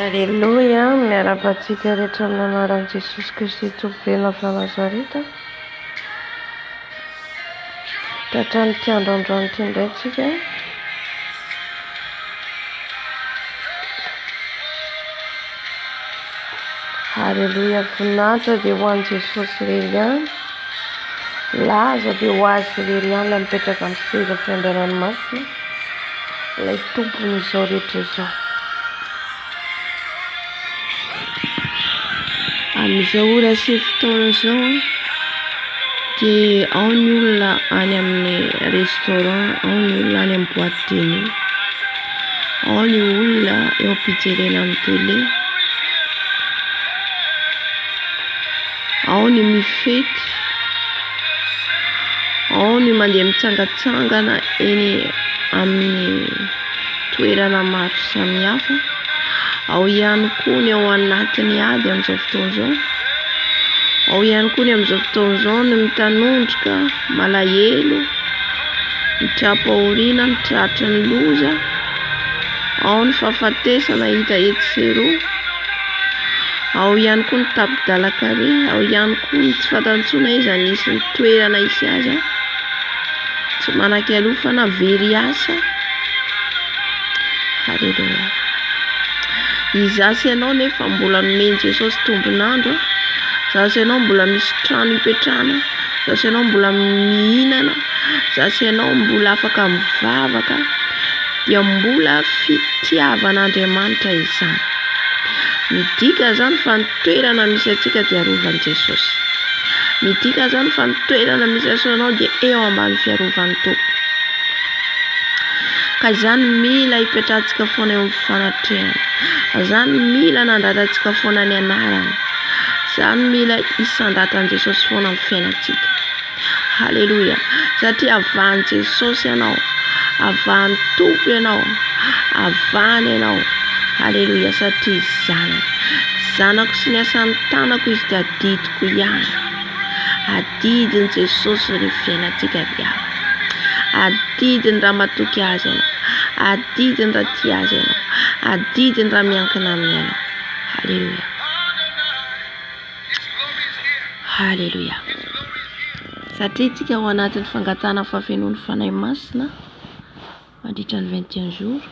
Aleloia, miarabantsika rehetra amin'ny anaran'i Jesosy Kristy Tompo be Nazareta. Tratrano ty androandroany ty ndray tsika. Halleluja, voninahitra dia ho an'i Jesosy irery ihany. Laza dia ho azy irery ihany ilay mipetraka amin'ny seza fiandriananomasina, ilay tompony izao rehetra izao. Amin'izao ora sy fotoana izao dia ao ny olona any amin'ny restaurant, ao ny olona any amin'ny boîte de nuit, ao ny olona eo am-pijerena amin'ny télé, ao ny mifety, ao ny mandeha mitsangatsangana eny amin'ny toerana maro samihafa, ao ihany koa ny ao anatiny ady amin'izao fotoana izao, ao ihany koa ny amin'izao fotoana izao ny mitanondroka malahelo, mitrapaoriana, mitratra ny loza, ao ny fahafatesana hita eto sy eroa, ao ihany koa ny tapidalakare, ao ihany koa ny tsy fatantsona izy anisy ny toerana isy aza, tsy manan-ke aloha fa na very asa. Halleluja. Izasy ianao nefa mbola nomeny Jesosy tombonandro, izasy ianao mbola misy trano hipetrahana, izasy ianao mbola mihinana, izasy ianao mbola afaka mivavaka, dia mbola fitiavan'Andriamanitra izany. Midika zany fa ny toerana misy atsika dia arovan'i Jesosy. Midika zany fa ny toerana misy anao dia eo ambany fiarovany Tompo. Ka izany mila hipetrahantsika foana eo amin'ny fanatrehana, izany mila nandratantsika foana ny anarany, izany mila hisandratan Jesosy foana amin'ny fiainantsika. Halleluja. Satria avahan'i Jesosy ianao, avahan'ny Tompo ianao, avahany ianao. Halleluja. Satria zanako sy ny asan'ny tanako izy dia adidiko ihany. Adidin' Jesosy ny fiainantsika biava. Adidiny raha matoky azy ianao, adidiny raha tia azy ianao, adidiny raha miankina aminy ianao. Halleluja. Halleluja. Satria tsika ao anatin'ny fangatana fafenoan'ny fanahy masina mandritra ny 21 jours,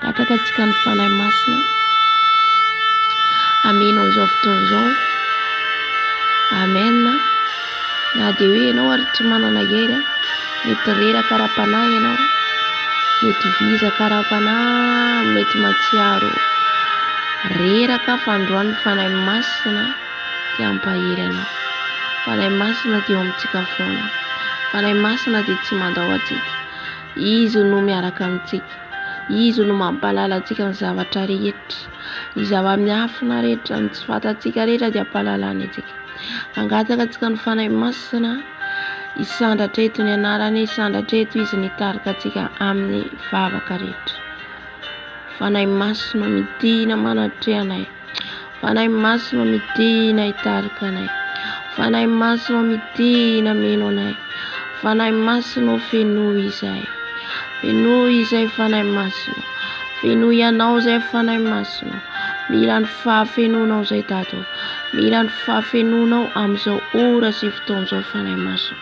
gataka tsika ny fanahy masina. Amen amin'izao fotoana izao. Amen. Na dia hoe ianao ary tsy manana hery, mety reraka ara-panahy ianao, mety viza kara-panahy, mety matsiaro reraka, fa androany ny fanahy masina dia ampahery anao. Fanahy masina dia eo amintsika foana. Fanahy masina dia tsy mandao atsika. Izy no miaraka amintsika, izy no mampahalala antsika ny zavatra rehetra, ny zava-miafina rehetra, ny tsy fantatsika rehetra dia ampahalalany antsika. Angataka antsika ny fanahy masina, hisandratra eto ny anarany, hisandratra eto izy nitarika antsika amin'ny vavaka rehetra. Fanahy masina midina manatreha anay, fanahy masina midina hitarika anay, fanahy masina midina meno anay, fanahy masina fenoy izay, fenoy izay fanahy masina, fenoy ianao izay fanahy masina. Mila ny fahafenonao izay Dato, mila ny fahafenonao amin'izao ora sy fotoana izao fanahy masina.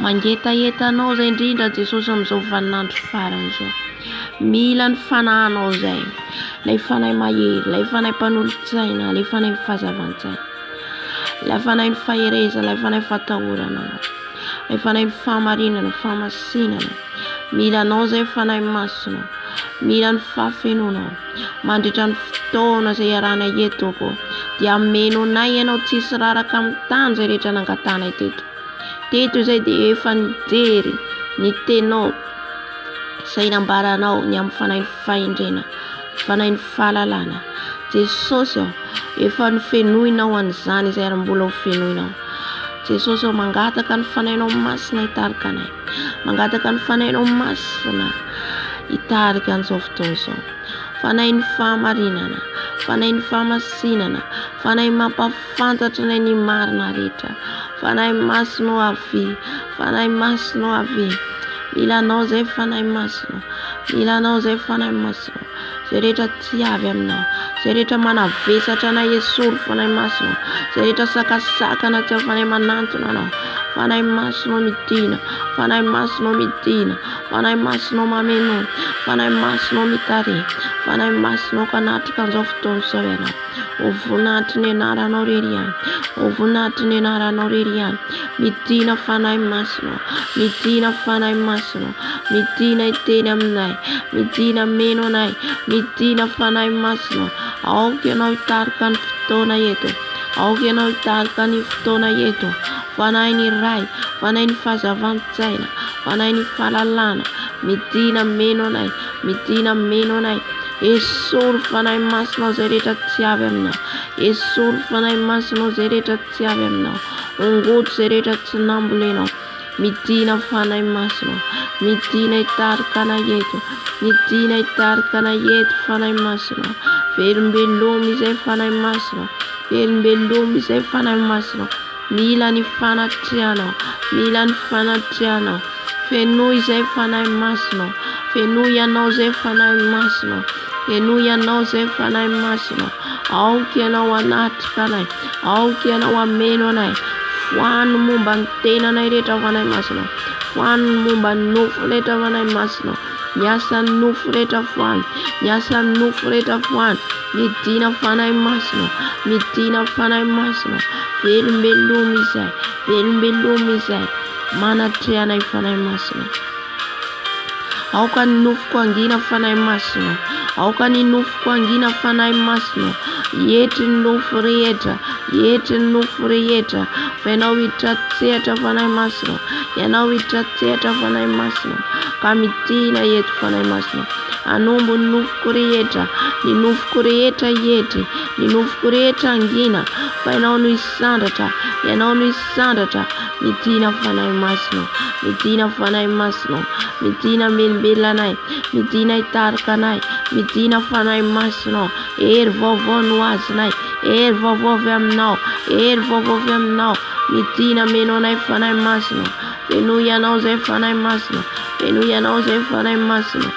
Mangetahetanao izay indrindra Jesosy amin'izao vaninandro farany izao. Mila ny fanahanao izay, ilay fanahy mahery, ilay fanahy mpanolotsaina, ilay fanahy fahazavan-tsaina, ilay fanahy ny faherezana, ilay fanahy fatahorana, ilay fanahy ny fahamarinana, fahamasinana. Mila anao izay fanahy masina, mila ny fahafenonao mandritra ny fotoana izay iarana etoko, dia meno anay ianao tsisy raraka amin'ny tany izay rehetra nangatanay teto. Teto izay dia efa nijery ny tenao izay nambaranao ny amin'ny fanahy ny fahendrena, fanahy ny fahalalana. Jesosy efa nifenoinao an'izany izay ary mbola ho fenoinao. Jesosy mangataka ny fanahinao masina hitarika anay, mangataka ny fanahinao masina hitarika an'izao fotoana izao. Fanahy ny fahamarinana, fanahy ny fahamasinana, fanahy mampafantatra anay ny marina rehetra, fanahy masina ho avy, fanahy masina ho avy. Mila anao izay fanahy masina, mila anao izay fanahy masina, izay rehetra tsy avy aminao, izay rehetra manavesatra anay esory fanahy masina, izay rehetra sakasakana tsy fanahy manantona anao, fanahy masina midina, fanahy masina midina, fanahy masina mameno, fanahy masina mitare, fanahy masina kanatrika an'izao fotoana izao ianao. Ho voninahitry ny anaranao irery ihany, ho voninahitry ny anaranao irery ihany. Midina fanahy masina, midina fanahy masina, midina hiteny aminay, midina meno anay, midina fanahy masina. Aoka ianao hitarika ny fotoana eto, aoka ianao hitarika ny fotoana eto. Fanahy ny ray, fanahy ny fahazavan-tsaina, fanahy ny fahalalana, midina meno anay, midina meno anay. Esory fanahy masina izay rehetra tsy avy aminao, esory fanahy masina izay rehetra tsy avy aminao, ongoto izay rehetra tsy nambolenao. Midina fanahy masina, midina hitarika anay eto, midina hitarika anay eto fanahy masina. Velombeloma izay fanahy masina, velombeloma izay fanahy masina. Mila ny fanatrianao, mila ny fanatrianao. Fenoy izay fanahy masina, fenoy ianao izay fanahy masina, fenoy ianao izay fanahy masina. Aoka ianao hanatrika anay, aoka ianao hameno anay. Fohany momba ny tenanay rehetra fanahy masina, fohany momba ny nofo rehetra fanahy masina. Miasa ny nofo rehetra fohany, miasa ny nofo rehetra fohany. Midina fanahy masina, midina fanahy masina. Velombeloma izay, velombeloma izay manatry anay fanahy masina. Aoka ny nofoko angina fanahy masina, aoka ny nofoko angina fanahy masina. Ihetry ny nofo rehetra, ihetry ny nofo rehetra. Ianao hitratsehatra fanahy masina, ianao hitratsehatra fanahy masina. Ka midina eto fanahy masina. Anombo ny nofoko rehetra, ny nofoko rehetra ihetry, ny nofoko rehetra angina. Fa ianao no hisandratra, ianao no hisandratra. Midina fanahy masina, midina fanahy masina, midina melombelona anay, midina hitarika anay, midina fanahy masina. Hery vaovao no azonay, hery vaovao avy aminao, hery vaovao avy aminao. Midina meno anay fanahy masina. Fenoy ianao izay fanahy masina, fenoy ianao izay fanahy masina.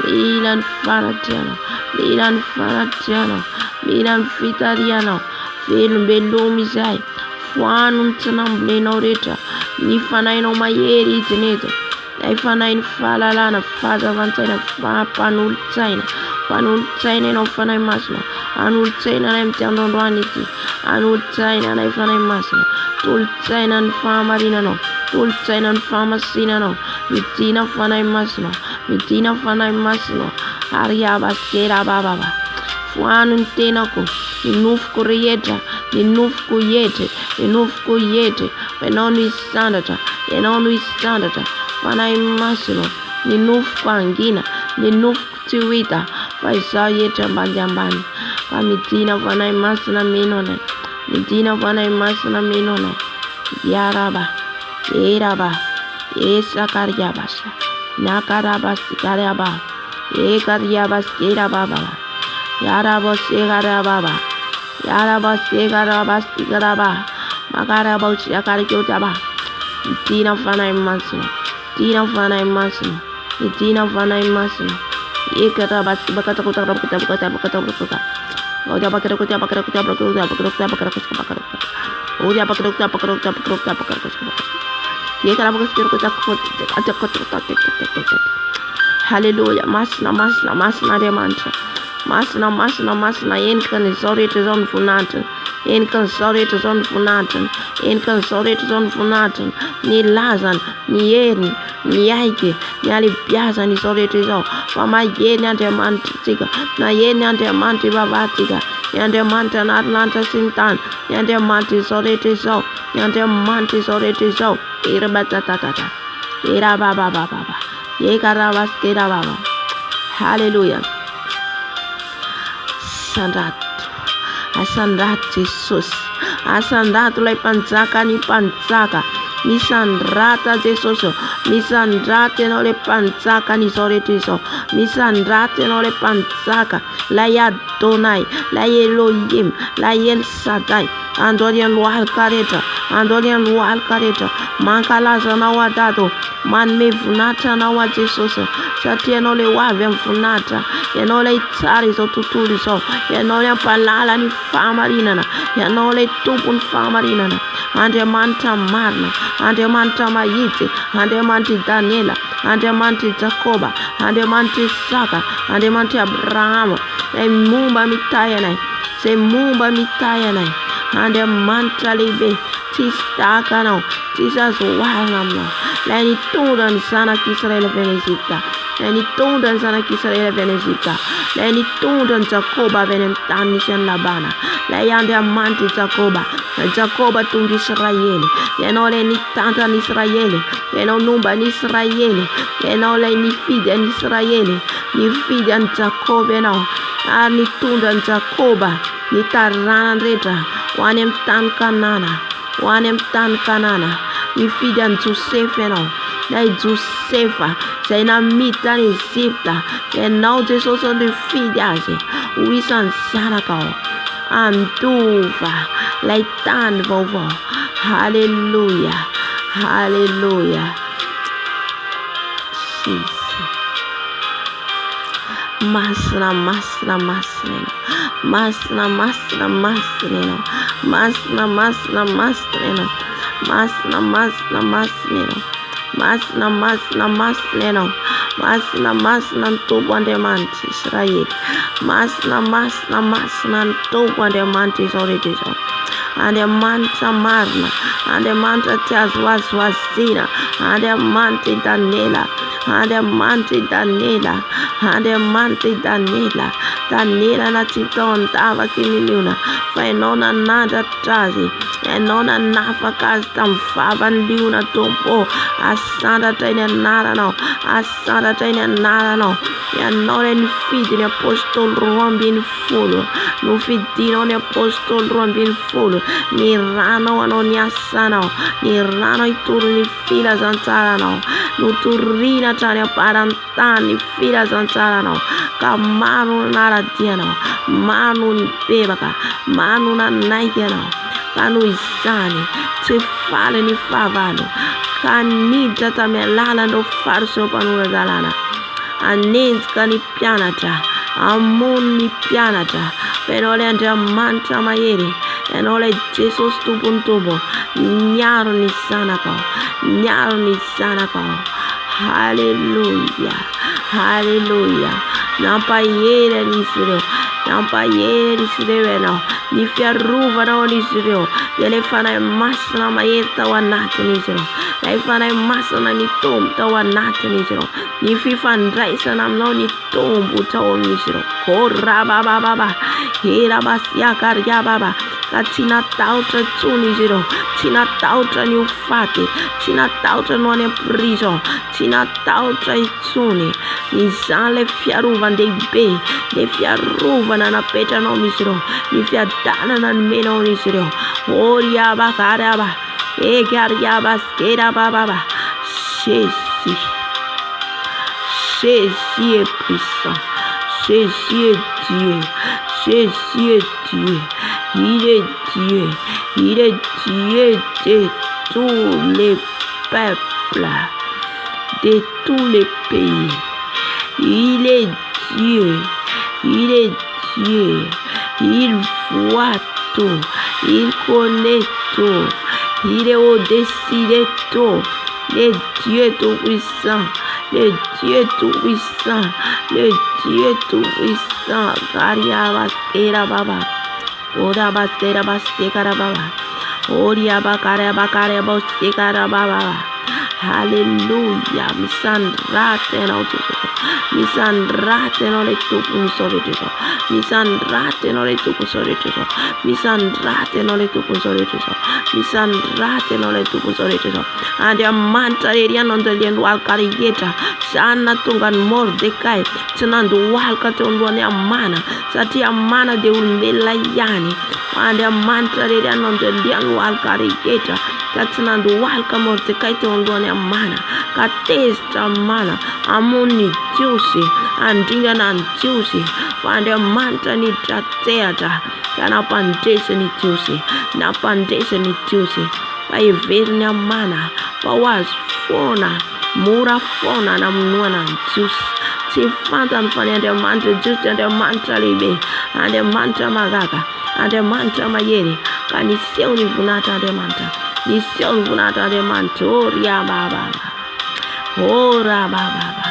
Mila ny fanatrianao, mila ny fanatrianao, mila ny fitarianao. Velombeloma izay fohano ny tsy nambolenao rehetra, ny fanahinao mahery idiny eto. Ilay fanahy ny fahalalana, fahazavan-tsaina, fampanolotsaina, fanolotsaina ianao fanahy masina. Anolotsaina anay amin'ity androandroany ity, anolotsaina anay fanahy masina. Tolotsaina ny fahamarinanao, tolotsaina ny fahamasinanao. Midina fanahy masina, midina fanahy masina. Ariabasera bababa. Fohano ny tenako, ny nofoko rehetra, ny nofoko ihetry, ny nofoko ihetry. Ianao no hisandratra, ianao no hisandratra fanahy masina. Ny nofoko angina, ny nofoko tsy ho hita, fa izaho ihetry ambany ambany. Ka midina fanahy masina meno anay, midina fanahy masina meno anay. Yaraba, eraba, esakariabasa, nakarabasikaraba, ekariabasikirababa. Yarabasekarababa, yarabasekarabasikaraba, makarabasikarikotaba. Midina fanahy masina, midina fanahy masina, midina fanahy masina. Ekarabasibakatakutabakutabakatabakatabakata. Haleluya. Masina, masina, masina Andriamanitra. Masina, masina, masina. Endrika n'izao rehetra izao ny voninahitra, endrika n'izao rehetra izao ny voninahitra, endrika n'izao rehetra izao ny voninahitra. Ny lazany, ny heriny, ny aiky, ny alibiazany izao rehetra izao. Fa mahery ny Andriamanitra tsika, mahery ny Andriamanitra ivavahantsika, ny Andriamanitra anarinlanitra sy ny tany, ny Andriamanitra izao rehetra izao, ny Andriamanitra izao rehetra izao. Erabatatata, erababababa, ekarabaskerababa. Haleluya. Asandrato, asandrato Jesosy, asandrato ilay mpanjaka ny mpanjaka. Misandrata Jesosy, misandrata ianao ilay mpanjaka n'izao rehetra izao, misandrata ianao ilay mpanjaka, ilay Adonai, ilay Elohim, ilay El Shaddai. Andro arian'ny alika rehetra, andolian walka rehetra mankalaza anao adato, manome voninahitra anao a Jesosy satria ianao le ho avy amin'ny voninahitra, ianao le tsara izao tontolo izao, ianao le ampalala ny fahamarinana, ianao le tompony fahamarinana. Andriamanitra marina, Andriamanitra mahitsy, Andriamanitra Daniela, Andriamanitra Jakoba, Andriamanitra Isaka, Andriamanitra Abrahama, izay momba mitahy anay, izay momba mitahy anay. Andriamanitra lehibe, tsisy tahaka anao, tsisy azo oharina aminao. Ilay nitondra ny zanak'Israely avy any Ezipta, ilay nitondra ny zanak'Israely avy any Ezipta, ilay nitondra ny Jakoba avy any amin'ny tany nisy an'i Labana, ilay Andriamanitra Jakoba, Jakoba tonga Israely, ianao ilay nitantana an'Israely, ianao nomba an'Israely, ianao ilay nifidy an'Israely, nifidy an'i Jakoba ianao, ary nitondra ny Jakoba ny taranany rehetra ho any amin'ny tany Kanana, ho any amin'ny tany Kanana. Nifidy an'i Josefa ianao, ilay Josefa izay namiditra tany Ezipta, ianao Jesosy no nifidy azy ho isan'ny zanakao, andova ilay tany vaovao. Haleluya, haleluya. Masina, masina, masina ianao, masina, masina, masina ianao, masina, masina, masina ianao, masina, masina, masina ianao, masina, masina, masina ianao, masina, masina ny Tompo Andriamanitra Israely, masina, masina, masina ny Tompo Andriamanitra izao rehetra izao. Andriamanitra marina, Andriamanitra tsy azo azina, Andriamanitra Daniela, Andriamanitra Daniela, Andriamanitra Daniela, Daniela na tsy tao an-davaka miliona, fa ianao nanandratra azy, ianao nanafaka azy tamin'ny vavany liona Tompo. Asandatra iny anaranao, asandatra iny anaranao, ianao ilay nifidy ny apôstôly 12, nofidinao ny apôstôly 12, ny ranao anao ny asanao, ny ranao itoro ny filazantsaranao, notoriana hatrany am-paran'ny tany ny filazantsaranao, ka maro no naradianao, maro no nibebaka, maro no nanaiky anao, ka noho izany tsy faly ny fahavalo, ka niditra tamin'ny alalan'ireo fariseo mpanora-dalàna, anenjika ny mpianatra, amono ny mpianatra. Fa ianao ilay Andriamanitra mahery, ianao ilay Jesosy tompony tompo, niaro ny zanakao, niaro ny zanakao. Haleluya, haleluya. Nampahery an'izy ireo, nampahery an'izy ireo ianao, ny fiarovanao an'izy ireo, dia ilay fanahy masina mahery tao anatin'izy ireo, ilay fanahy masina nitombo tao anatin'izy ireo, ny fifandraisana aminao nitombo tao amin'izy ireo. Korabababa, herabasiakariababa, ka tsy natahotra intsony izy ireo, tsy natahotra ny ho faty, tsy natahotra no any am-prison, tsy natahotra intsony. Izany ilay fiarovan-dehibe, ilay fiarovana napetranao amin'izy ireo, ny fiadanana nomenao amin'izy ireo. Oriabakariaba, ekariabaskerabababa. Jésus, Jésus est puissant, Jésus est Dieu, Jésus est Dieu, il est Dieu, il est Dieu de tous les peuples, de tous les pays. Il est Dieu, il est Dieu, il voit tout, il connaît tout, il est au-dessus de tout. Le Dieu tout-puissant, le Dieu tout-puissant, le Dieu tout-puissant. Kariabaskera baba, orabaskera baskera baba, oriabakara bakara baskera baba. Haleluya, misandrate na utukufu, misandrate na letuku misoretezo, misandrate na letuku soretezo, misandrate na letuku soretezo, misandrate na letuku soretezo. Andriamanitra erianondolian walkariyeta sana tungan Mordekai tsanando walka tondoni amana satria amana de olombelona ihany. Andriamanitra erianondolian walkariyeta tsanando walka Mordekai tondoni amana ka tezitra amana amony Jiosy andringana ny Jiosy fa Andriamanitra nidratehatra ka nampandresiny Jiosy, nampandresiny Jiosy. fa heveriny amin'ny mana fa ho azo foana mora foana namonoana ny Jiosy tsy fantany fa ny Andriamanitra Jiosy dia Andriamanitra lehibe, Andriamanitra magaga, Andriamanitra mahery ka niseho ny voninahitra Andriamanitra, niseho ny voninahitra Andriamanitra. O rabababa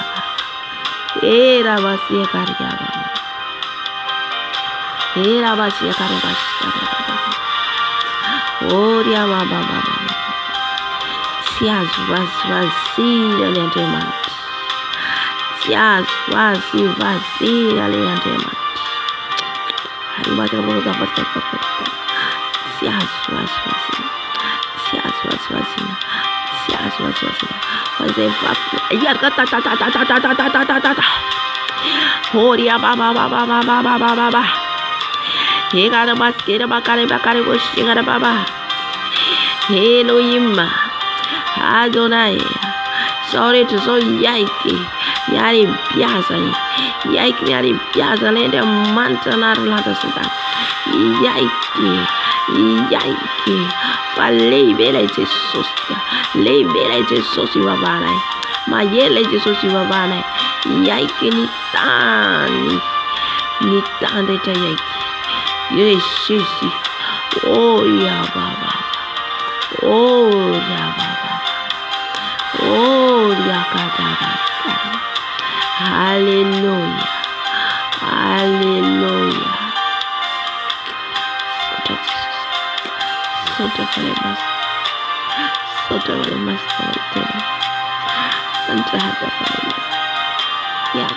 era basia karigaba era basia karabasa o rabababa tsy azo vazivazira ny Andriamanitra, tsy azo vazivazira ny Andriamanitra, tsy azo vazivazira, tsy azo vazivazira, tsy azo vazivazira. Fazay vafy iarka ta Horia baba Hegara baskera bakare boshingara baba Elohim Adonai sorry to so yaiki yari biazani yaiki yari biazani de mantanar lata sita yaiki falei bela Jesus lei bela Jesus vavana ma yele Jesus vavana yaiki ni tande ta yaiki Jesus oh ya baba oh ya baba oh ya kadaba hallelujah hallelujah Sota falemos Santa hata falemos ya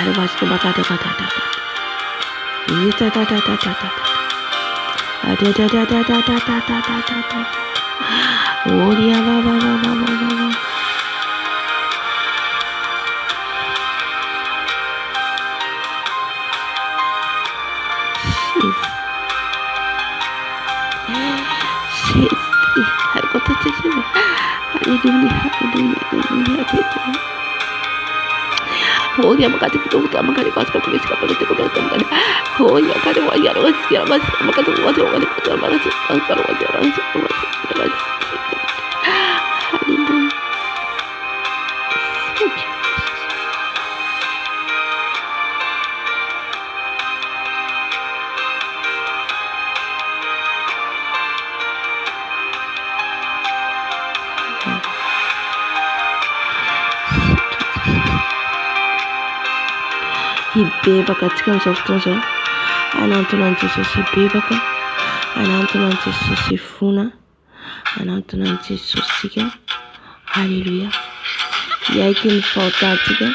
Ada basket bakata Oh dia baba Har kota cecil hallelujah Oh dia makati kutuka makati kwa sababu kisika pale tuko oh ya kade wa ya wasikia basi makati watu wale kwa makati kwa watu hallelujah Ibebaka katika msafutozo anatuna Jesús ibebaka anatuna Jesús ifuna anatuna Jesús tika haleluya yaiki ny faotatika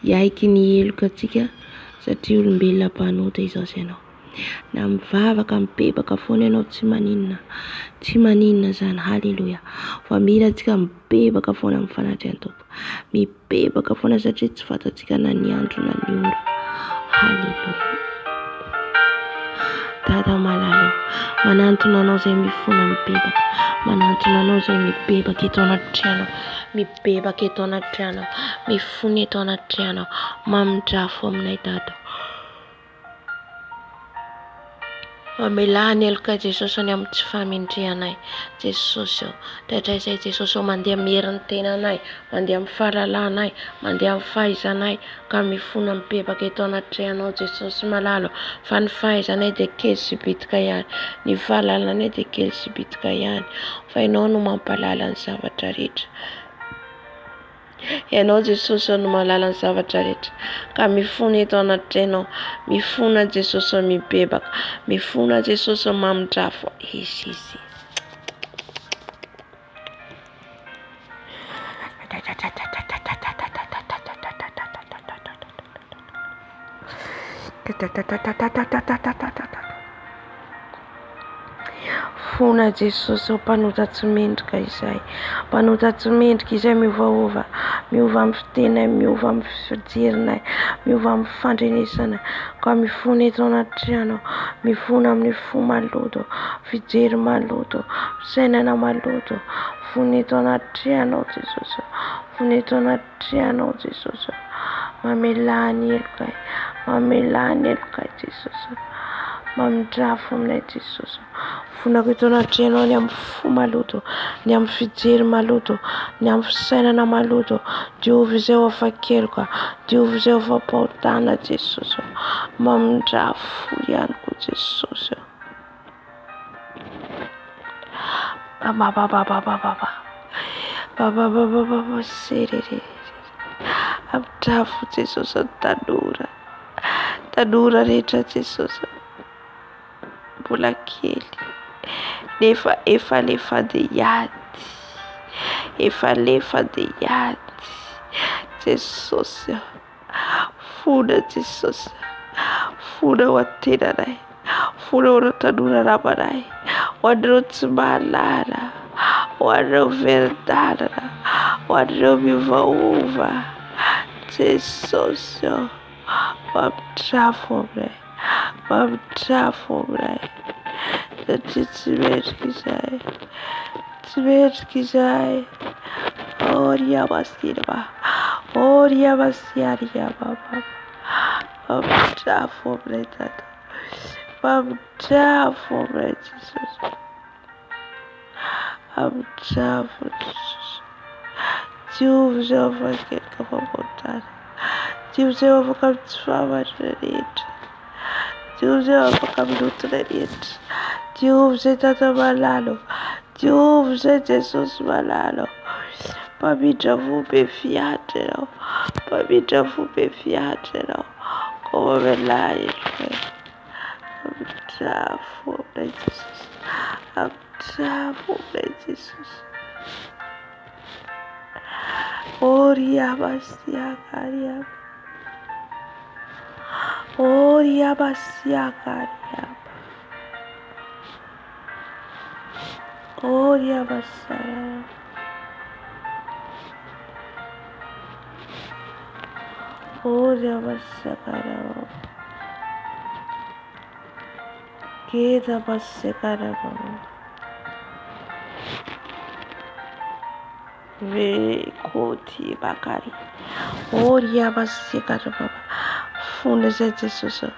yaiki ny elokatika satria olombelona mpanota izao ianao na mivavaka mibebaka foana ianao tsy maninona zany haleluya fa mila tsika mibebaka foana amin'ny fanatrehany Tompo mibebaka foana satria tsy fantatsika na ny andro na ny ora haleluya Dada malalo manantona anao zay mifona mibebaka manantona anao zay mibebaka eto anaty trano mibebaka eto anaty trano mifona eto anaty trano mamindrafo aminay Dada Mamelany eloka Jesosy any amin'ny tsy famindrianay Jesosy tatraizay Jesosy mandeha mieriny tenanay mandeha amin'ny fahalalànay mandeha amin'ny fahaizanay ka mifona mibebaka eto anaty treanao Jesosy malalo fa ny fahaizanay dia kely sy bitika ihany ny fahalalànay dia kely sy bitika ihany fa ianao no mampalala ny zavatra rehetra Ianao Jesosy no mahalala ny zavatra rehetra ka mifona eto anaty trenao mifona Jesosy mibebaka mifona Jesosy mamindrafo izy Fona Jesosy ao mpanotatsy mendrika izay, mpanotatsy mendrika izay miovaova, miova amin'ny fitenay, miova amin'ny fijerinay, miova amin'ny fandrenesana, ka mifona eto anaty trano, mifona amin'ny fo maloto, fijery maloto, fisainana maloto, fona eto anaty trano Jesosy, fona eto anaty trano Jesosy, mamelany elokay, mamelany elokay Jesosy, mamindrafo aminay Jesosy. Fonako eto anaty trano ny amin'ny fo maloto, ny amin'ny fijery maloto, ny amin'ny fisainana maloto, Diovy izay ho afakeloka, Diovy izay ho afampahotana Jesosy, mamindrafo ihany koa Jesosy. Serere amindrafo Jesosy ny tanora rehetra Jesosy, mbola kely nefa efa dia hiady Jesosy, fona Jesosy, fona ho antenanay, fona ho anao tanora ramanay, ho anareo tsy mahalala, ho anareo very-dalana, ho anareo miovaova Jesosy, mamindrafo aminay, mamindrafo aminay, satria tsy mendrika izay, oriamasirima, oriamasiariamama, mamindrafo aminay Tata, mamindrafo aminay Jesosy, mamindrafo Jesosy, Diovy izay afakelika fampahotana, Diovy izay afaka amin'ny tsy fahamarina rehetra, Diovy izay afaka amin'ny lotona rehetra, Diovy izay Tata malalo, Diovy izay Jesosy malalo, mpamindra vobe fiatra ianao, mpamindra vobe fiatra ianao, ko mamelany elokay, mamindrafo aminay Jesosy, mamindrafo aminay Jesosy. Oriamasiakariama, oriamasiakariama, oriamasarama, oriamasakarama, kedamassakarama, Vekoti bakari, oriamasakarama, fona izay Jesosy,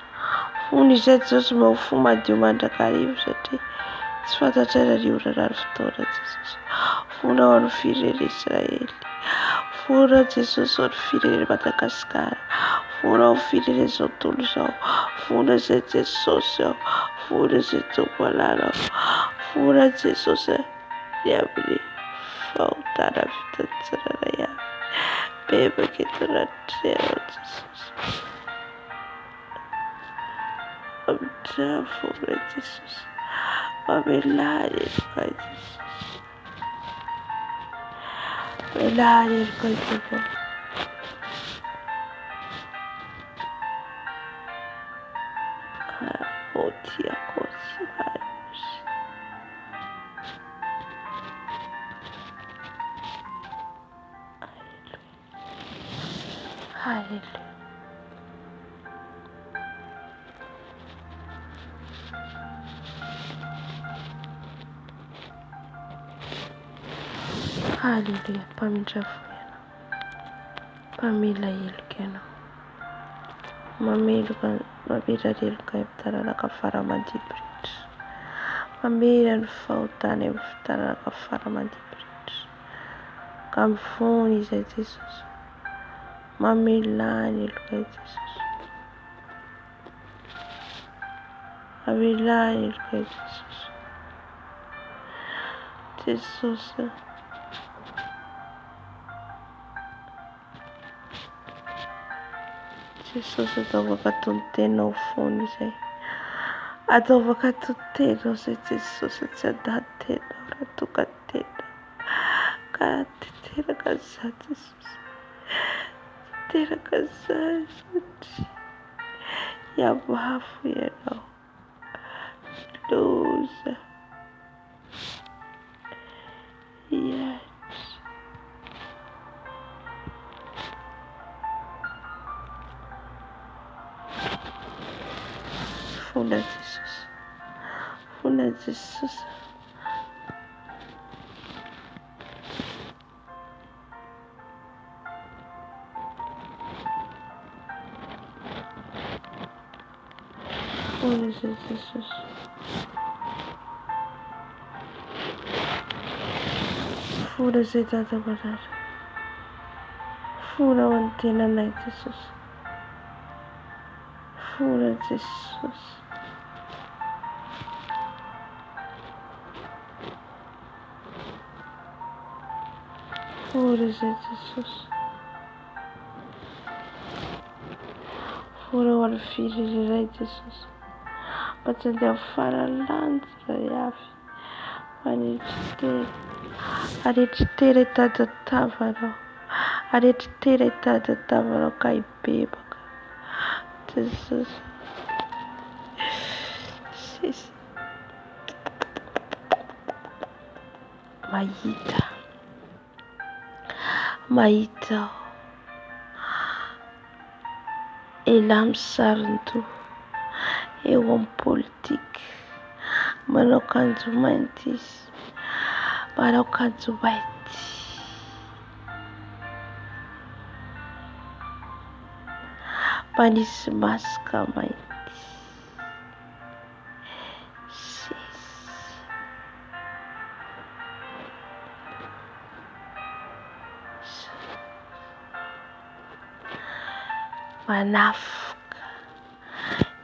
fona izay Jesosy mba ho fo madio mandrakarivo satria tsy fantatraina ny orana ny fotoana Jesosy, fona ho an'ny firenena Israely, fona Jesosy ho an'ny firenena Madagasikara, fona ho an'ny firenena izao tontolo izao, fona izay Jesosy, fona izay tompoalana, fona Jesosy ny amin'ny fahotana fitantsarana ihany, bebaka eto anaty trano Jesosy, mamindrafo aminay Jesosy, mamelany elokay Jesosy, mamelany elokay Jesosy. Otia kosi ayos. Hallelujah. Hallelujah. Pamindrafo ianao, pamela heloka ianao, mameloka heloka amin'ny taranaka fara-mandibo rehetra, mamela ny fahotana amin'ny taranaka fara-mandibo rehetra, ka mifony izay Jesosy, mamelany heloka Jesosy, mamelany heloka Jesosy, Jesosy, Jesosy ataovaka tonotenao fony izay, ataovaka tonotenao izay Jesosy, tsy andany tenao raha tonga tenao, ka tanteraka an'izany Jesosy, tanteraka an'izany satria hiamafo ianao, loza Yes. Funda Jesus. Funda Jesus. Funda Jesus. Funda zeta tabarar. Funda wantena na Jesus. Funda Jesus. Funda Jesus. Funda wal filho de rei Jesus. Patende a faralante raiafi. Aretriterä tadatavarao. Aretriterä tadatavarao kai bebaka. Jesus. Jesus. Mahita elahy misaron-doha eo amin'ny politika, manao akanjo mainty izy, manao akanjo mainty, manisy masika mainty. Manafoka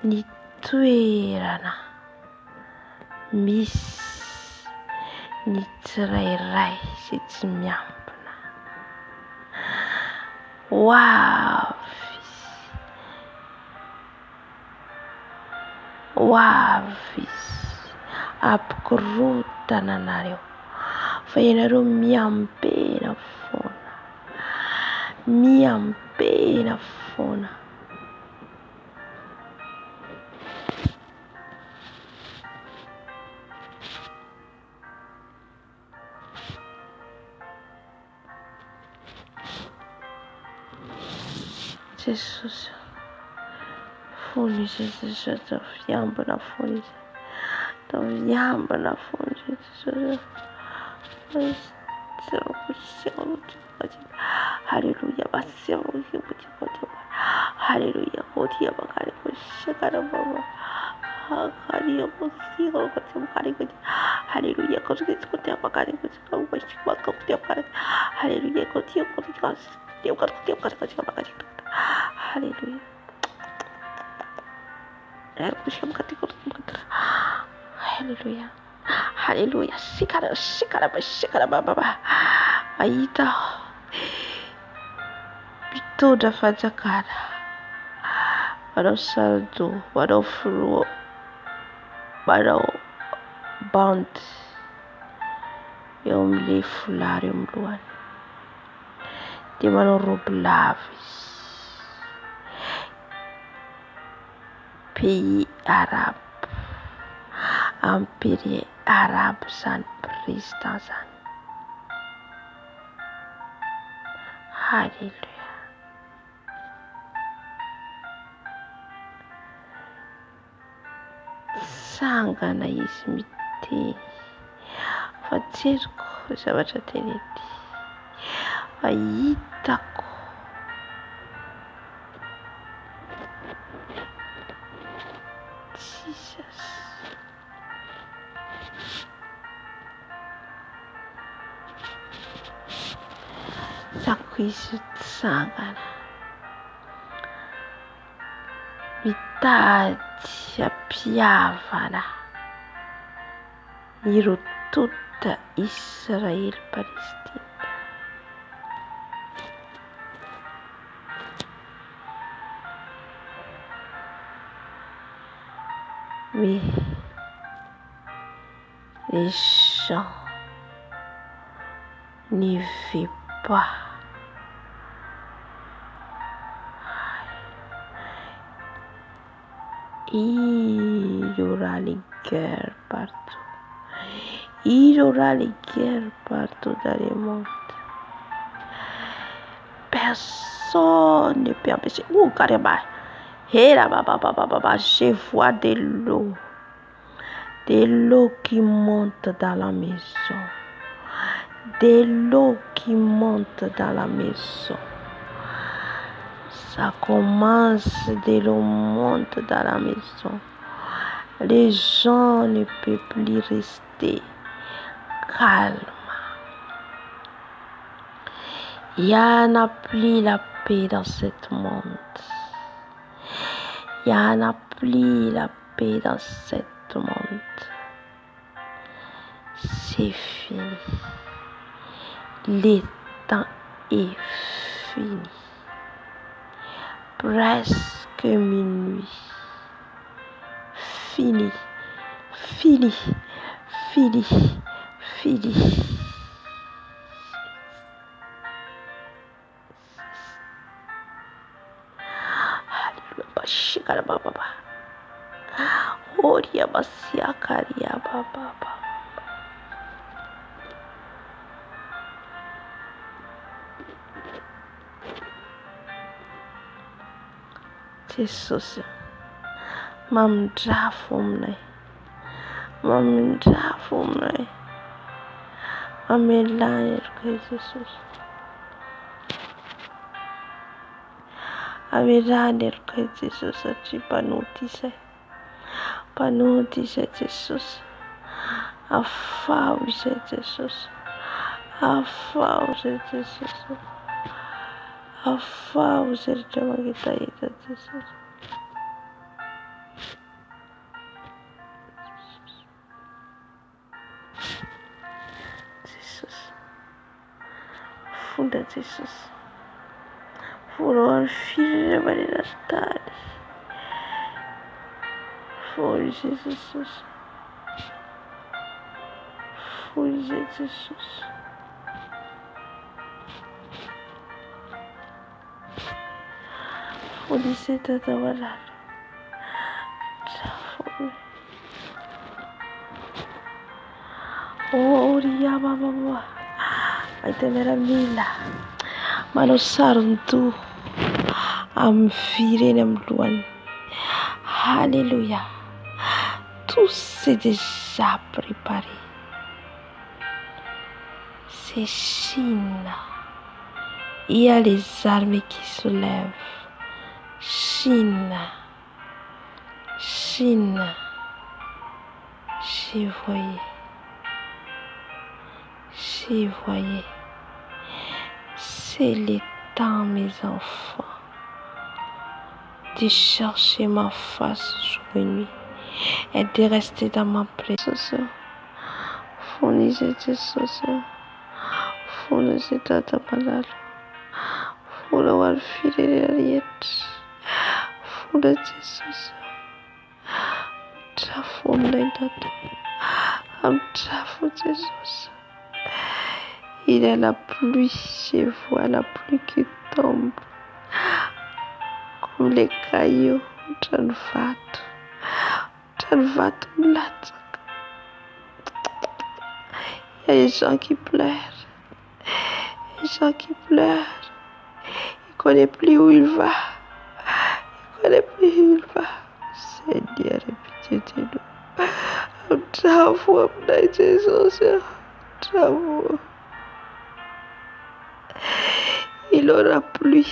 ny toerana misy ny tsirairay sy tsy miambina. Ho avy izy ampikorotana anareo fa ianareo miambena foana. Miambena foana. Jesus, foana izy Jesus, taviambana foana izy, taviambana foana Jesus. Hallelujah, hallelujah, hallelujah, hallelujah, sikara baba. Mahita mitondra fanjakana, manao saron-doha, manao filoha, manao bandy eo amin'ilay folary eo amin'ny lohany, dia manao robe lava izy. Pays arabe, ampere arabe zany président zany. Hallelujah. Sangana izy miteny fa tseriko zavatra tenety, fa hitako Jesus. Hitako izy sangana mitady ampihavana ireo tota Israely Palestina. Mais les gens ne veulent pas. Il y aura les guerres partout. Il y aura les guerres partout dans le monde. Personne ne peut empêcher. Ouh, carrément. Et là, je vois de l'eau. De l'eau qui monte dans la maison. De l'eau qui monte dans la maison. Ça commence, de l'eau monte dans la maison. Les gens ne peuvent plus rester calmes. Il n'y en a plus la paix dans ce monde. Il n'y en a plus la paix dans ce monde. C'est fini. Le temps est fini. Presque minuit. Fini. Fini. Fini. Fini. Oria basia karia baba. Jesus, mam drafumne, mam drafumne, mam elayer ke Jesus, averader ke Jesus ati panutise Jesus, afause Jesus, afause Jesus, afause jamagita ita Jesus. Funda Jesus, for filha variedade, for Jesus, for Jesus, for this tatawalan, oh dia baba, aitera mila, manosaruntu, am virene am luan, Alléluia, tout c'est déjà préparé. C'est Chine. Il y a les armées qui se lèvent. Chine. J'ai voyé. C'est le temps, mes enfants, de chercher ma face jour et nuit et de rester dans ma présence. Fournissez Jesus. Fournissez tata malal. Fournissez fidèle. Fournissez Jesus. Trafondez tata. Am trafo Jesus. Il y a la pluie, je vois la pluie qui tombe comme les cailloux d'un vato blanc. Il y a des gens qui pleurent. Il ne connaît plus où il va. Seigneur, pitié de nous. Bravo, Jésus. Bravo. Il aura plu.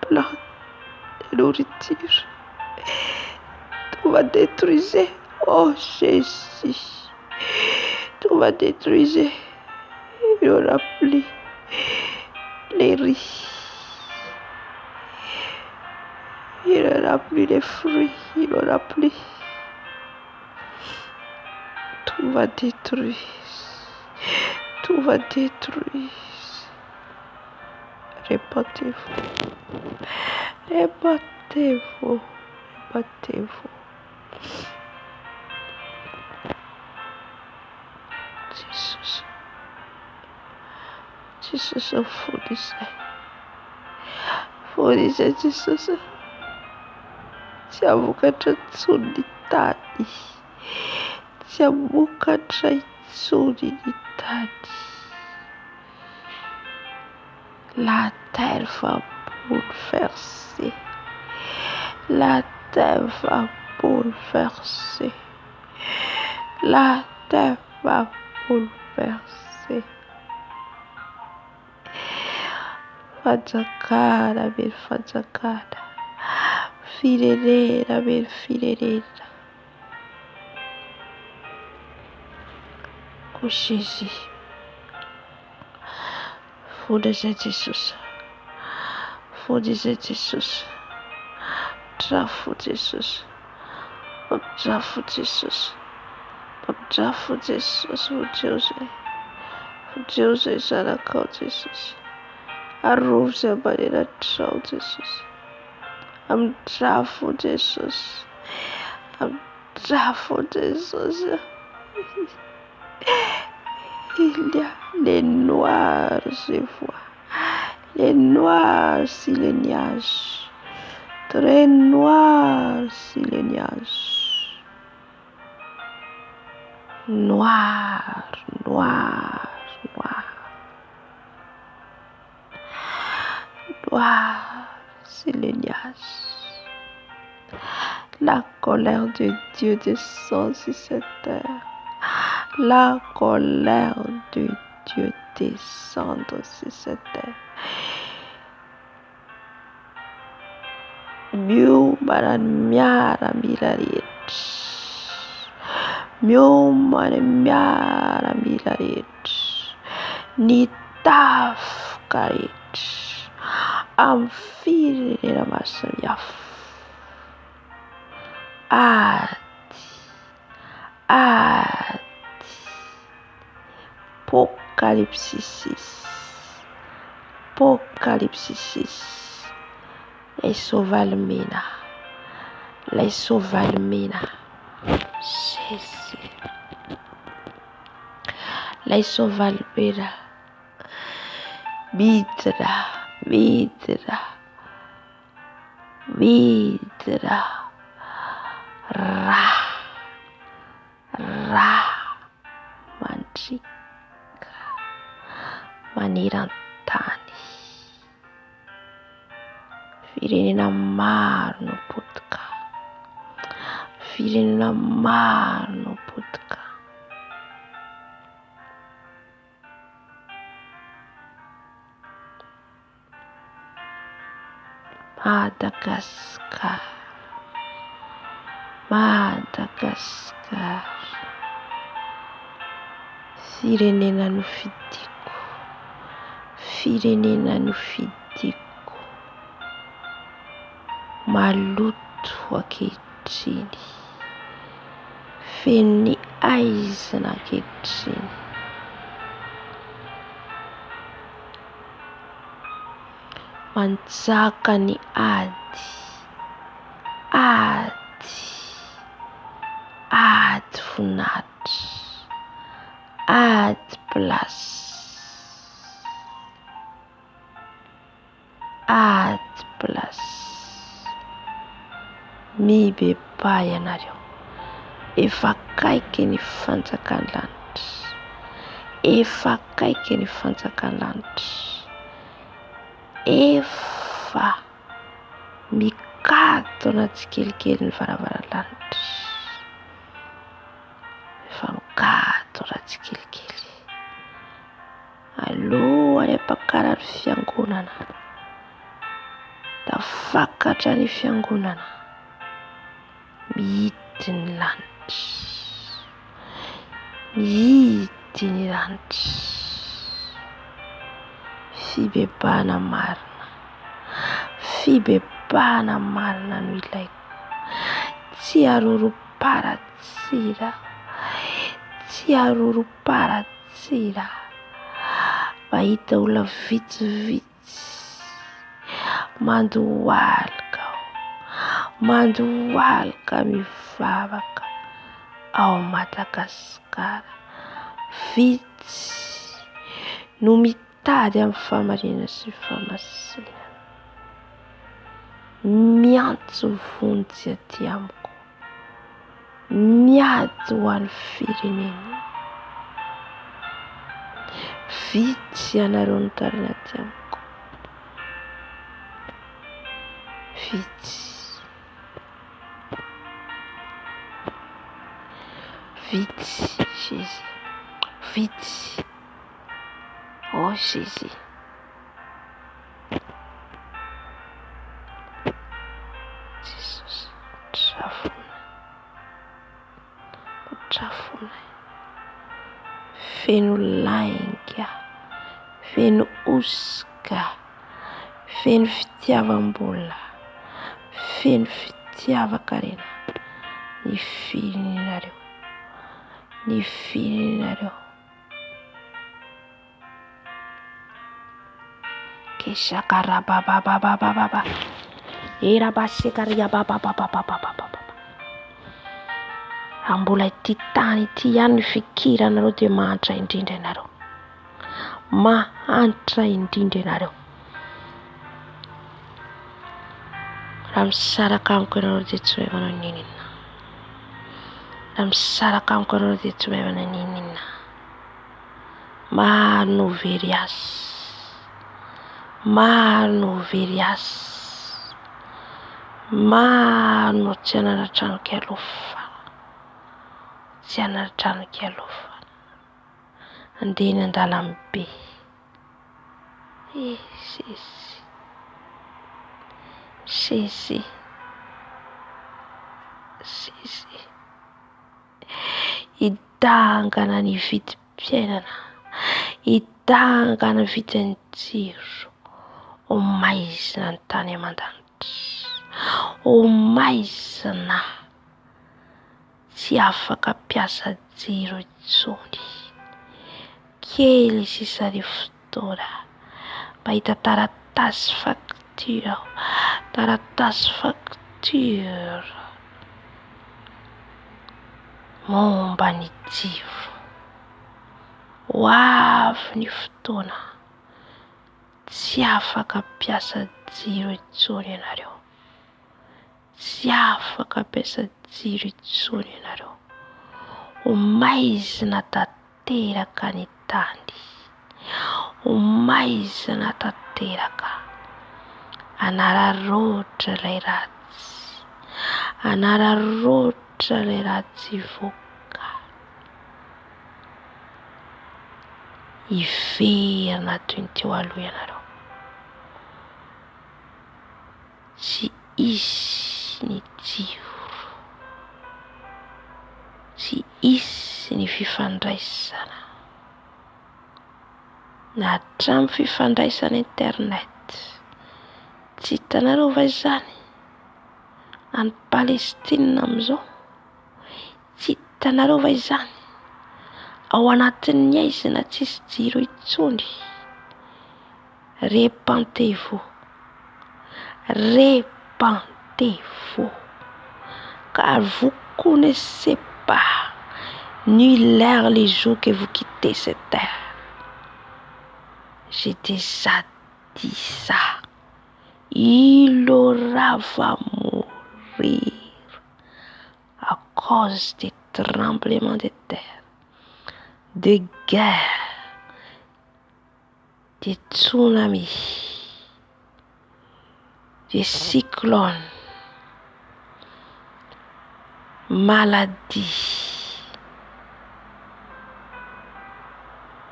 Plein de nourriture. Tout va détruire. Oh Jésus. Tout va détruire. Il aura plu. Les riz. Il aura plu les fruits. Il aura plu. Tout va détruire. Répétez-vous. Jesus, fournissez. Fony izay Jesosy, tsy hamokatra intsony ny tany, tsy hamokatra intsony ny tany. La terre va bouleverser, la terre va bouleverser, la terre va bouleverser. Fanjakana meny fanjakana, firenena meny firenena. Ko Jésus, fony izay Jesosy, fony izay Jesosy, drafo Jesosy, drafo Jesosy, drafo Jesosy, fodreo zay zanakao Jesosy, arovy izay maneran-trao Jesosy, amin'ny drafo Jesosy, amin'ny drafo Jesosy. Il y a les noirs, je vois, les noirs sur les nuages, très noirs sur les nuages, noir, noir, noir, noir sur les nuages. La colère de Dieu descend sur cette terre. La colère de Dieu descend sur cette terre. Miomana miaramila rehetra, miomana miaramila rehetra, ny tafoka rehetra amin'ny firenena maro samihafa. Ady Apocalypse 6, Apocalypse 6. Lay soavaly mena, lay soavaly mena, Jésus, lay soavaly mena, midina, midina, midina, rà mandrika, maneran-tany. Firenena maro no potika, firenena maro no potika. Madagasikara, Madagasikara, firenena nofidiko, firenena nofidiko, maloto ankehitriny, feno ny aizina ankehitriny. Manjaka ny ady, ady, ady voninahitra, ady plasy, ady plasy. Mibebay ianareo, efa akaiky ny fanjakan'ny lanitra, efa akaiky ny fanjakan'ny lanitra, efa mikado anaty kelikely ny varavaran-lanitra, efa mikado anaty kelikely. Alohany hampakarany fiangonana, tafakatra ny fiangonana, mihidy ny lanitra, mihidy ny lanitra. Fibebahana marina, fibebahana marina no ilaiko, tsy arorom-paratsira, tsy arorom-paratsira. Mahita olona vitsivitsy mandohalika, mandohalika mivavaka ao Madagasikara. Vitsy no mitady amin'ny famarinana sy famasinana. miantso vonjy aty amiko, miady ho an'ny firenena. Vitsy ianareo nitarina aty amiko, vitsy, vitsy Jésus, vitsy, oh Jésus. Jesus, trafona, feno lainga, feno osika, feno fitiavam-bola, feno fitiavan-karena, ny firenenareo, ny firenenareo. Keshakarababababababa, erabasekaryabababababababa. Ambola ity tany ity ihany ny fikiranareo dia mahantra indrindra ianareo, mahantra indrindra ianareo. Raha misaraka amiko ianareo dia tsy mahay manao ninina, raha misaraka amiko ianareo dia tsy mahay manao ninina. Maro no very azy, maro no very azy, maro no tsy anaratranoka alofa, tsy anaratranoka alofa. Andeha eny an-dalambe, Jésus, idangana ny vidim-piainana, idangana vidin'ny jiro, ho maizina ny tany aman-danitra, ho maizina, tsy afaka piasa jiro intsony. Kely sisa ny fotoana mahita taratasy facture, taratasy facture momba ny jiro. Ho avy ny fotoana tsy afaka piasa jiro intsony ianareo, tsy afaka piasa jiro intsony ianareo. Ho maizina tanteraka ny tany, ho maizina tanteraka. Anararoatra ilay ratsy, anararoatra ilay ratsy hivoaka, hiverina toy ny teo aloha ianareo. Tsy hisy ny jiro, tsy hisy ny fifandraisana, na hatramin'ny fifandraisana internet. Tsy hitanareo va izany? Any Palestina amin'izao, tsy hitanareo va izany? Ao anatin'ny aizina tsisy jiro intsony. Repentez-vous, repentez-vous, car vous connaissez pas ni l'heure, les jours que vous quittez cette terre. J'ai déjà dit ça. Il aura va mourir à cause des tremblements de terre, des guerres, des tsunamis, des cyclones, maladies.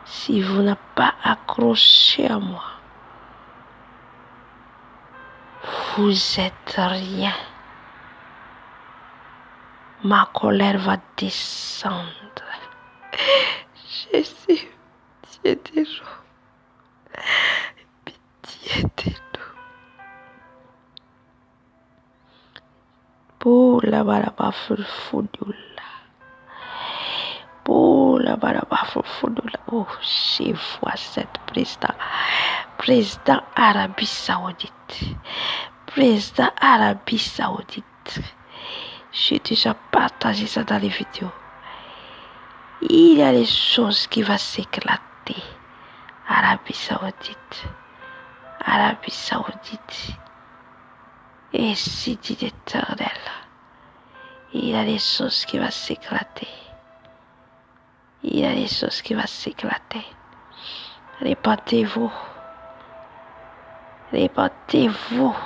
Si vous n'êtes pas accroché à moi, vous êtes rien. Ma colère va descendre. Jésus, pitié de nous. Pitié de nous. Pour la barabafulfudula. Pour la barabafulfudula. Oh, je vois cette président. Président Arabie Saoudite. Président Arabie Saoudite. J'ai déjà partagé ça dans les vidéos. Il y a des choses qui vont s'éclater. Arabie Saoudite. Arabie Saoudite. Et si dit l'Éternel, il y a des choses qui vont s'éclater. Il y a des choses qui vont s'éclater. Répentez-vous. Répentez-vous.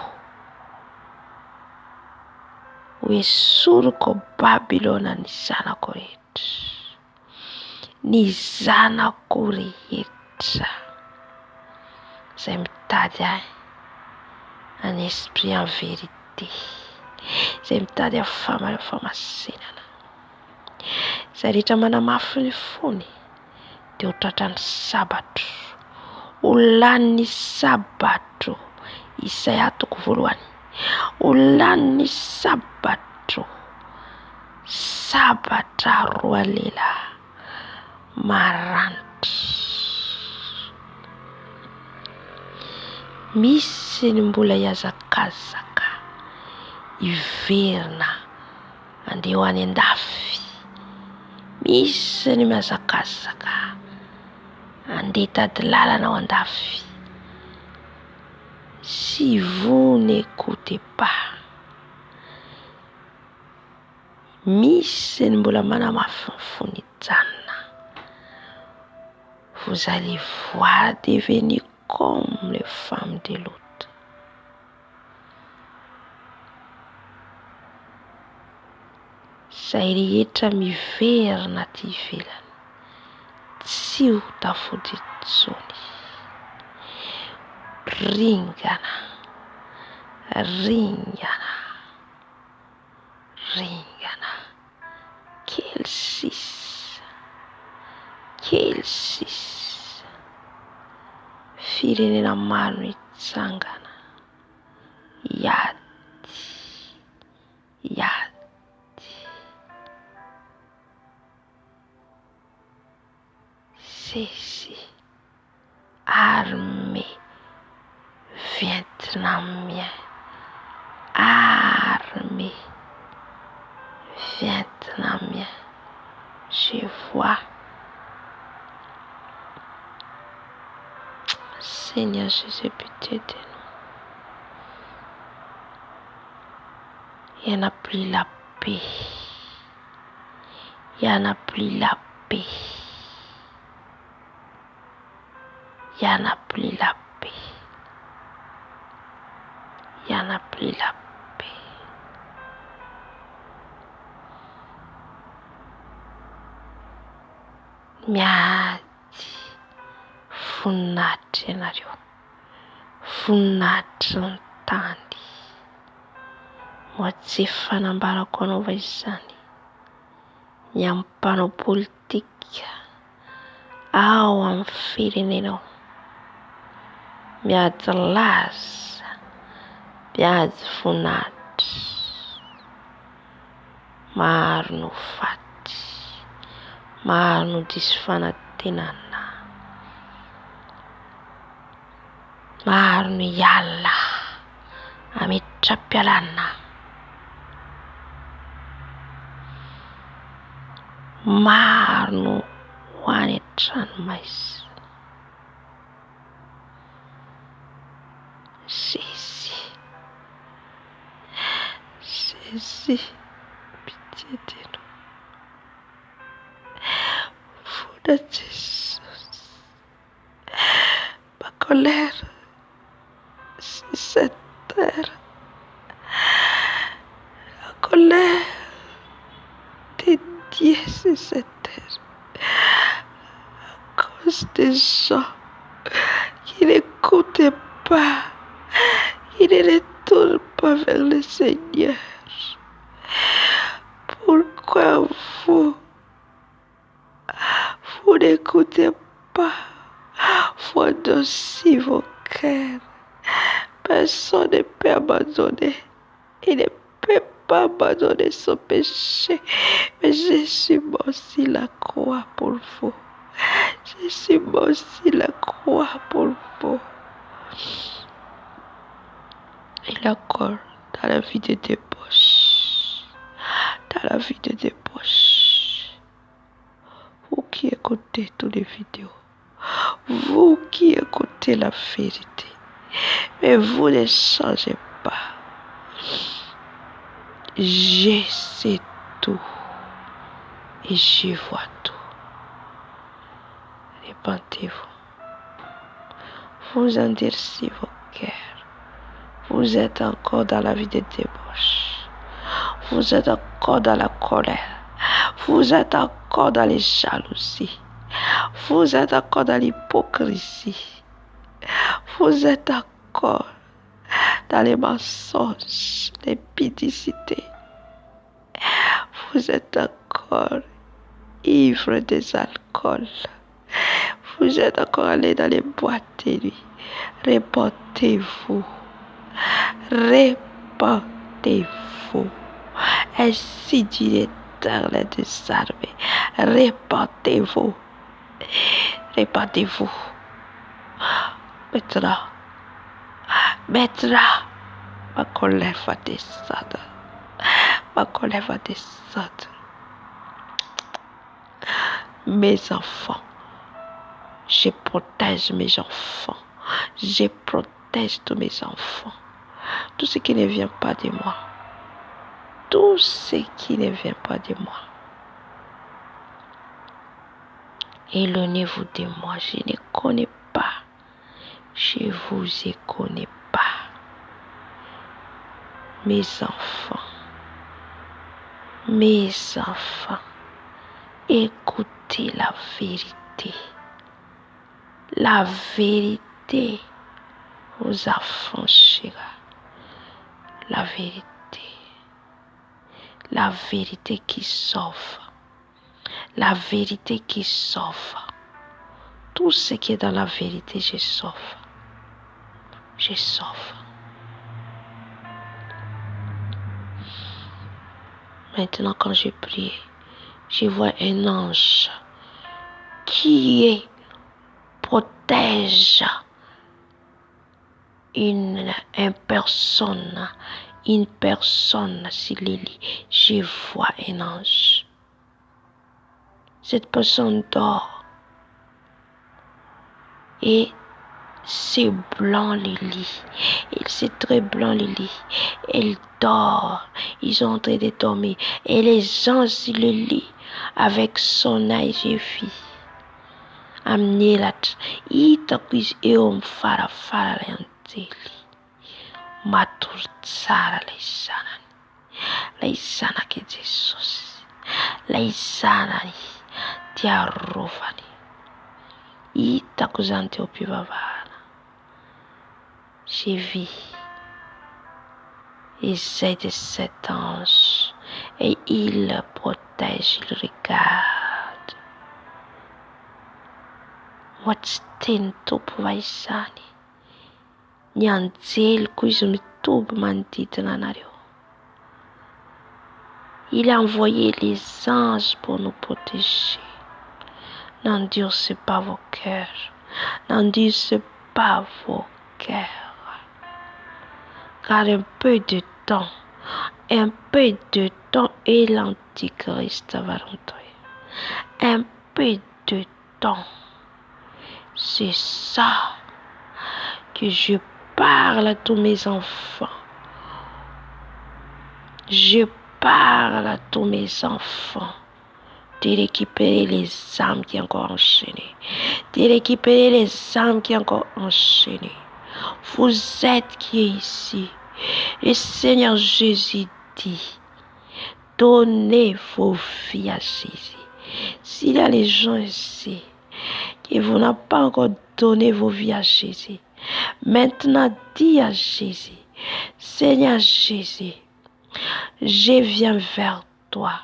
Hoesoriko Babilôna ny zanako rehetra. Ny zanako rehetra. Izay mitady ahy. Un esprit en vérité. Izay mitady fahamasinana. Izay rehetra manamafy ny fony dia ho tratran'ny sabatro. Ho lanin'ny sabatro. Izay atoko voalohany. Ho lanin'ny sabatro. Sabatra roa lela maranitra. Misy ny mbola hiazakazaka hiverina andeha ho any an-dafy. Misy ny mihazakazaka andeha hitady lalana ao an-dafy. Si vous n'écoutez pas, misy ny mbola manamafy ny fony janona, vous allez voir devenir comme les femmes de l'autre. Izay rehetra miverina aty ivelany tsy ho tafody intsony. Ringana, ringana, ringana. Quelle sisa, quelle sisa. Firenena maro mitsangana. Yady, yady. Sesi, armée vietnamien, armée vietnamien. Je vois. Seigneur Jésus, pitié de nous. Il n'y en a plus la paix. Il n'y en a plus la paix. Il n'y en a plus la paix. Il n'y en a plus la paix. Miady voninahitra ianareo. Voninahitra ny tany. Moa tsy efa nanambarako anao va izany. Ny amin'ny mpanao politika ao amin'ny firenenao. Miady laza, miady voninahitra. Maro no faty, maro no diso fanantenana, maro no hiala ametra-pialana, maro no ho any an-tranomaizina. Jésus, pitié de nous. Fou de Jésus. Ma colère sur cette terre. La colère de Dieu sur cette terre. À cause des gens qui n'écoutent pas, qui ne retournent pas vers le Seigneur. Pourquoi vous n'écoutez pas? Vous endossez vos cœurs. Personne ne peut abandonner. Il ne peut pas abandonner son péché. Mais Jésus mort sur la croix pour vous. Jésus mort sur la croix pour vous. Il est encore dans la vie de débauche. Dans la vie de débauche. Vous qui écoutez toutes les vidéos. Vous qui écoutez la vérité. Mais vous ne changez pas. Je sais tout et je vois tout. Répentez-vous. Vous endurcissez vos cœurs. Vous êtes encore dans la vie de débauche. Vous êtes encore dans la colère. Vous êtes encore dans les jalousies. Vous êtes encore dans l'hypocrisie. Vous êtes encore dans les mensonges, les pudicités. Vous êtes encore ivre des alcools. Vous êtes encore allé dans les boîtes de nuit. Répentez-vous. Répentez-vous. Ainsi dit l'Éternel des armées. Répentez-vous. Répentez-vous. Maintenant, ma colère va descendre. Ma colère va descendre. Mes enfants, je protège mes enfants. Je protège tous mes enfants. Tout ce qui ne vient pas de moi. Tout ce qui ne vient pas de moi. Éloignez-vous de moi. Je ne connais pas. Je vous connais pas. Mes enfants. Mes enfants. Écoutez la vérité. La vérité vous affranchira. La vérité. La vérité qui sauve. La vérité qui sauve. Tout ce qui est dans la vérité, je sauve. Je sauve. Maintenant, quand je prie, je vois un ange qui protège une personne, sur les lits. Je vois un ange. Cette personne dort et c'est blanc les lits. C'est très blanc les lits. Elle dort. Ils sont en train de dormir. Et les anges sur le lit avec son œil, j'ai vu. Amenez-la. Itakuis eom fara yanteli. Matur tsara laisana ke Jesus. Laisana tiarovani. Itakuzante opivavana. J'ai vu les aides de cet ange et il protège, il regarde. What's top vaisani? Nyanzel kuizumi top mandite nanario. Il a envoyé les anges pour nous protéger. N'endurcez pas vos cœurs. N'endurcez pas vos cœurs. Car un peu de temps et l'Antichrist va rentrer. Un peu de temps. C'est ça que je parle à tous mes enfants. Je parle à tous mes enfants de récupérer les âmes qui sont encore enchaînées. De récupérer les âmes qui sont encore enchaînées. Vous êtes qui est ici. Le Seigneur Jésus dit, donnez vos vies à Jésus. S'il y a les gens ici qui vous n'ont pas encore donné vos vies à Jésus, maintenant dis à Jésus, Seigneur Jésus, je viens vers toi.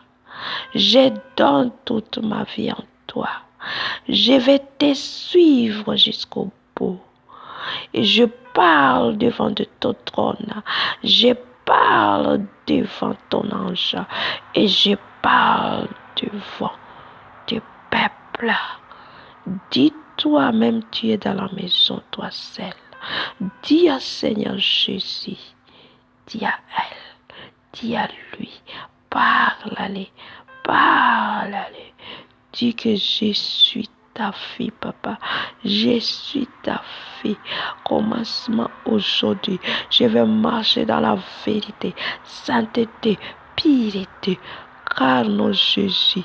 Je donne toute ma vie en toi. Je vais te suivre jusqu'au bout. Et je parle devant de ton trône. Je parle devant ton ange. Et je parle devant tes peuples. Dis-toi même, tu es dans la maison, toi seul. Dis à Seigneur Jésus. Dis à elle. Dis à lui. Parle-les. Parle-les. Dis que je suis ta fille, papa. Je suis ta fille. Commencement aujourd'hui. Je vais marcher dans la vérité, sainteté, respire et te carne en Jésus.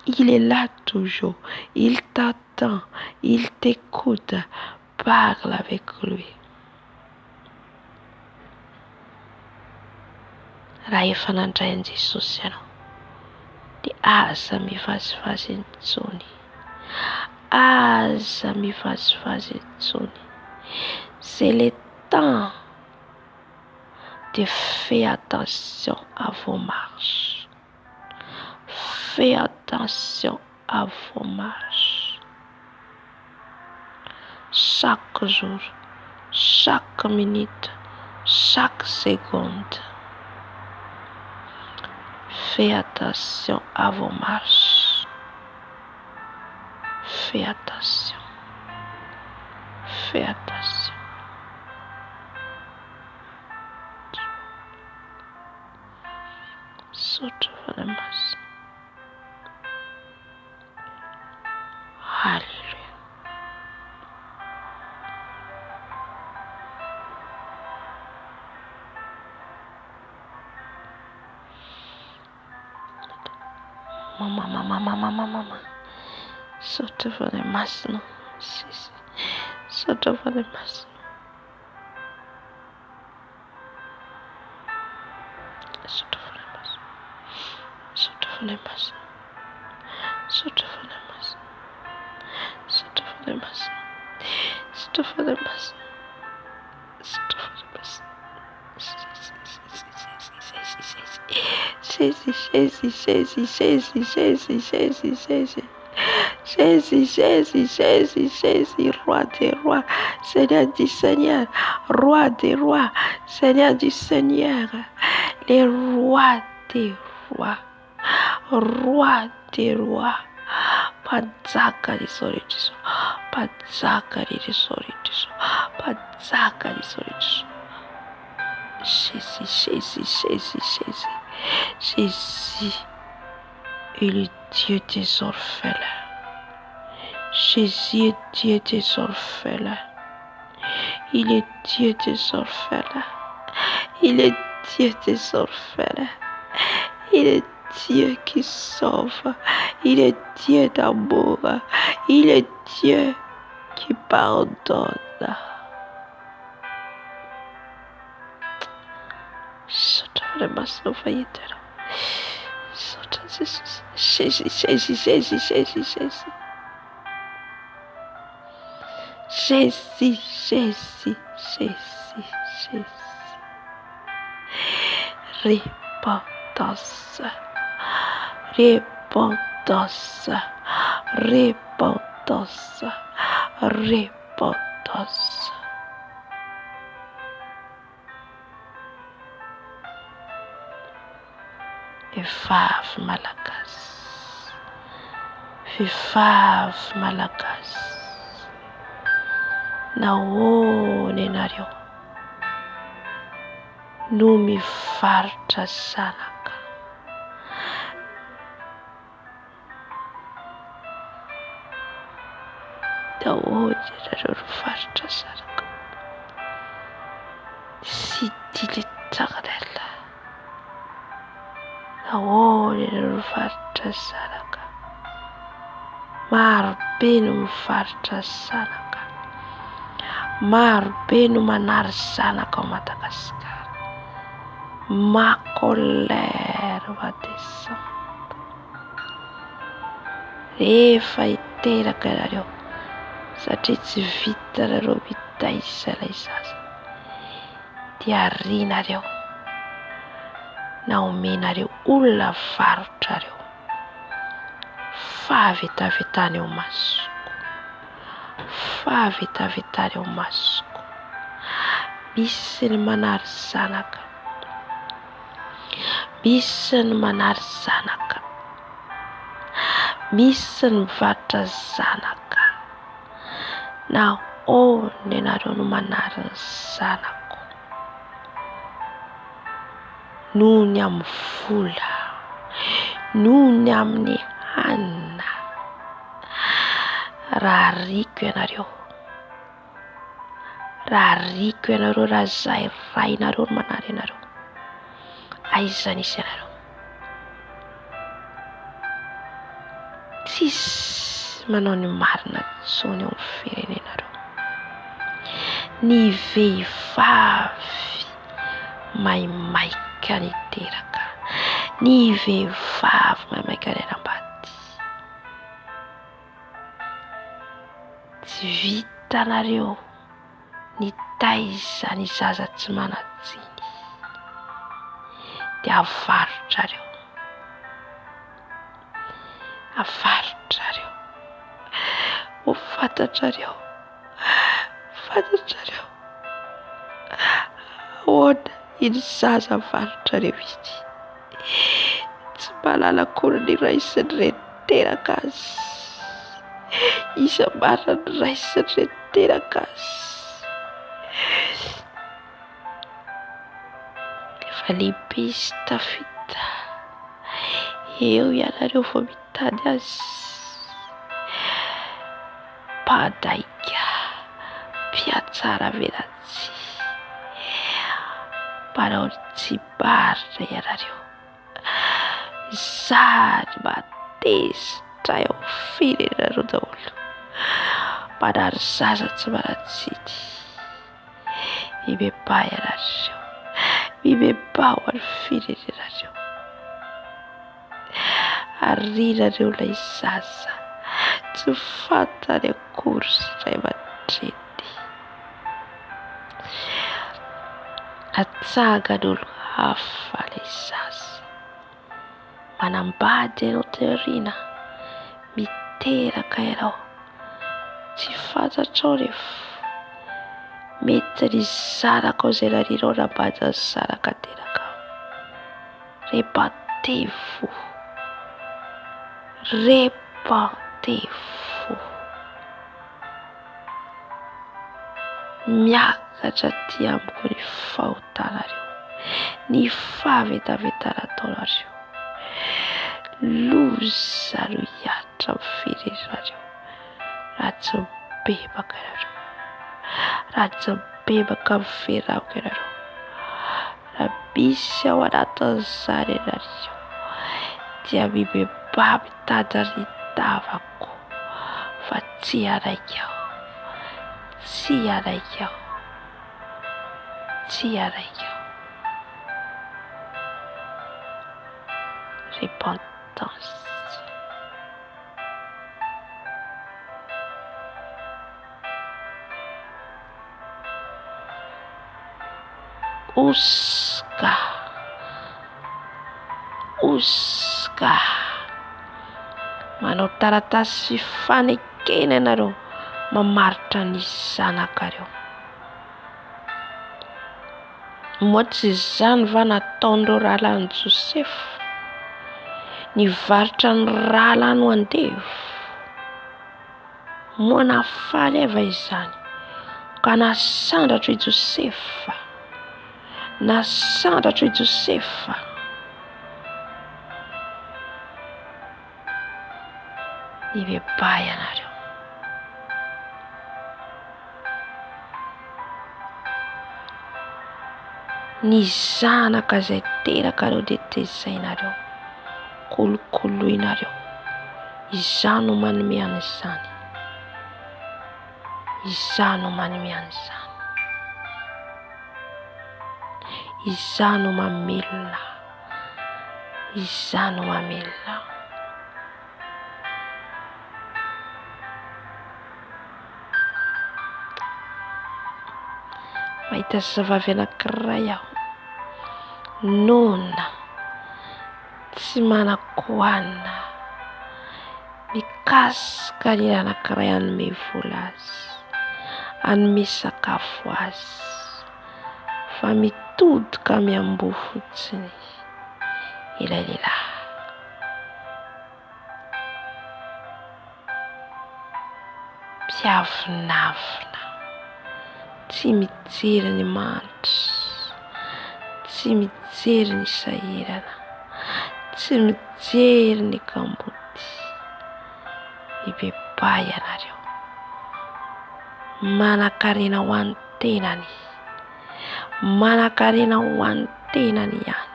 Il est là toujours. Il t'attend. Il t'écoute. Parle avec lui. Raha efa nandray an'i Jesosy ianao dia aza mivazivazy intsony. Aza mivazivazy intsony. C'est le temps de faire attention à vos marches. Fais attention à vos marches. Chaque jour, chaque minute, chaque seconde. Fais attention à vos marches. Fais attention. Fais attention. Saute vers la masse. Alléluia. Maman. Saute vers les masses, non? Si. Saute vers les masses. Saute vers les masses. Saute vers les masses. Saute vers les masses. Saute vers les masses. Saute vers les masses. Saute vers les masses. Jésus, roi des rois, Seigneur du Seigneur, roi des rois, Seigneur du Seigneur, les rois des rois, roi des rois. Padzaka risoridiso, padzaka risoridiso, padzaka risoridiso. Jésus est le Dieu des orphelins. Jésus est Dieu des orphelins. Il est Dieu des orphelins. Il est Dieu des orphelins. Il est Dieu qui sauve. Il est Dieu d'amour. Il est Dieu qui pardonne. Saute vraiment sauver. Saute Jésus. Repentance. Veuve malagasy nahoana ianareo no mivarotra zanaka? Nahoana ianareo mivarotra zanaka? Tsy dia l'éternel. Nahoana ianareo mivarotra zanaka? Marobe no mivarotra zanaka. Marobe no manary zanaka ao Madagasikara. Ma colère va descendre. Rehefa hiteraka ianareo satria tsy vitanareo mitaiza ilay zaza dia arianareo na omenareo olona varotrareo fahavetavetaneo masoko. Fahavetavetaneo masoko. Misy ny manary zanaka. Misy ny manary zanaka. Misy ny mivarotra zanaka. Nahoana ianareo no manary ny zanako? Noho ny amin'ny vola, noho ny amin'ny hanina. Raha riko ianareo, raha izahay rainareo no manary ianareo, aiza nisy ianareo? tsisy manao ny marina intsony eo amin'ny firenenareo. Ny vehivavy maimaika niteraka, ny vehivavy maimaika ny anambady, tsy vitanareo ny taiza ny zaza tsy manatsiny dia avarotrareo, avarotrareo, ho fantatrareo, fantatrareo ahoana iny zaza avarotrareo iny tsy mahalala akory ny ray sy ny reny teraka azy, iza marina ny ray sy ny reny teraka azy. Efa lehibe izy tafita, eo ianareo vao mitady azy. Mpadaika, mpiatsara velatsia, mpanao tsibaritra ianareo, zary matezitra eo firenenareo daholo, manary zaza tsy manatsiny. Mibebà ianareo, mibebà ho an'ny firenenareo, arinareo ilay zaza tsy fantany akory sy ray aman-dreny. Atsagan'olo hafa ilay zaza, manambady ianao teoriana, miteraka ianao, tsy fantatrao rehefa mety ny zanakao izay narianao nambady ny zanaka terakao. Repatevo, repatevo, miakatra aty amiko ny fahotanareo, ny fahavetavetana ataonareo. Loza no hiatra amin'ny firenenareo raha tsy mibebaka ianareo, raha tsy mibebaka amin'ny fiarahako ianareo. Raha misy ao anatin'izany ianareo dia mibebà mitady ritavako fa tsy anaiky aho, tsy anaiky aho, tsy anaiky aho. Repentance. Oska, oska, manao taratasy fanekena ianareo mamaritra ny zanakareo. Moa tsy izany va nataon'ireo rahalany Josepha, nivarotra ny rahalany ho andevo? Moa nafaly ava izany ka nasandratro i Josepha, nasandratro i Josepha. Mibebà ianareo, ny zanaka izay terakareo dia tezainareo, kolokoloinareo. Izany no manome an'izany, izany no manome an'izany, izany no mamelona, izany no mamelona. Mahita zavavy anankiray aho, nona, tsy manan-kohanina, mikasika ny anankiray hanome vola azy, hanome sakafo azy, fa mitodika miamboho fotsiny ilay lehilahy. Mpiavonavona, tsy mijery ny manitra, tsy mijery ny sahirana, tsy mijery ny kamboty. Mibebà ianareo, manan-karena ho an'ny tenany, manan-karena ho an'ny tenany ihany,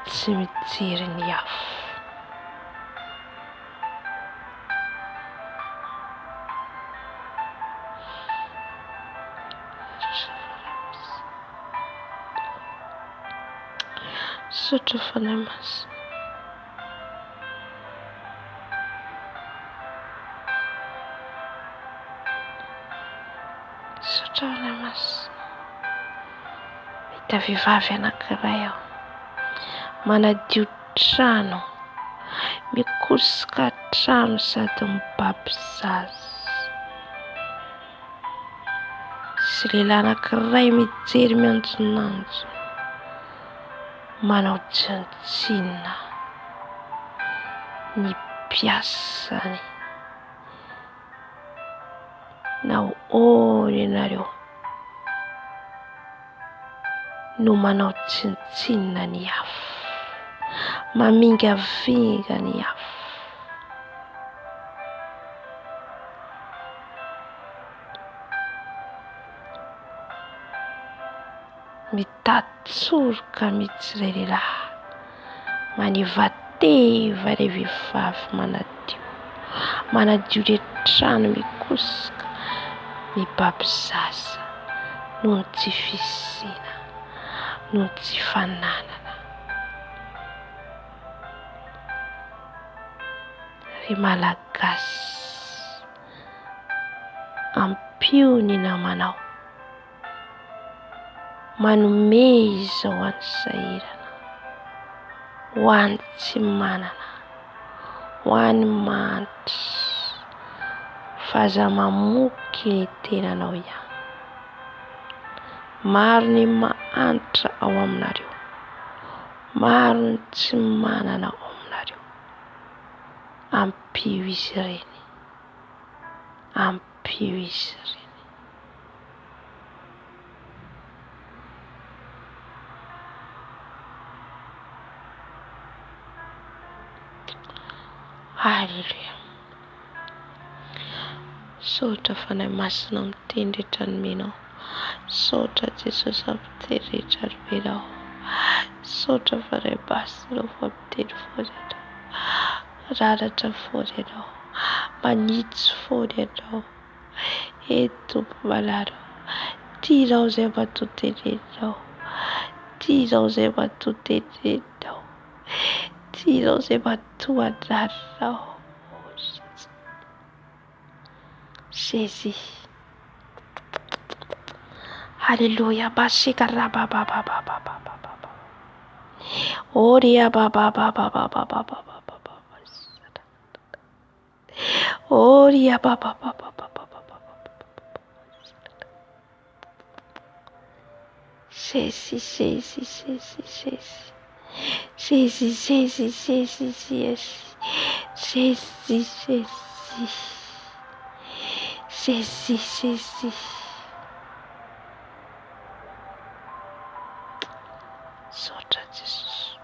tsy mijery ny hafa. Sotra fanahy masina. Sotra fanahy masina. Hita vehivavy anankiray aho, manadio trano, mikosoka trano sady mibaby zaza. Sy lehilahy anankiray mijery mianjonanjo, manao tsinotsinona, ny mpiasany. Nahoana ianareo no manao tsinotsinona ny afo, mamingavinga ny afo. Mitatsoroka mihitsy ilay lehilahy, manevateva ilay vehivavy manadio ilay trano, mikosoka, mibaby zaza, noho ny tsy fisiana, noho ny tsy fananana. Ry Malagasy, ampio ny namanao, manome izao ho an'ny sahirana, ho an'ny tsy manana, ho an'ny mantry, fa aza mamoky ny tenanao ihany. Maro ny mahantra ao aminareo, maro ny tsy manana ao aminareo. Ampio izy ireny, ampio izy ireny. Haleluya. Sotra fanahy masina miteny rehetra nomenao. Sotra Jesosy ampiteny rehetra nomenao. Sotra fanahy masina fampiteny foana ianao. Raratra foana ianao, manitsy foana ianao. Tompo malaro, tianao izay matonteneninao, tianao izay matonteneninao, tianao izay matoandrarinao. Jésus. Alléluia. Basika rababababababababa. Oria bababababababababa. Oria babababababababa. Jésus, Jésus, Jésus, Jésus. Jésus, Jésus, Jésus, Jésus. Jésus, Jésus. Jésus, Jésus. Sotra Jesus.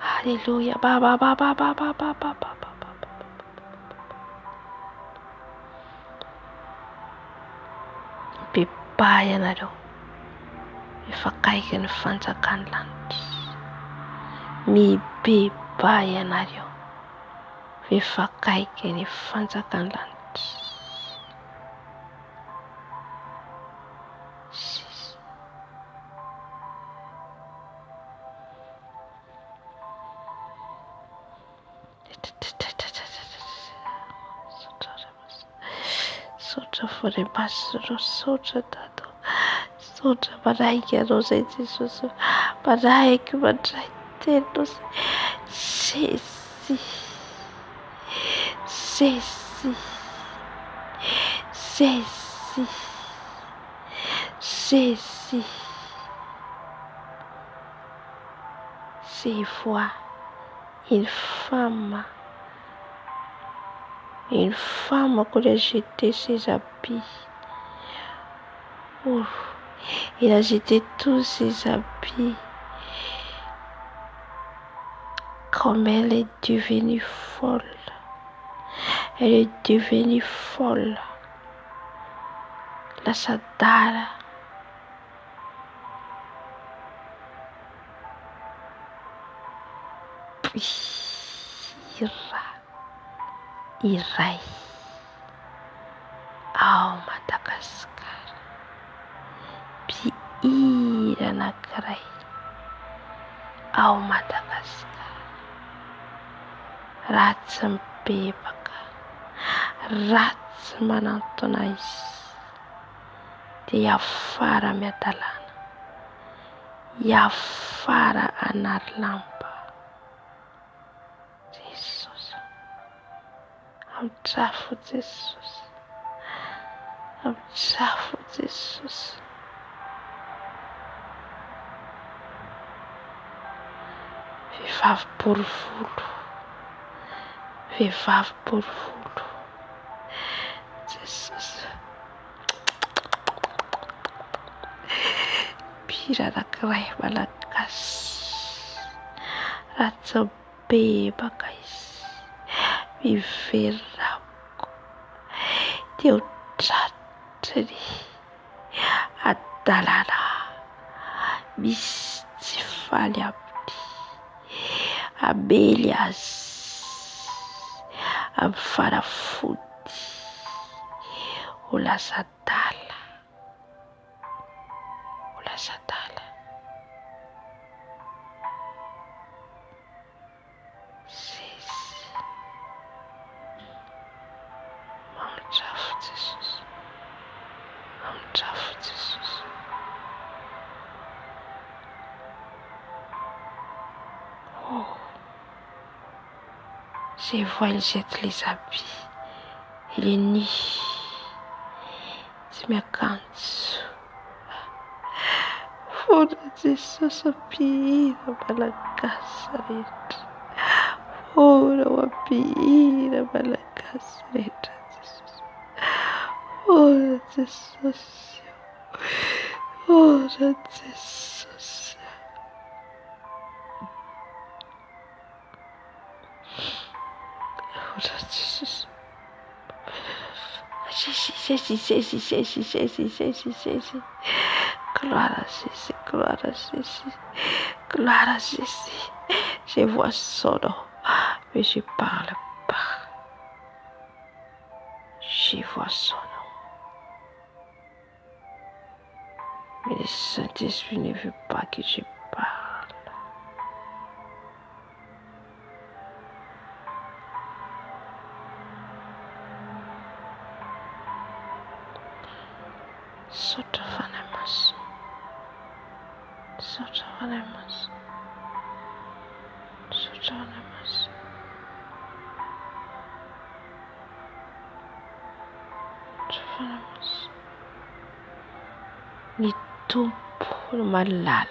Alléluia. Bebahy ianareo, mifakaiky ny fanjakany lanitra. Mibebahy ianareo, mifakaiky ny fanjakany lanitra. Sotra foana masina, sotra tato, sotra maraiky ianao zay Jesosy, maraiky mandray teninao zay. Jésus, Jésus, Jésus, Jésus. C'est fois une femme qui a jeté ses habits. Oh, il a jeté tous ses habits. Comme elle est devenue folle. Elle est devenue folle. La Sadara. Iray ao madama. Madagasikara. Mpihira anankiray ao Madagasikara, ratsy mibebaka, ratsy manantona izy dia afara miadalàna, afara anary lamba. Jesosy, amin'trafo Jesosy, amin'trafo Jesosy. Vehivavy bory volo, vehivavy bory volo. Jesosy, mpihira anankiray malagasy, ratsy mibebaka izy, mivery raboko, dia ho tratry adalàna, misy tsy faly aminy, amely azy amin'ny fanafody ho lasa adala, ho lasa adala. Jesy, mamin'trafo Jesosy, mamin'trafo Jesosy. Oh, j'ai voile jette les habits et les nuits tsy miakanjo. Fona Jesosy mpihira malagasy rehetra, fona ho mpihira malagasy rehetra Jesosy, fona Jesosy, fona Jesosy. Jesus. Jésus. Gloire à Jésus, gloire à Jésus, gloire à Jésus. Je vois son nom, mais je parle pas. Je vois son nom. Mais le Saint-Esprit ne veut pas que je parle. Sota vanemaso, sota vanemaso, sota vanemaso, sota vanemaso. Ny tompo no malala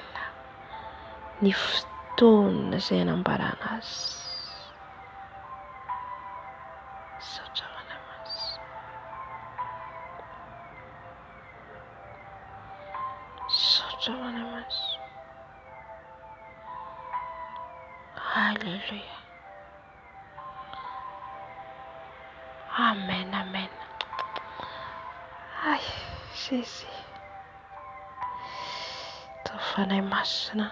ny fotoana izay anambarana azy. Sota vanemaso. Alléluia. Amen, amen. Ay, Jésus. Tofanahy masina.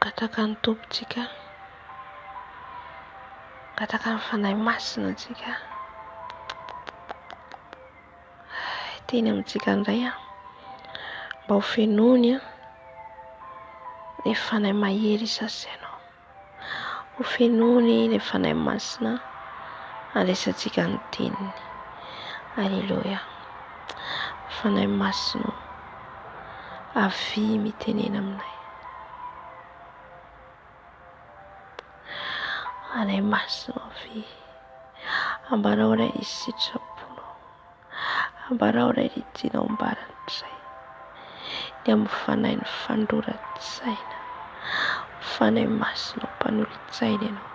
Gataka ny tompontsika. Gataka ny fanahy masina antsika. Teny amintsika indray mba ho fenony ny fanahy mahery sasy ianao. Ho fenony ny fanahy masina andraisantsika ny teniny. Alléluia. Fanahy masina avy mitenena aminay. Fanahy masina avy ambarao iray ny sitraponao, ambarao iray ny tianao ambarantray. Ny amin'ny fanahy ny fandoran-tsaina, fanahy masina mpanolo-tsaina ianao,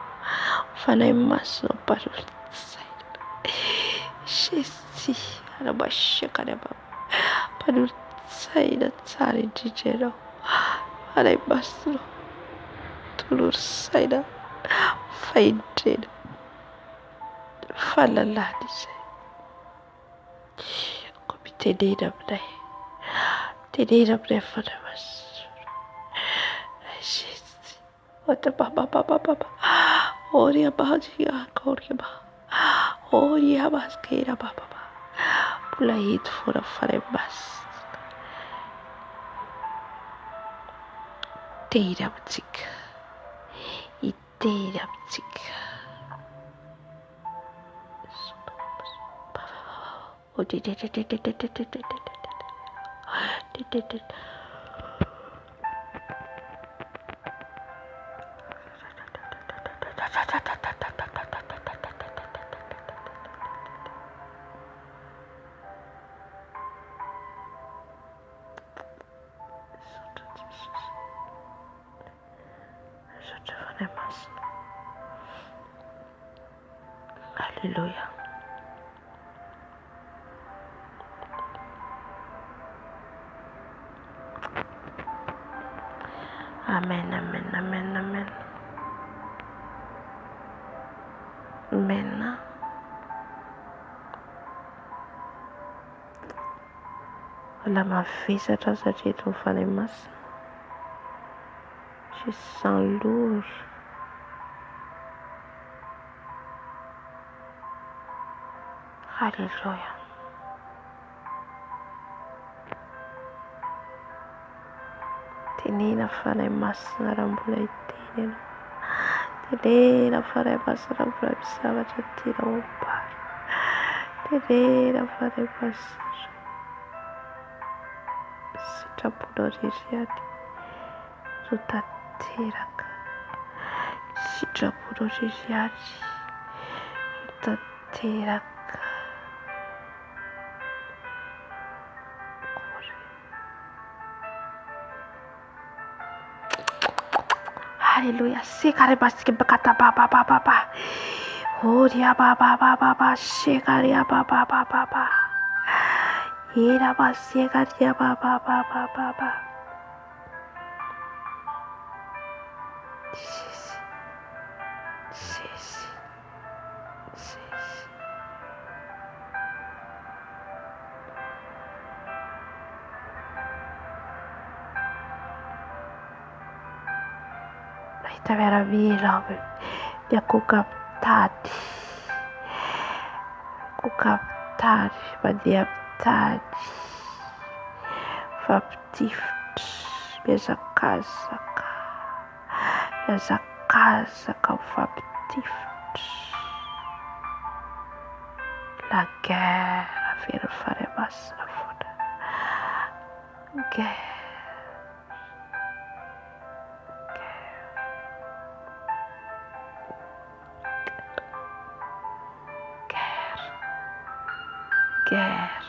fanahy masina mpanolo-tsaina. Jésus, arabasiaka mpanolo-tsaina tsara indrindra ianao, fanahy masina tolory-saina fahendrena fahalalana izay. Ko mitenena aminay, tenena aminay fanahy masina. Jésus, Ota baba baba baba. Oria bazia koria ba. Oria baskera baba ba. Pula hit for a farebas. Teira btik. Iteira btik. Oh, Hallelujah. Amen, amen, amen, amen. Amen. Alla mavesatra satria eto ny fanahy masina. Je sens lourd. Alléluia. Tenena fanahy masina raha mbola hiteny ianao. Tenena fanahy masina raha mbola misy zavatra tiana hombary. Tenena fanahy masina. Sitraponao ririady ro tanteraka. Sitraponao ririady ro tanteraka. Alléluia. Sekare basike bakata baba baba baba. Oria baba baba baba. Shekaria baba baba baba. Ira basekaria baba baba baba. Mahita miaramila dia kokapitady. Kokapitady mandeha pitady. Fampitifotra. Miazakazaka. Miazakazaka mifampitifotra. La guerre vers fare masina foana. Guerre. Guerre,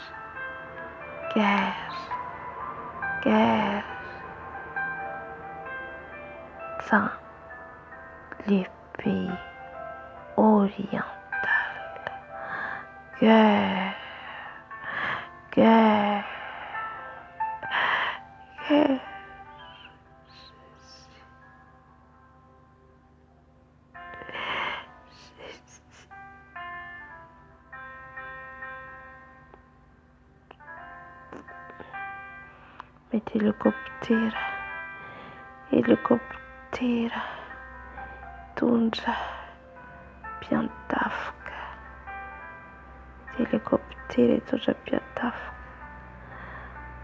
guerre, guerre dans les pays orientaux. Guerre, guerre, guerre. Mety helikoptera tondra mpiandafoka. Helikoptera tondra mpiandafoka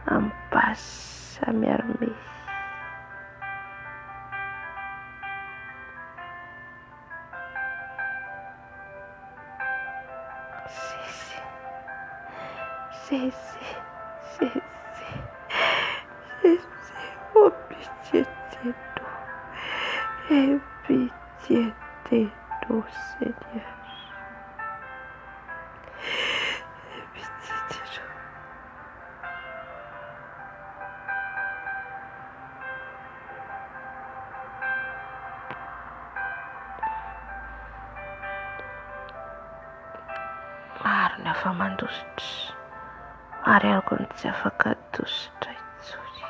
amin'ny basy amin'ny armée. Oh pitié de nous. Aie pitié de nous, Seigneur. Aie pitié de nous. Maro ny afa-mandositra. Ary arako ny tsy afaka adositra intsony.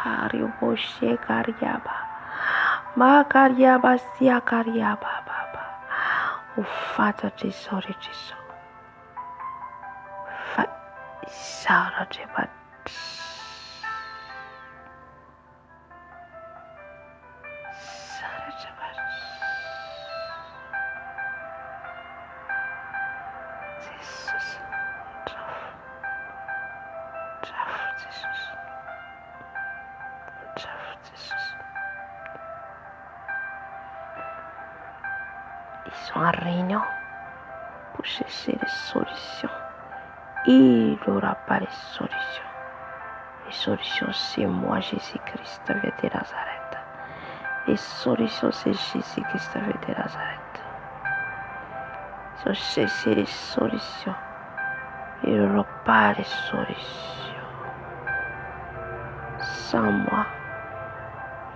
Ari Moshe Kariaba Makariaba sia kariaba baba. Ho fantatry izao rehetra izao fa izaho Andriamanitra ils sont en réunion pour chercher les solutions. Il n'aura pas les solutions. Les solutions, c'est moi, Jésus-Christ, de Nazareth. Les solutions, c'est Jésus-Christ de Nazareth. Ils ont cherché les solutions. Il n'aura pas les solutions. Sans moi,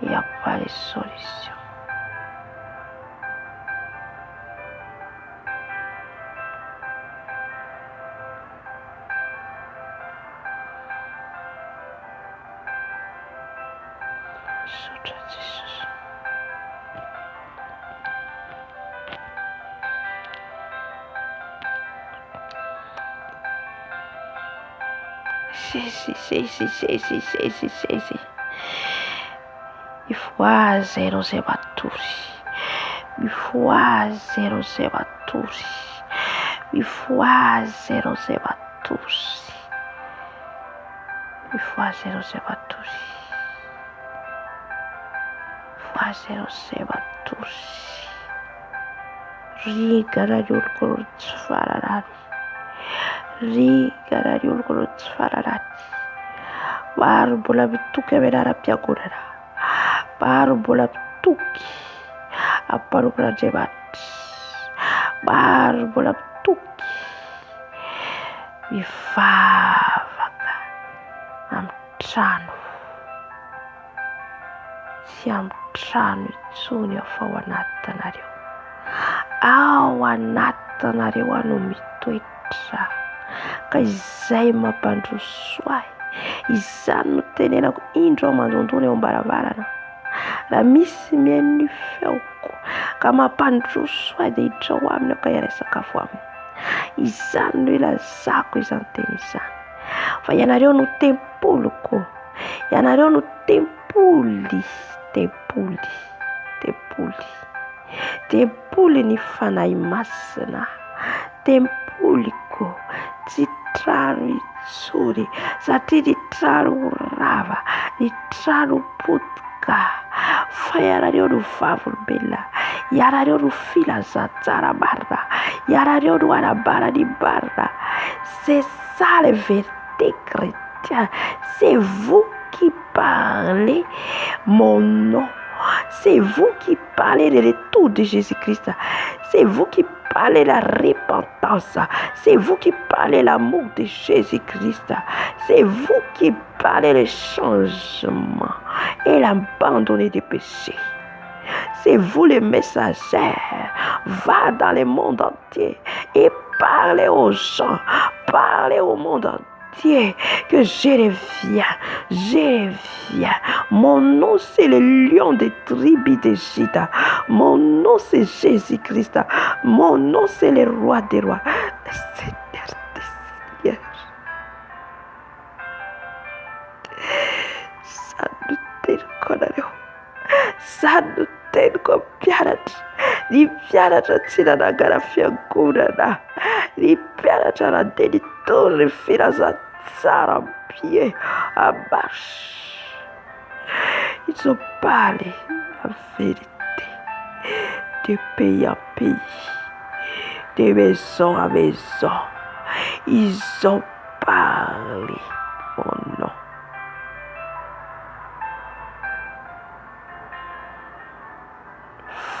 il n'y a pas les solutions. Jésus. Ifoazy zay matory. Ifoazy zay matory. Ifoazy zay matory. Ifoazy zay matory. Ifoazy zay matory. Rigana ny olokolo tsy fararany. Rigana ny olokolo tsy fararany. Maro mbola mitoky amin'ny aram-piangonana. Maro mbola mitoky ampanompon'Andriamanitra. Maro mbola mitoky mivavaka amin'ny trano. Tsy amin'ny trano intsony aho fa ao anatinareo. Ao anatinareo no mitoetra. Ka izay mampandroso ahy. Izany no tenenako indro aho mandoandona eo ambaravarana. Raha misy mihaino ny feoko ka mampandroso ahy dia hiditra ao aminy aho ka hiara sakafo aminy. Izany no ilazako izany teny izany. Fa ianareo no tempoloko. Ianareo no tempoly. Tempoly ny fanahy masina. Tempoliko tsy trano intsony satria ny trano rava, ny trano potika. Fa ianareo no vavolombelona. Ianareo no filazantsara marina. Ianareo no anambara ny marina. C'est ça la vérité chrétienne. C'est vous qui parlez mon nom. C'est vous qui parlez le retour de Jésus-Christ. C'est vous qui parlez la repentance. C'est vous qui parlez l'amour de Jésus-Christ. C'est vous qui parlez le changement et l'abandonner des péchés. C'est vous les messagers. Va dans le monde entier et parlez aux gens. Parlez au monde entier. Que je reviens. Mon nom c'est le lion des tribus de Juda. Mon nom c'est Jésus-Christ. Mon nom c'est le roi des rois, le Seigneur des seigneurs. Sanuteni kwa mpianatra. Ny mpianatra tsy nanangana fiangonana. Ny mpianatra nandeha nitondra ny filazantsara ampie amarche. Ils ont parlé la vérité de pays en pays, de maison à maison. Ils ont parlé mon nom.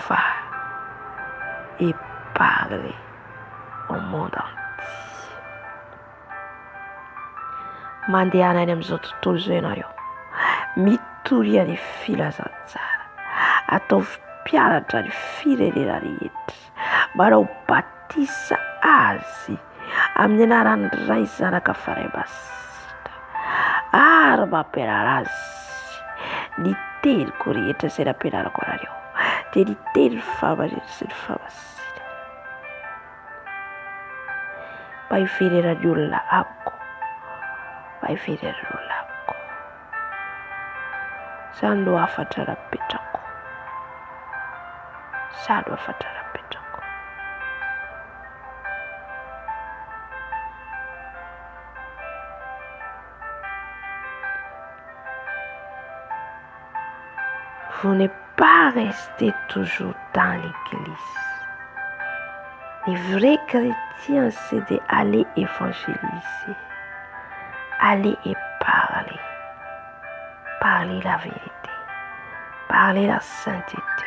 Va et parler au monde entier. Mandeana any amin'izao tontolo izao ianareo. Mitoria ny filazantsara. Atao mpianatra ny firenena rehetra. Manao batisa azy amin'ny anaran'ny Ray, Zanaka, Fanahy Masina. Ary mampianara azy ny teliko rehetra izay nampianarako anareo, dia niteny ny fahamarinana sy ny fahamasina mba hiverenany olona amiko, mba hiverenany olona amiko. Izany no hafatra napetrako, izany no hafatra napetrako. Vous n'êtes pas resté toujours dans l'église. Les vrais chrétiens, c'est d'aller évangéliser, aller et parler, parler la vérité, parler la sainteté,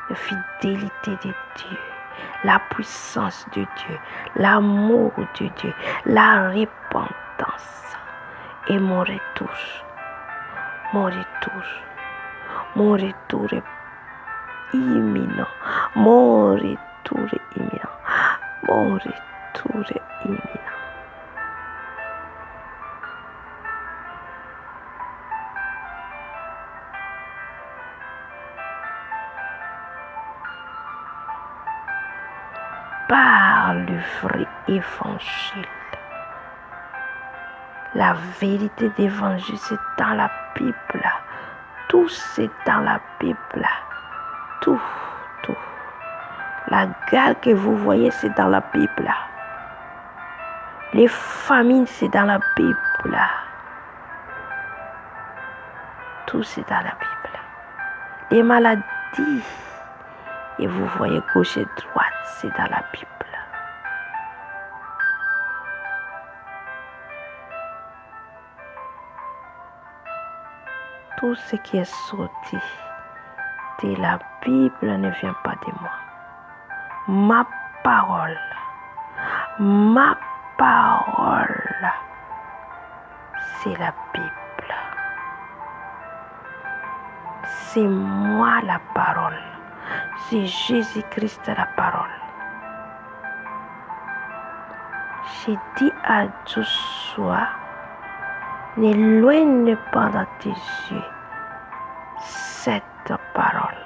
la fidélité de Dieu, la puissance de Dieu, l'amour de Dieu, la repentance. Et mon retour est imminent. Mon retour est imminent. Mon retour est imminent. Par le vrai évangile. La vérité d'évangile, c'est dans la Bible. Tout c'est dans la Bible. Tout. La guerre que vous voyez, c'est dans la Bible. Les famines, c'est dans la Bible. Tout c'est dans la Bible. Les maladies, et vous voyez gauche et droite, c'est dans la Bible. Tout ce qui est sorti de la Bible ne vient pas de moi. Ma parole, c'est la Bible. C'est moi la parole. C'est Jésus-Christ la parole. J'ai dit à Joshua, n'éloigne pas dans tes yeux cette parole.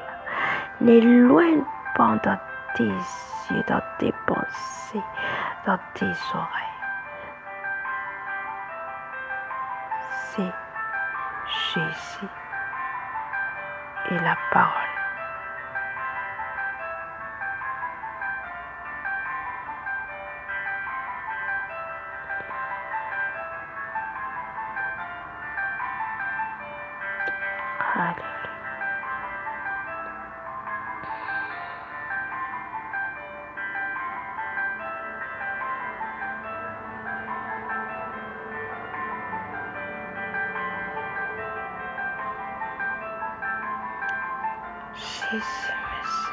N'éloigne pas dans tes yeux, dans tes pensées, dans tes oreilles. C'est Jésus et la parole. Jésus, merci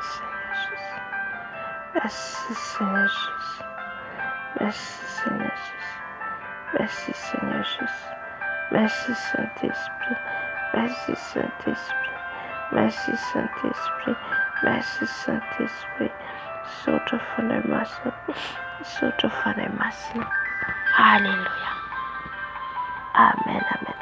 Seigneur Jésus. Merci Seigneur Jésus. Merci Seigneur Jésus. Merci Saint-Esprit. Merci Saint-Esprit. Merci Saint-Esprit. Merci Saint-Esprit. Sotofanemasin. Alléluia. Amen, amen.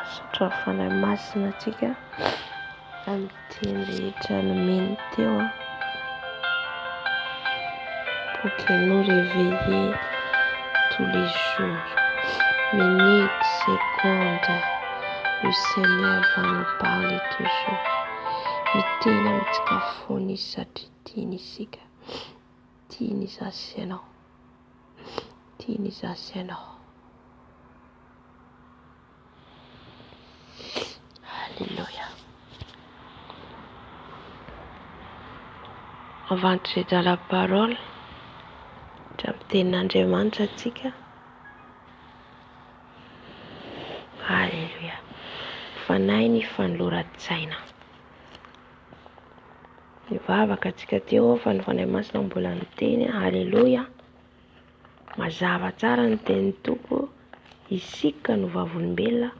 Sotofanemasin tika. Amitiandrehetra nomeny teo pour que nous réveiller tous les jours, minutes, secondes, le Seigneur va nous parler toujours. Miteny amintsika foana izy satria tiany isika, tiany izasy ianao, tiany izasy ianao. Alléluia. On va entrer dans la parole. Tenin'Andriamanitra atsika. Alléluia. Fanahy ny fanoloran-tsaina. Mivavaka atsika teo fa ny fanahy masina mbola niteny. Alléluia. Mazava tsara ny tenin'ny Tompo. Isika no vavolombelona.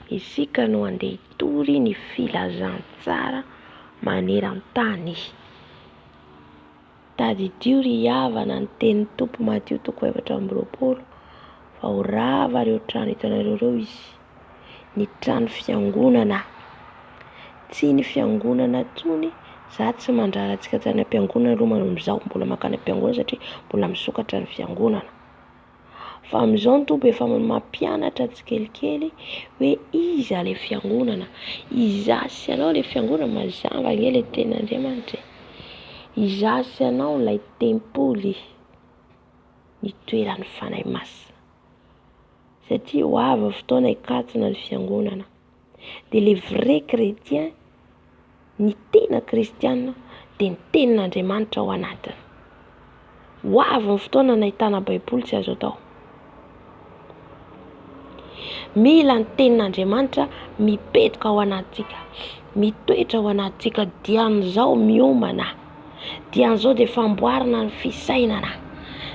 Isika no andeha hitory ny filazantsara maneran-tany. Tadidio ry havana ny tenin'ny tompo Matio 7:20 fa ho rava ireo trano hitanareo ireo izy, ny trano fiangonana, tsy ny fiangonana tsony. Za tsy mandrara antsika tany am-piangonana aloha manao mbola makany am-piangonana satria mbola misokatra ny fiangonana. Fa amin'izao ny tompo efa mampianatra tsikelikely hoe iza ilay fiangonana, izasy ianao ilay fiangonana mazava anie ilay tenin'Andriamanitra. Izasy ianao ilay tempoly, ny toeran'ny fanahy masina. Satria ho avy fotoana hikatona ny fiangonana. Dia les vrais chrétiens, ny tena kristianina dia ny tenin'Andriamanitra ao anatiny. Ho avy ny fotoana nahitana baiboly tsy azo atao. Mila ny tenin'Andriamanitra mipetraka ao anatsika, mitoetra ao anatsika. Dian'izao miomana, dian'izao dia famboarana ny fisainana,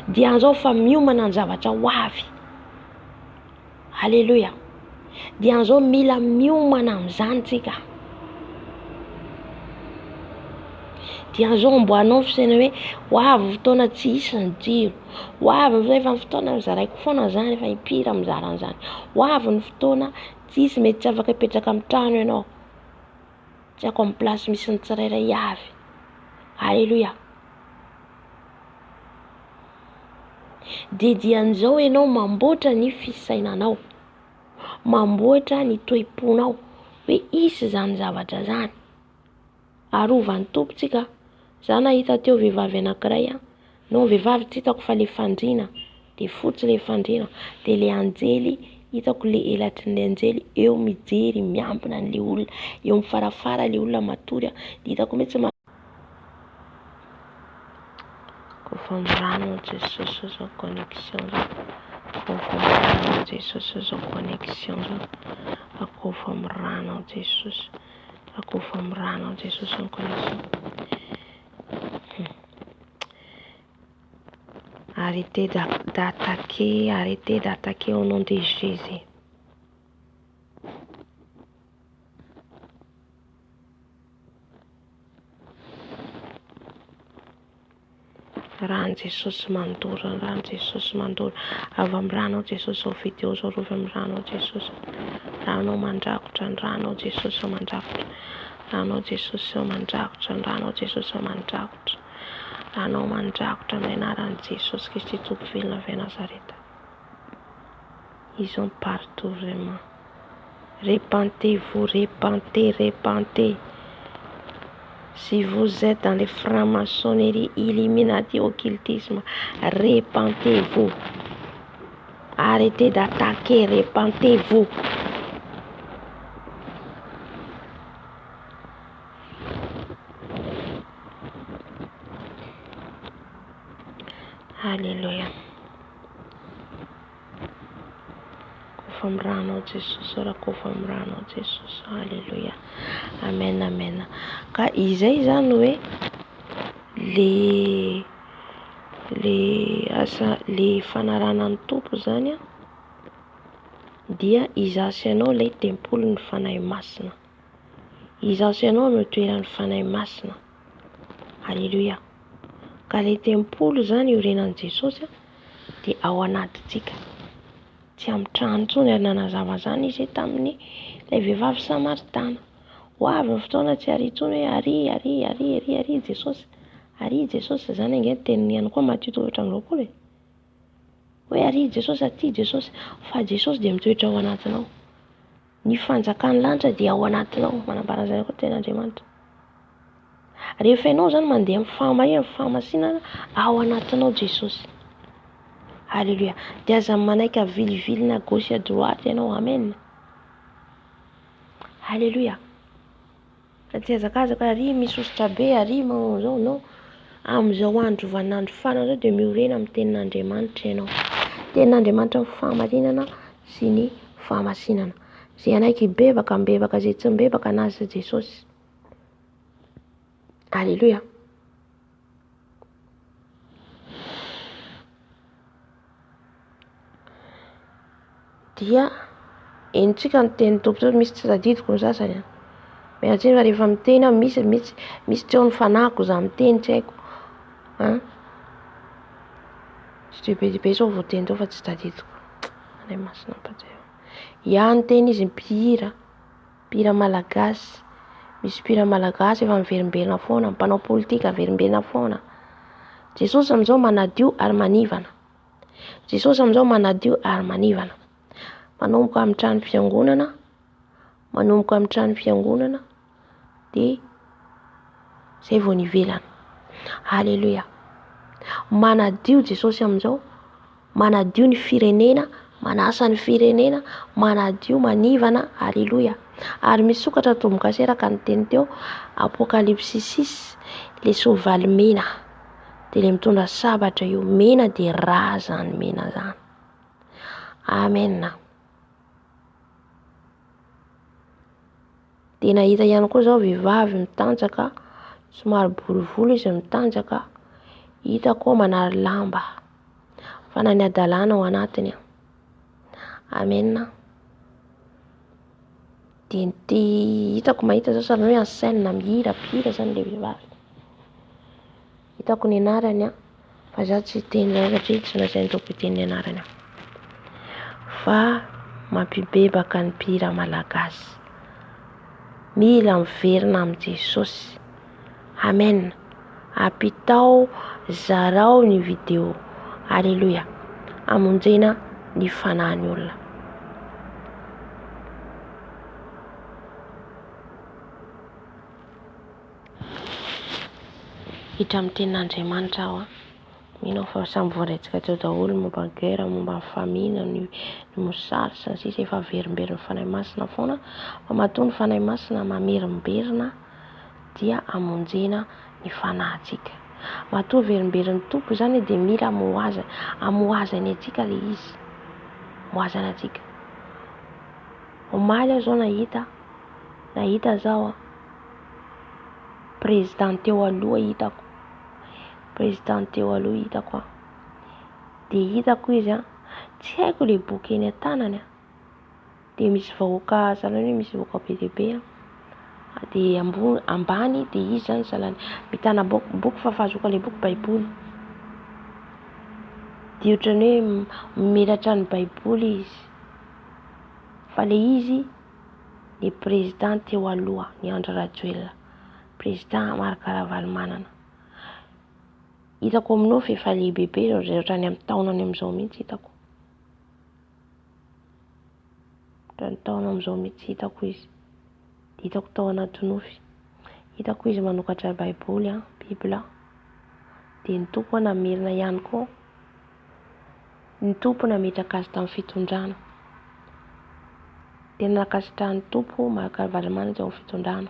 dian'izao fa miomana ny zavatra ho avy. Halleluja. Dian'izao mila miomana amin'izany tsika. Dian'izao mbo hanao fisaina hoe ho avy fotoana tsy hisy ny jiro, ho avy ny efa fotoana zaraiko foana zany efa hipira mizara an'izany, ho avy ny fotoana tsy hisy mety tsy afaka hipetraka amin'ny trano ianao, tsy ako amin'ny plasy misy ny tsirairay avy. Halleluja. Dia dian'izao ianao mamboatra ny fisainanao, mamboatra ny toe-ponao hoe hisy zany zavatra zany. Arovan'ny tompontsika. Za nahita teo vehivavy anankiray, no vehivavy tsy hitako fa le fandriana, dia fotsy le fandriana, dia le anjely hitako le elatrin'ilay anjely eo mijery miambina an'ilay olona, eo mifarafara le olona matory, dia hitako metsy kofa mirano Jesosy zao connexion zao, kofa mirano Jesosy zao connexion zao, akofa mirano Jesosy, akofa mirano Jesosy en connexion. Arrêtez d'attaquer au nom de Jésus. Rano Jesosy mandoro, rano Jesosy mandoro. Avy amin'ny rano Jesosy ao video zao rovy amin'ny rano Jesosy. Rano mandrakotra, rano Jesosy mandrakotra. Rano Jesosy mandrakotra, rano Jesosy mandrakotra. Rano mandrakotra amin'ny anaran'i Jesosy Kristy Tompo velona avy Nazareta. Ils sont partout vraiment. Répentez-vous, répentez. Si vous êtes dans les francs-maçonneries, Illuminati, occultisme, répentez-vous. Arrêtez d'attaquer, répentez-vous. Alléluia. Kofamrano Jesosy, ora kofamrano Jesosy. Alléluia. Amen, amen. Ka izay zany hoe le fanaranan'ny tompo zany dia izasy ianao ilay tempoly ny fanahy masina, izasy ianao no toeran'ny fanahy masina. Alléluia. Ka ilay tempoly zany iorenan'i Jesosy dia ao anatintsika, tsy amin'ny trano intsony ary nanazava zany izy tamin'ny ilay vehivavy Samaritana. Ho avy ny fotoana tsy ary intsony hoe ary Jesosy, ary Jesosy zany ange teniny ihany koa Matio 7:20 hoe ary Jesosy, aty Jesosy, fa Jesosy dia mitoetra ao anatinao. Ny fanjakan'ny lanitra dia ao anatinao, manambara zany koa ten'Andriamanitra. Rehefa ianao zany mandeha amin'ny fahamasinana ao anatinao Jesosy. Alléluia. Dia aza manaiky vilivilina gauche à droite ianao. Amen. Alléluia. Fa tsy azakazaka ary misosotra be ary manao zao, no. Amin'izao andro vanandro farany zao dia miorena amin'ny tenin'Andriamanitra ianao. Tenin'Andriamanitra ny fahamarinana sy ny fahamasinana. Zay anaiky mibebaka, zay tsy mibebaka anazy Jesosy. Alléluia. Dia entsika ny teny tompo misy tsy tadidiko ny sasany. miantsena rehefa miteny misy tseo ny fanahiko za miteny tsy haiko sy be zao voateny teo fa tsy tadidiko anay masina ampatay ihany teny izy mpihira malagasy. Misy mpihira malagasy efa miverimberina foana, mpanao politika miverimberina foana. Jesosy amin'izao manadio ary manivana. Jesosy amin'izao manadio ary manivana. Manomboka amin'ny trano fiangonana dia zay vao nivelana. Haleluya. Manadio Jesosy amin'izao, manadio ny firenena, manasa ny firenena, manadio manivana. Haleluya. Ary misokatra tombokasera ka niteny teo Apokalipsy 6 le soavaly mena dia le mitondra sabatra io mena dia rà zany mena zany. Amen. Dia nahita ihany koa zao vehivavy mitanjaka somary bory volo izy mitanjaka, hitako manary lamba fa na ny adalana ao anatiny. Amen. Dia hitako mahita zao sariny hoe enceinte mihira zany le vehivavy. Hitako ny anarany fa za tsy teny satria tsy nasainy toko iteny ny anarany. Fa mampibebaka ny mpihira malagasy. Mila miverina amin'ny Jesosy. Amen. Apitao zarao ny video. Haleluya. Amonjena ny fanahin'ny olona. Hitra amin'ny tenin'Andriamanitra aho mino fa samby voaraintsika teo daholo momba guerre, momba ny famina, ny mosary sy ny sisa efa verimberina fanahy masina foana. Fa matoa ny fanahy masina mamerimberina dia amonjena ny fanahintsika. Matoa verimberiny tompo zany dia mila amoazany antsika le izy. Moazana antsika. Omaly aho zao nahita zao président teo aloha hitako. Président teo aloha hitako. Dia hitako izy tsy haiko le boky eny an-tanany. Dia misy vahoaka zany hoe misy vahoaka be dia be. Dia ambany dia izy zany zalany mitana boky fa fahazoaka le boky baiboly. Dia ohatrany hoe mimelatra ny baiboly izy. Fa le izy ny président teo aloha ny Andry Rajoelina. Président Marc Ravalomanana. Hitako aminao fa efa lehibebe ohatrany amin'ny taonany amin'izao mihitsy hitako. Ohatrany taona amin'izao mihitsy hitako izy. Hitako tao anaty nofy. Hitako izy manokatra baiboly Bibla. Dia ny tompo namerina ihany koa. Ny tompo nametraka azy tamin'ny fitondrana. Tena nakasitrahan'ny tompo Marc Ravalomanana teo amin'ny fitondrana.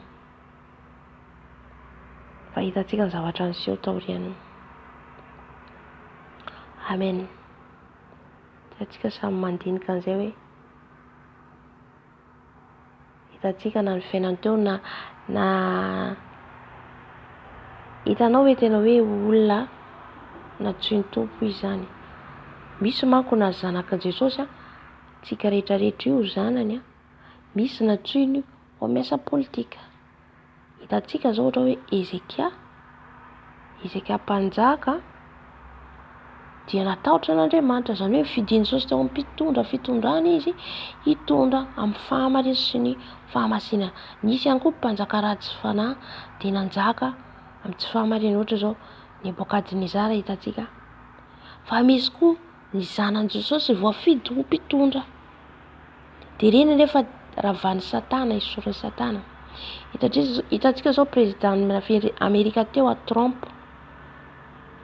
Fa hitantsika ny zavatra niseho taoriany. Amen. Hitantsika samy mandinika an'izay hoe hitantsika na ny fiainany teo na hitanao hoe tena hoe olona natsoiny tompo izy zany. Misy manko na zanaka Jesosy tsika rehetrarehetra io zanany misy natsoiny ho miasa politika. Hitantsika zao ohatra hoe Ezekia mpanjaka dia natahotra n'Andriamanitra, zany hoe fidiany Jesosy teo amin'ny fitondrana izy hitondra amin'ny fahamarinana sy ny fahamasina. Nisy ihany koa mpanjaka ratsy fanahy dia nanjaka amin'ny tsy fahamarinana ohatra zao Nebokadinezara hitantsika. Fa misy koa ny zanany Jesosy voafidy ho mpitondra. Dia ireny anefa ravan'ny Satana, isorany Satana. Hitantsika zao président Amerika teo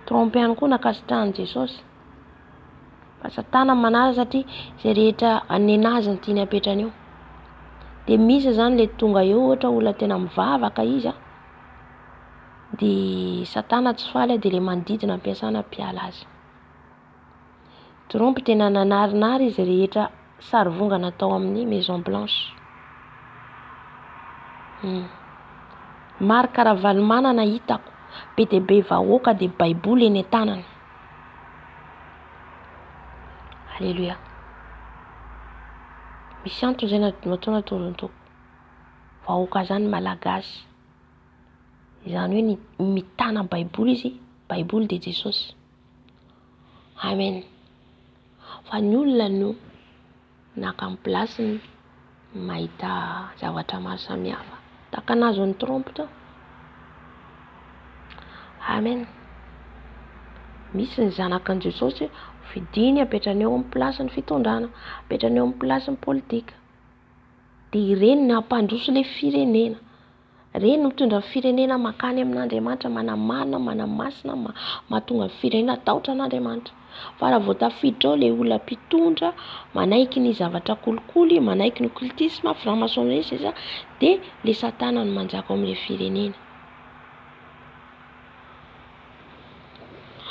Trump ihany koa nakasitrahany Jesosy. Fa Satana manara satria izay rehetra anenazy ny tiany hapetrany eo. Dia misy zany le tonga eo ohatra olona tena mivavaka izy dia Satana tsy faly dia le mandidina ampiasana mpiala azy. Trump tena nanarinary izy rehetra sarivongana tao amin'ny Maison Blanche. Marc Ravalomanana hitako be dia be vahoaka dia baiboly eny an-tanany. Haleluya. Misy antony izay mahatonga toro. vahoaka zany malagasy. Izany hoe mitana baiboly izy, baiboly de Jesosy. Amen. Fa ny olona no naka amin'ny plasiny mahita zavatra maro samihafa. Takanazo ny trompe tao. Amen. Misy ny zanakan Jesosy fidiny apetrany eo amin'ny plasiny fitondrana, apetrany eo amin'ny plasiny politika. De ireny ny ampandroso le firenena. Reny mitondra firenena makany amin'Andriamanitra, manamarina, manamasina, mahatonga firenena tahotra an'Andriamanitra. Fa raha vao tafiditra ao le olona mpitondra, manaiky ny zavatra kolikoly, manaiky ny occultisme, franc-maçonnerie, de le satana no manjaka amin'le firenena.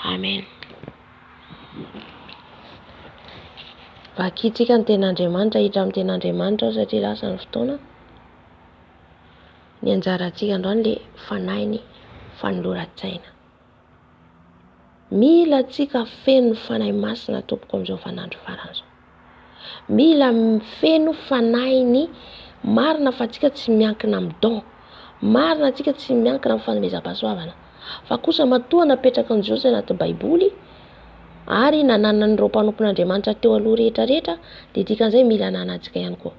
Amen. Vakitsika ny ten'Andriamanitra, hiditra amin'ny ten'Andriamanitra satria lasa ny fotoana. Ny anjarantsika androany le fanahy fanoloran-tsaina. Mila antsika feno fanahy masina tompoko amin'izao fanandro farany zao. Mila feno fanahy ny marina fa antsika tsy miankina amin'ny don. Marina antsika tsy miankina amin'ny fanomezam-pahasoavana. Fa kosa matoa napetraka ny Jesosy anaty baiboly ary nanana ny reo mpanompon'Andriamanitra teo aloha rehetrarehetra, de dikan'izay mila nanantsika ihany koa.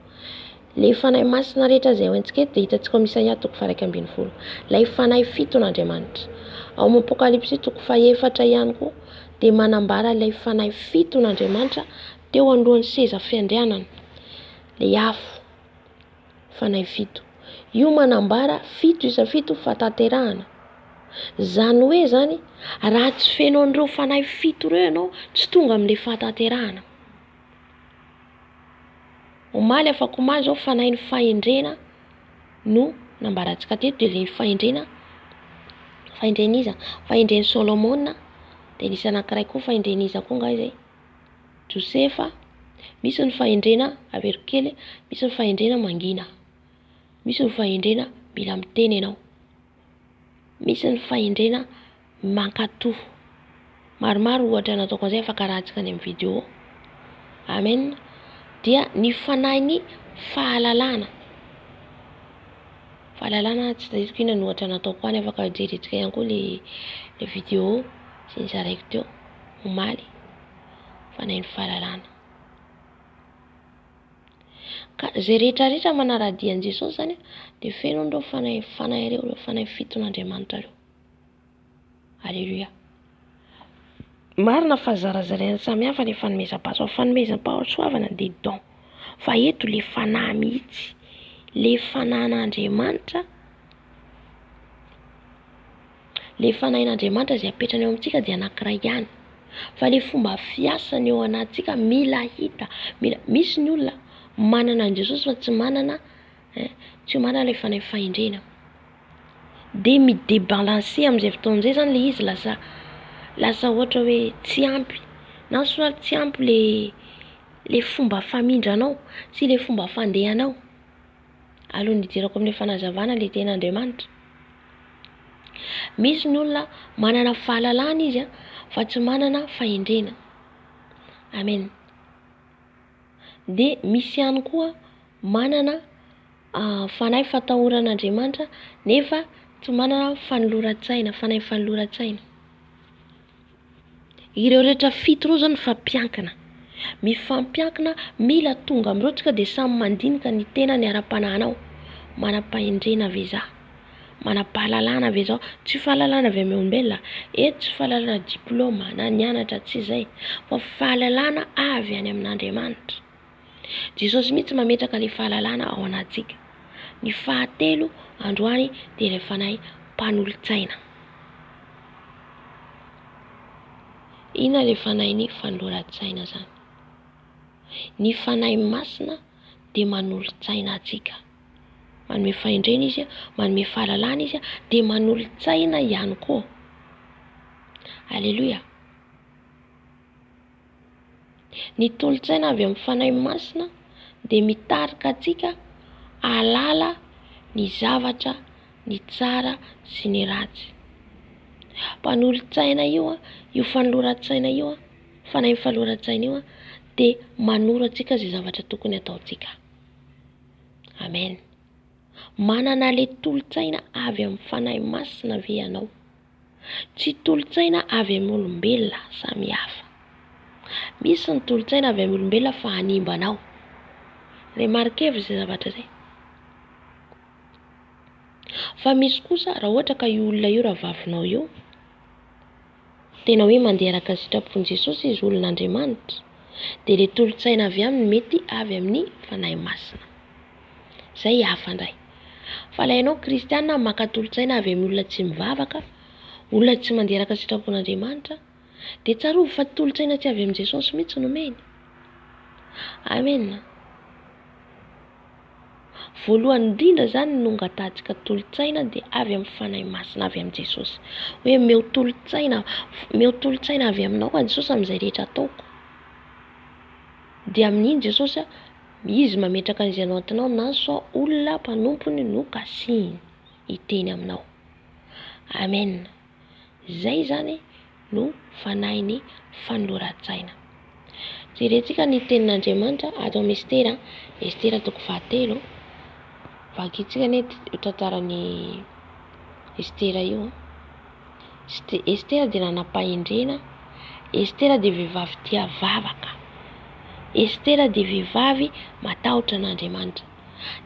Le fanahy masina rehetra izay hoentsika eto dia hitantsika ao Isaia 1:20. Ilay fanahy fiton'Andriamanitra. Ao amin'ny Apokalipsy 4 ihany koa dia manambara ilay fanahy fiton'Andriamanitra teo alohan'ny seza fiandrianana. Le afo fanahy fito. Io manambara fito isa fito fahatanterahana. Zany hoe zany raha tsy feno an'ireo fanahy fito ireo ianao tsy tonga amin'ilay fahatanterahana. Omaly afaka omaly zao fanahy ny fahendrena no nambarantsika teto, dia ilay fahendrena fahendren'i Solomona, dia nisy anankiray koa fahendren'iza koa nga izay Josefa. Misy ny fahendrena averokely, misy ny fahendrena mangina, misy ny fahendrena mila miteny ianao, misy ny fahendrena mankatoho. Maromaro ohatra nataoko an'izay afaka arahantsika any amin'ny vidéo. Amen. Dia ny fanahy ny fahalalana. Fahalalana tsy tadidiko inona ny ohatra nataoko any, afaka jerentsika ihany koa le vidéo sy ny zaraiko teo. Omaly fanahy ny fahalalana. Ka zay rehetrarehetra manaradian'i Jesosy zany dia feno ireo fanahy ireo fanahy fiton'Andriamanitra ireo. Alleluia. Marina fa zarazaraina samihafa ny fanomezam-pahasoavana dia don. Fa eto le fanahy mihitsy, le fanahin'Andriamanitra, le fanahin'Andriamanitra izay apetrany eo amintsika dia anankiray ihany. Fa le fomba fiasany eo anatsika mila hita. Misy ny olona manana an Jesosy fa tsy manana ilay fanahy fahendrena. Dia midébalancer amin'izay fotoan'izay zany le izy lasa ohatra hoe tsy ampy. Na somary tsy ampy le fomba famindranao sy le fomba fandehanao. Alohan'ny hijerako amin'ny fanazavana le ten'Andriamanitra. Misy ny olona manana fahalalana izy fa tsy manana fahendrena. Amen. Dia misy ihany koa manana fanahy fatahoran'Andriamanitra nefa tsy manana fanoloran-tsaina, fanahy fanoloran-tsaina. Ireo rehetra fito ireo zany mifampiankina. Mifampiankina, mila tonga amin'ireo tsika dia samy mandinika ny tena ny ara-panahinao. Manam-pahendrena avy izaho, manam-pahalalana avy izao, tsy fahalalana avy amin'ny olombelona, tsy fahalalana diplôma na nianatra tsy izay, fa fahalalana avy any amin'Andriamanitra. Jesosy mihitsy mametraka ilay fahalalana ao anatsika. Ny fahatelo androany dia ilay fanahy mpanolon-tsaina. Inona ilay fanahy ny fanoloran-tsaina zany? Ny fanahy masina dia manolo-tsaina antsika. Manome fahendrena izy, manome fahalalana izy, dia manolo-tsaina ihany koa. Alleluia. Ny tolo-tsaina avy amin'ny fanahy masina dia mitarika antsika halala ny zavatra, ny tsara sy ny ratsy. Mpanolo-tsaina io fanoloran-tsaina io, fanahy fanoloran-tsaina io dia manoro antsika izay zavatra tokony ataontsika. Amen. Manana le tolotsaina avy amin'ny fanahy masina ve ianao? Tsy tolotsaina avy amin'ny olombelona samihafa. Misy ny tolotsaina avy amin'ny olombelona fa hanimba anao. Remarquez izay zavatra izay. Fa misy kosa raha ohatra ka io olona io ravavinao io tena hoe mandeha araka sitrapon'i Jesosy izy olon'Andriamanitra, dia ilay tolotsaina avy aminy mety avy amin'ny fanahy masina. Izay hafa indray. Fa ilay ianao kristianina maka tolotsaina avy amin'ny olona tsy mivavaka, olona tsy mandeha araka sitrapon'Andriamanitra, dia tsarovy fa tolotsaina tsy avy amin'i Jesosy mihitsy no omeny. Amen. Voalohany indrindra izany no angatantsika tolotsaina dia avy amin'ny fanahy masina avy amin'i Jesosy. Hoe meo tolotsaina avy aminao a Jesosy amin'izay rehetra ataoko. Dia amin'iny Jesosy izy mametraka an'izay anao antinao na sao olona mpanompony no kasihiny hiteny aminao. Amen. Izay zany no fanahiny fanoloran-tsaina. Jerentsika ny tenin'Andriamanitra ato amin'ny Estera, Estera 3. Vakitsika ny tantaran'ny Estera io. Estera dia nanam-pahendrena. Estera dia vehivavy tia vavaka. Estera dia vehivavy matahotra an'Andriamanitra.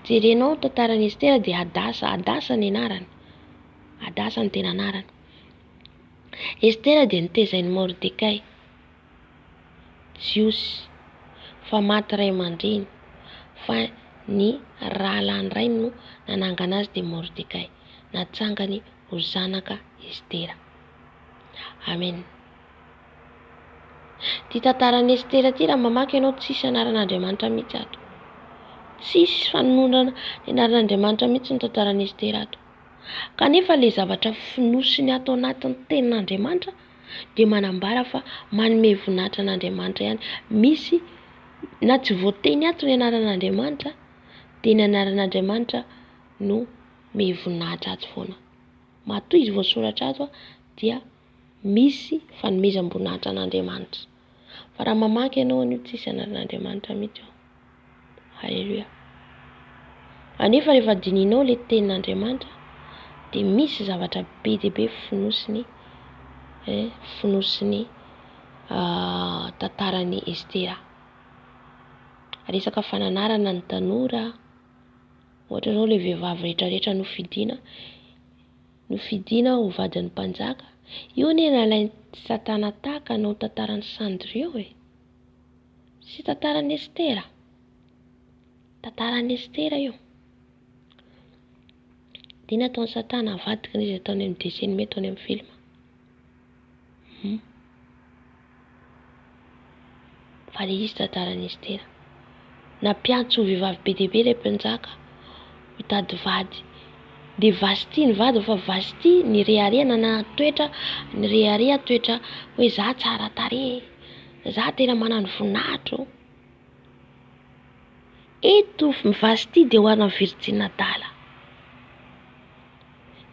Jerenao tantaran'ny Estera dia Hadasa ny anarany. Hadasa ny tena anarany. Estera dia nitezain'i Mordekay. Jiosy fa maty ray aman-dreny, fa ny rahalany ray no nanangana azy dia Mordekay, natsangany ho zanaka Estera. Amen. Ty tantaran'ny Estera ty raha mamaky ianao tsisy anaran'Andriamanitra mihitsy ato. Tsisy fanonana ny anaran'Andriamanitra mihitsy ny tantaran'ny Estera ato. Kanefa ilay zavatra finosiny ato anatin'ny tenin'Andriamanitra dia manambara fa manome voninahitra an'Andriamanitra ihany. Misy na tsy voateny ato ny anaran'Andriamanitra dia ny anaran'Andriamanitra no mivoninahitra ato foana. Matoa izy voasoratra ato dia misy fanomezam-boninahitra an'Andriamanitra. Fa raha mamaky ianao an'io tsisy anaran'Andriamanitra mihitsy io. Halleluja. Anefa rehefa dininao ilay tenin'Andriamanitra dia misy zavatra be dia be finosiny tantaran'ny Estera. Resaka fananarana ny tanora, ohatra zao ilay vehivavy rehetrarehetra nofidiana ho vadin'ny mpanjaka. Io ne nalain'ny Satana tahaka anao tantaran'ny Cendrillon e. Sy tantaran'ny Estera. Tantaran'ny Estera io. Dia nataon'ny Satana avadika izy ataony amin'ny dessin animé, ataony amin'ny film. Fa ilay izy tantaran'ny Estera. Nampiantso vehivavy be dia be ilay mpanjaka hitady vady. Dia Vasti ny vady fa Vasti ny reharea toetra hoe za tsara tarehy, za tena manano voninahitro. Eto Vasti dia ho ana Virgine Dala.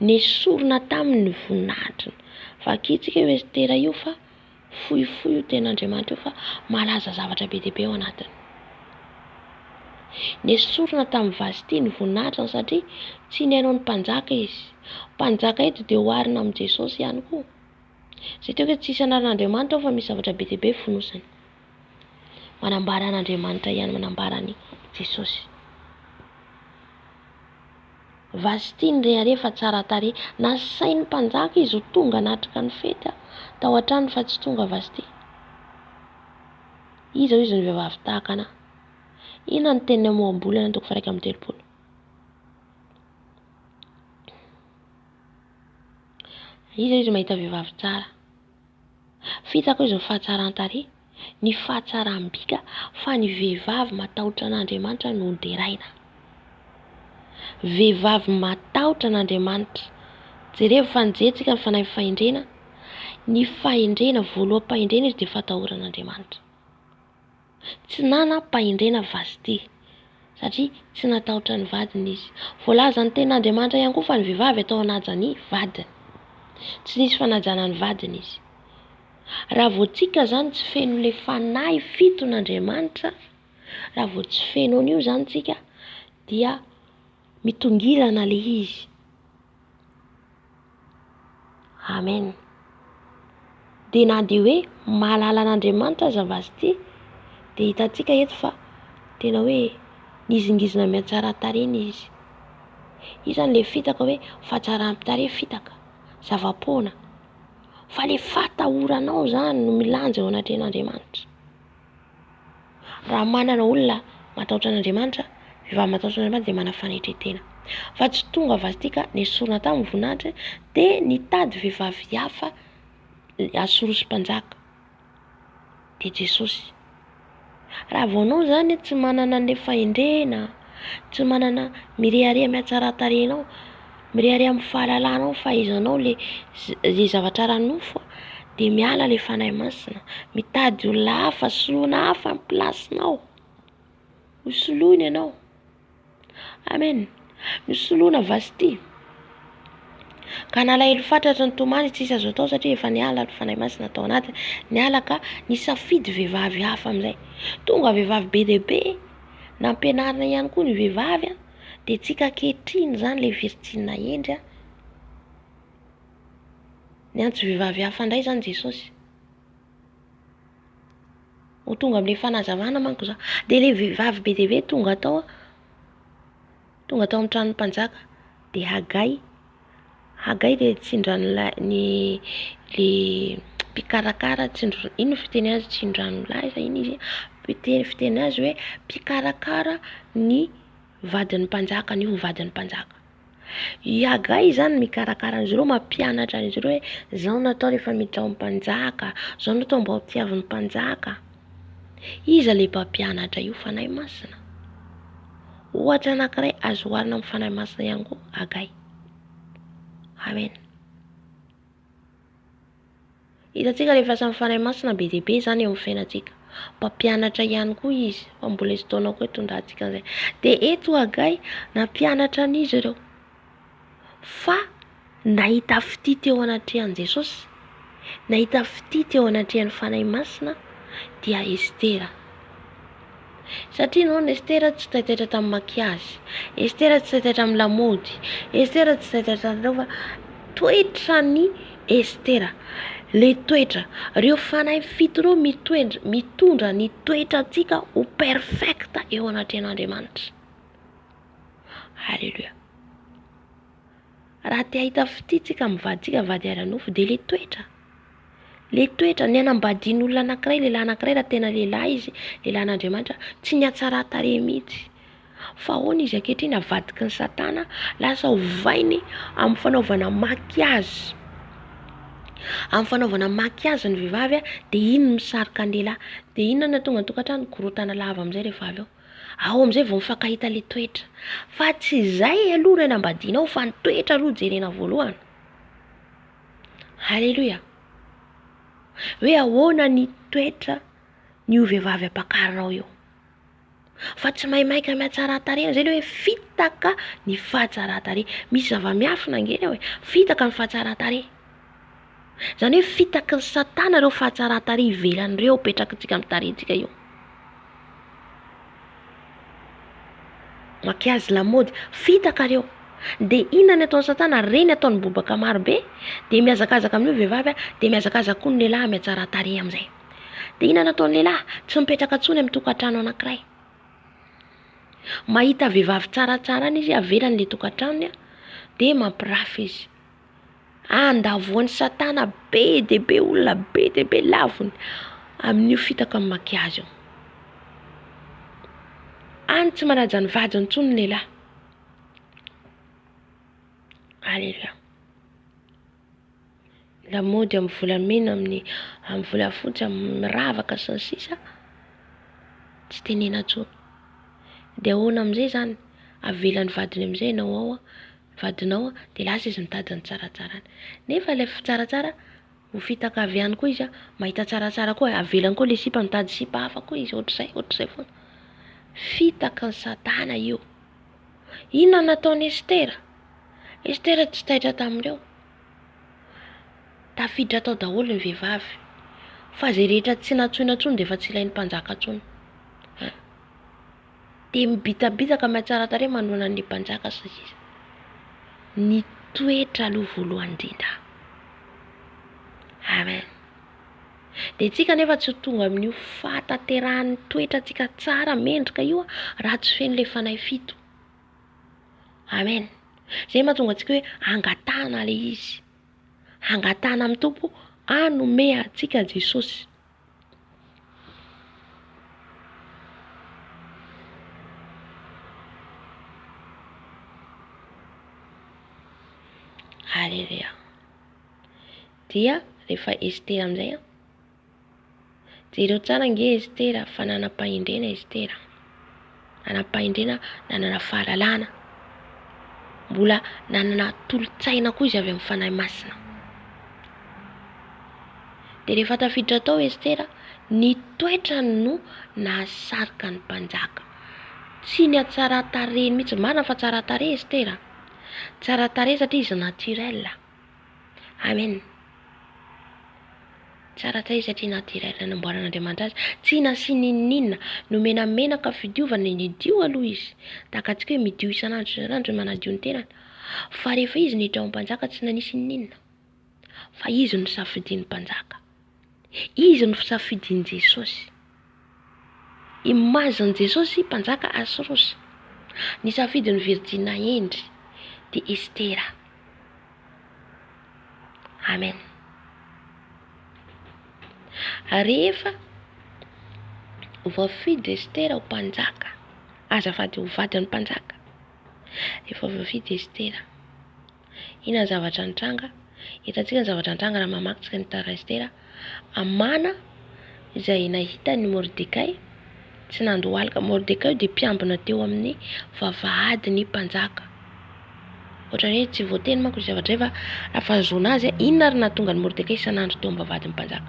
Nesorina taminy voninahitra. Vakitsika io Estera io fa fohy io tenin'Andriamanitra io fa malaza zavatra be dia be ao anatiny. Nesorina tamin'ny Vasti ny voninahitra satria tsy niainao ny mpanjaka izy. Mpanjaka eto dia oharina amin'i Jesosy ihany koa. Izay teo hoe tsisy anaran'Andriamanitra ao fa misy zavatra be dia be fonosany. Manambara an'Andriamanitra ihany, manambara an'i Jesosy. Vasti ny reharea fa tsara tarehy. Nasain'ny mpanjaka izy ho tonga natrika ny fety tao an-trano fa tsy tonga Vasti. Izy ny vehivavy tahaka anahy. Inona ny teniny moambolana 1:30. Izy mahita vehivavy tsara. Fitako izy ny fahatsaran-tarehy, ny fahatsaram-bika, fa ny vehivavy matahotra an'Andriamanitra no nderaina. Vehivavy matahotra an'Andriamanitra. Jereo fanjentsika ny fanahy fahendrena. Ny fahendrena, voaloham-pahendrena izy dia fatahoran'Andriamanitra. Tsy nanam-pahendrena Vasti satria tsy natahotra ny vadiny izy. Voalaza ny tenin'Andriamanitra ihany koa fa ny vehivavy atao anaja ny vadiny. Tsy nisy fanajana ny vadiny izy. Raha voatsika zany tsy feno ilay fanahy fiton'Andriamanitra, raha vao tsy feno an'io zany tsika dia mitongilana le izy. Amen. De na de hoe mahalala an'Andriamanitra aza vasity, de hitantsika eto fa tena hoe nizingizina mihatsara tariny izy. Izany le fitaka hoe fahatsaram-tare fitaka, zava-poana. Fa le fatahoranao zany no milanja ao anatren'Andriamanitra. Raha manana olona matahotra an'Andriamanitra, vehivavy matahotra an'Andriamanitra dia mana fanetretena. Fa tsy tonga vasity ka nesorina tamin'ny voninahitra dia nitady vehivavy hafa asorosy mpanjaka dia Jesosy. Raha vaonao zany tsy manana le fahendrena, tsy manana mirehareha mihatsara tarenao, mirehareha amin'ny fahalalanao, fahaizanao le zavatra ranofo, dia miala le fanahy masina, mitady olona hafa, soloina hafa amin'ny plasinao. Hosoloina ianao. Amen. Misoloina vasity. Ka nalahelo fatratra ny Tomasy tsisy azo atao satria efa niala ny fanahy masina tao anatiny, niala ka nisafidy vehivavy hafa amin'izay. Tonga vehivavy be dia be, nampianarina ihany koa ny vehivavy, dia tsika ankehitriny zany le virtine endry niantso vehivavy hafa indray zany Jesosy. Ho tonga amin'ilay fanazavana manko zao. Dia le vehivavy be dia be tonga tao amin'ny tranon'ny mpanjaka, dia Hagai dia tsindran'ny le mpikarakara, ino fiteny azy, tsindran'olahy iny izy, fiteny azy hoe mpikarakara ny vadin'ny mpanjaka, ny vadin'ny mpanjaka. I Hagai zany mikarakara an'izy ireo, mampianatra an'izy ireo hoe zao natao rehefa miditra ao amin'ny mpanjaka, zao natao mba ho tiavin'ny mpanjaka. Iza le mpampianatra io? Fanahy masina. Ohatra anankiray azo oharina amin'ny fanahy masina ihany koa Hagai. Amen. Hitantsika rehefa samy fanahy masina be dia be zany eo amin'ny fiainantsika. Mpampianatra ihany koa izy, fa mbola izy taonao koa tondrahantsika an'izay. Dia eto Hagai nampianatra an'izy ireo. Fa nahita fity teo anatrehan'i Jesosy, nahita fity teo anatrehan'ny fanahy masina dia Estera. Satria nohony Estera tsy taitaitra tamin'ny makiazy, Estera tsy taitaitra amin'ny lamaody, Estera tsy taitaitra fa toetra ny Estera. Le toetra, ireo fanahy fito ireo mitondra ny toetrantsika ho perfecta eo anatren'Andriamanitra. Halleluja. Raha te hahita fitintsika mivaditsika vady ara-nofo dia le toetra. Le toetra ny anambadian'olona anankiray, lehilahy anankiray, raha tena lehilahy izy, lehilahin'Andriamanitra, tsy ny hatsara tarehy mihitsy. Fa ahoana izy ankehitriny avadiky ny Satana, lasa hovainy amin'ny fanaovana makiazy. Amin'ny fanaovana makiazy ny vehivavy dia iny misarika ny lehilahy, dia inona tonga tokantrano korontana lava amin'izay rehefa avy eo. Ao amin'izay vao mifankahita le toetra. Fa tsy izay aloha no anambadianao, fa ny toetra aloha jerena voalohany. Halleluja. Hoe ahoana ny toetra ny vehivavy ampakarinao eo. Fa tsy maimaika mihatsara tarehy, zay le hoe fitaka ny fahatsara tarehy. Misy zava-miafina angeny hoe fitaka ny fahatsara tarehy. Zany hoe fitaka ny Satana ireo fahatsara tarehy ivelan'ireo petrakintsika amin'ny tarehintsika eo. Makiazy lamaody, fitaka reo. Dia inona ny ataon'ny Satana? Reny ataon'ny bobaka marobe, dia mihazakazaka amin'io vehivavy, dia mihazakazaka koa ny lehilahy mihatsara tarehy amin'izay. Dia inona ny ataon'ny lehilahy? Tsy mipetraka intsony amin'ny tokantrano anankiray. Mahita vehivavy tsaratsara any izy avelan'ilay tokantranony, dia mampirafy izy. Andavoan'ny Satana be dia be, olona be dia be lavony amin'io fitaka amin'ny makiazy io. Any tsy manaja ny vadiny intsony ny lehilahy. Halleluja. Lamaody amin'ny volamena, amin'ny volafotsy, amin'ny miravaka sy ny sisa, tsy tenena intsony. Dia ahoana amin'izay zany avelan'ny vadiny amin'izay ianao ao, vadinao, dia lasa izy mitady ny tsaratsarany. Nefa ilay tsaratsara ho fitaka avy ihany koa izy, mahita tsaratsara koa, avelany koa ilay sipa, mitady sipa hafa koa izy, ohatr'izay foana. Fitaka ny Satana io. Inona nataon'i Estera? Estera tsy taitra tamin'ireo. Tafiditra tao daholo ny vehivavy. Fa izay rehetra tsy natsoina intsony dia efa tsy ilain'ny mpanjaka intsony. dia mibitabitaka mahatsara tarehy manoloana ny mpanjaka satria ny toetra aloha voalohany indrindra. Amen. Dia tsika nefa tsy tonga amin'io fahatanterahan'ny toetra tsika tsara mendrika io raha tsy feno ilay fanahy fito. Amen. Zay mahatonga antsika hoe angatahana ilay izy, angatahana amin'ny tompo, anome antsika Jesosy. Haleluya. Dia rehefa Estera amin'izay jereo tsara nge Estera fa nanam-pahindrena Estera, nanam-pahindrena, nanana fahalalana, mbola nanana tolotsaina koa izy avy amin'ny fanahy masina. Dia rehefa tafiditra tao Estera, ny toetrany no nahasarika ny mpanjaka, tsy ny atsara tarehiny mihitsy. Marina fa tsara tarehy Estera, tsara tarehy satria izy naturel. Amen. Tsara tarehy satria naturel namboaran'Andriamanitra azy, tsy nasi ninninna, nomena menaka fidiovana nidio aloha izy, tahaka antsika hoe midio isan'andro isan'andro manadio ny tenany. Fa rehefa izy niditra ao mpanjaka tsy nanisy ninninna, fa izy no safidian'ny mpanjaka, izy no safidian'i Jesosy, imazan'i Jesosy mpanjaka Asirosy, ny safidin'ny Virjina Endry dia Estera. Amen. Rehefa voafidy Estera ho mpanjaka, azafady ho vadin'ny mpanjaka, rehefa voafidy Estera, inona ny zavatra nitranga? Hitantsika ny zavatra nitranga raha mamakitsika ny tara Estera. Amana izay nahita ny Mordekay tsy nandohalika. Mordekay dia mpiambina teo amin'ny vavahadin'ny mpanjaka. Ohatrany hoe tsy voateny manko ny zavatra fa raha zaona azy inona ary nahatonga ny Mordekay isan'andro teo amin'ny vavahadin'ny mpanjaka.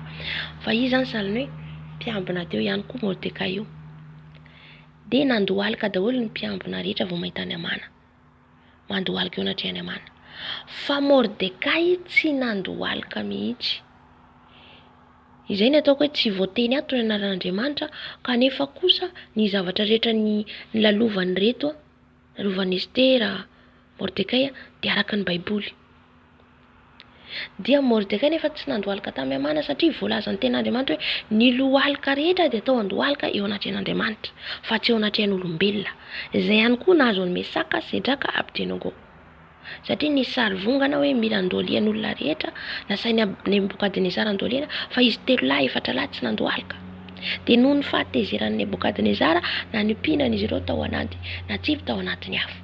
Fa izy zany sahalan'ny hoe mpiambina teo ihany koa Mordekay io. Dia nandohalika daholo ny mpiambina rehetra vao mahita ny Amana, mandohalika eo anatrehany Amana. Fa Mordekay tsy nandohalika mihitsy. Izay ny ataoko hoe tsy voateny ato ny anaran'Andriamanitra, kanefa kosa ny zavatra rehetra ny lalovany reto, lalovany Estera, Mordekay dia araka ny Baiboly. Dia Mordekay nefa tsy nandohalika tamin'ny Amana satria voalazany ten'Andriamanitra hoe ny lohalika rehetra dia atao andohalika eo anatrehan'Andriamanitra fa tsy eo anatrehan'olombelona. Izay ihany koa nahazo ny Mesaka, Sedraka, Abednego. Satria ny sary vongana hoe mila andolian'olona rehetra nasainy Nebokadnezara andoliana, fa izy 3 lahy 4 lahy tsy nandohalika. Dia noho ny fahatezeran'ny Nebokadnezara nanipinana izy ireo tao anaty, natsivy tao anatiny afo.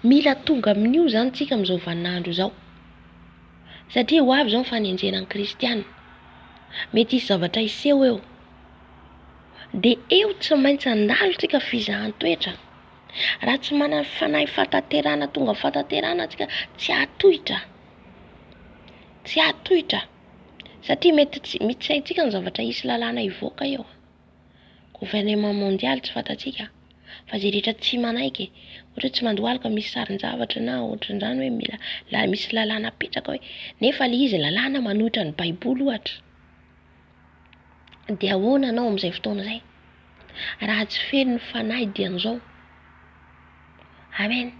Mila tonga amin'io zany tsika amin'izao vaninandro izao, satria ho avy izao ny fanenjenan'ny kristianina, mety hisy zavatra hiseho eo, dia eo tsy maintsy handalo tsika fizahan-toetra. Raha tsy manana fanahy fahatanterahana tonga fahatanterahana tsika tsy hatohitra, tsy hatohitra, satria mety tsy haintsika ny zavatra hisy lalàna hivoaka eo. Gouvernement mondial tsy fantatsika, fa zay rehetra tsy manaiky, ohatra tsy mandohalika misy sarin-javatra na ohatran'izany hoe mila misy lalàna apetraka hoe nefa le izy lalàna manohitra ny Baiboly ohatra. Dia ahoana anao amin'izay fotoana izay raha tsy feno ny fanahy dian'izao? Amen.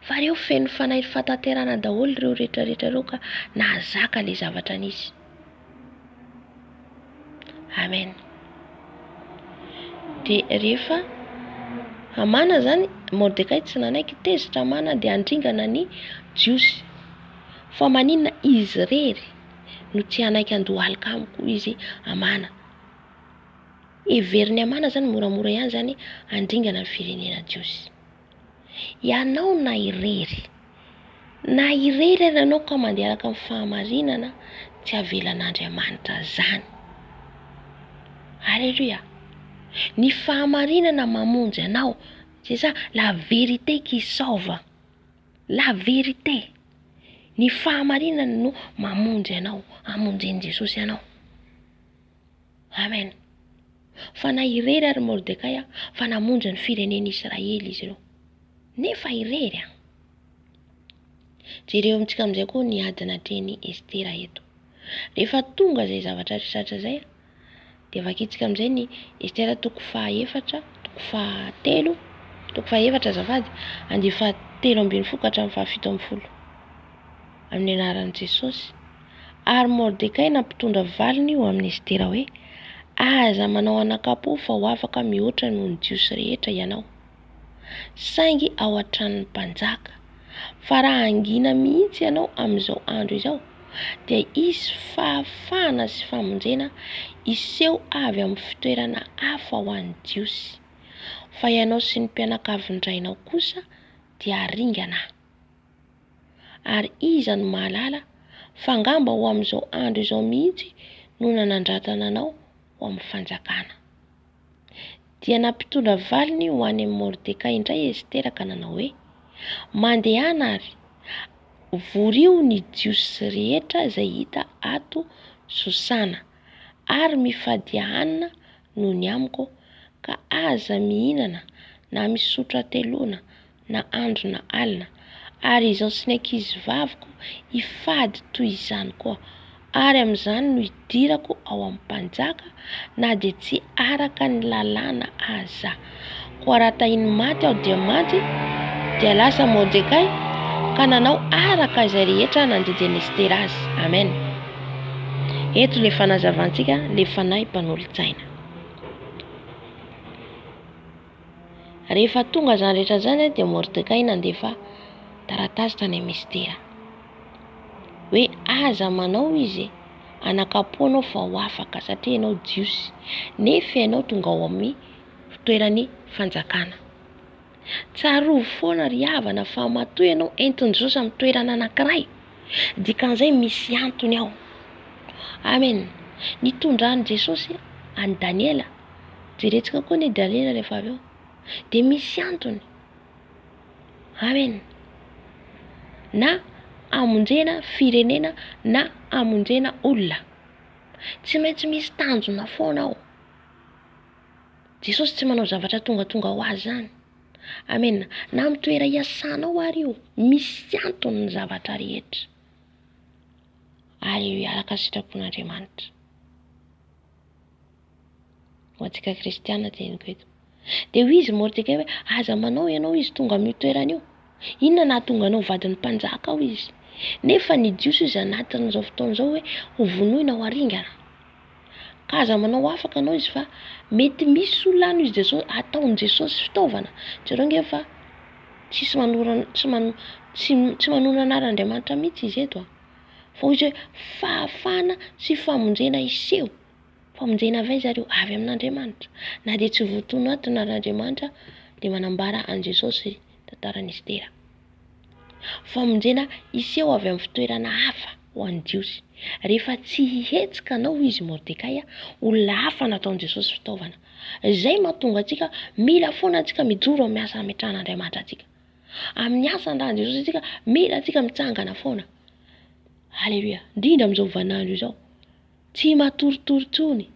Fa reo feno fanahy fahatanterahana daholo ireo rehetrarehetra ireo ka nahazaka le zavatra nisy. Amen. Dia rehefa Amana zany, Mordekay tsy nanaiky, tezitra Amana dia andringana ny jiosy. Fa maninona izy rery no tsy hanaiky andohalika amiko izy Amana. Heverin'ny Amana zany moramora ihany zany andringana ny firenena jiosy. Ianao na irery ary anao ka mandeha araka amin'ny fahamarinana, tsy avelan'Andriamanitra zany. Alléluia. Ny fahamarinana mamonjy anao, c'est ça la vérité qui sauve, la vérité. Ny fahamarinana no mamonjy anao, amonjen'i Jesosy anao. Amen. Fa na irery ary Mordekay fa namonjy ny firenena Israely izy ireo, nefa irery. Jereo amintsika amin'izay koa ny adina teny Estera eto. Rehefa tonga zay zavatra rehetratra zay, dia vakitsika amin'izay ny Estera toko fahaefatra, toko fahatelo, toko fahaefatra azafady, andiny fahatelo ambin'ny folo ka hatramin'ny fahafito ambin'ny folo amin'ny anaran'i Jesosy. Ary Mordekay nampitondra valiny io amin'ny Estera hoe: aza manao anakapo fa ho afaka mihoatra noho ny jiosy rehetra ianao, saingy ao an-tranon'ny mpanjaka. Fa raha angina mihitsy ianao amin'izao andro izao, dia isy fahafahana sy famonjena iseho avy amin'ny fitoerana hafa ho an'ny jiosy. Fa ianao sy ny mpianakavindrainao kosa dia haringana. Ary iza no mahalala fa ngamba ho amin'izao andro izao mihitsy no nanandratana anao ho amin'ny fanjakana. Dia nampitondra valiny ho any amin'ny Mordekay indray Estera ka nanao hoe: mandehana ary vorio ny jiosy rehetra izay hita ato Sosana, ary mifady hanina noho ny amiko, ka aza mihinana na misotra teloana na andro na alina. Ary izao sy ny ankizy vaviko hifady toy izany koa, ary amin'izany no hidirako ao amin'ny mpanjaka, na dia tsy araka ny lalàna aza. Koa raha tahiny maty aho dia maty, dia lasa Mordekay ka nanao araka izay rehetra nandidiny Estera azy. Amen. Eto le fanazavantsika le fanahy mpanolo-tsaina. Rehefa tonga zany rehetra zany dia Mordekay nandefa taratasy tany amin'ny Estera hoe aza manao izy anakapo anao fa ho afaka, satria ianao jiosy nefa ianao tonga ao amin'ny fitoerany fanjakana. Tsarovo foana ry havana fa matoy ianao entin'i Jesosy amin'ny toerana anankiray, dikan'izay misy antony ao. Amen. Nitondrany Jesosy any Daniela, jeretsika koa ny Daniela rehefa avy eo, dia misy antony. Amen. Na amonjena firenena na amonjena olona, tsy maintsy misy tanjona foana ao. Jesosy tsy manao zavatra tonga ho azy zany. Amen. Na amin'ny toera iasanao ary io, misy antony ny zavatra rehetra. Aleluia, alaka sitrapon'Andriamanitra. Ho antsika kristiana teniko eto. Dia hoy izy Mordekay hoe aza manao ianao izy tonga amin'ny toerana io. Inona na tonga anao vadin'ny mpanjaka ao izy, nefa ny jiosy izy anatin'izao fotoana izao hoe ho vonoina ho haringana. Ka aza manao afaka anao izy, fa mety misy olona ano izy Jesosy, ataon'i Jesosy fitaovana. Jereo nge fa tsisy manona anaran'Andriamanitra mihitsy izy eto. Fa izy hoe fahafahana sy famonjena iseho. Famonjena avy zareo avy amin'Andriamanitra. Na dia tsy voatono ato n'Andriamanitra dia manambara an Jesosy tantaran'i Estera. Famonjena iseho avy amin'ny fitoerana hafa ho an'ny jiosy. Rehefa tsy hihetsika anao izy Mordekay, olona hafa nataon'i Jesosy fitaovana. Izay mahatonga antsika mila foana antsika mijoro amin'ny asa ametran'Andriamanitra antsika. Amin'ny asa andrahan'i Jesosy antsika mila antsika mitsangana foana. Aleluia. Indrindra amin'izao vaninandro izao, tsy matoritory tsony.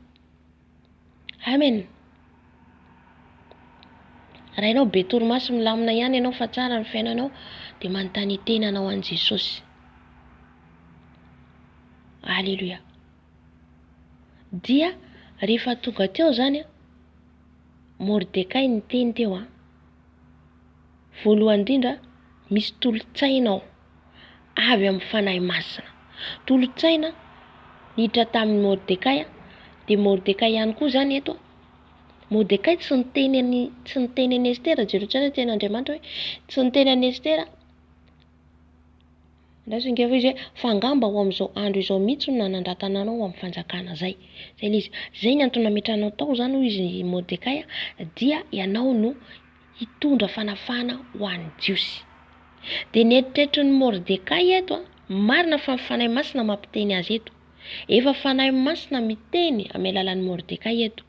Amen. Raha ianao be torimaso milamina ihany ianao fa tsara ny fiainanao, dia manontany tenanao an Jesosy. Aleluia. Dia rehefa tonga teo zany Mordekay niteny teo, voalohany indrindra misy tolotsaina ao avy amin'ny fanahy masina. Tolotsaina niditra tamin'ny Mordekay, dia Mordekay ihany koa zany eto. Mordekay tsy niteny any Estera, jereo tsara teny Andriamanitra hoe tsy niteny any Estera. Ndasy ingefa izy hoe fa ngamba ho amin'izao andro izao mihitsy no nanandratana anao amin'ny fanjakana zay. Zay izy. Zay ny antony nametranao tao zany hoy izy Mordekay, dia ianao no hitondra fanafahana ho an'ny jiosy. Dia neritreritry ny Mordekay eto, marina fa fanahy masina mampiteny azy eto. Efa fanahy masina miteny amin'ny alalan'ny Mordekay eto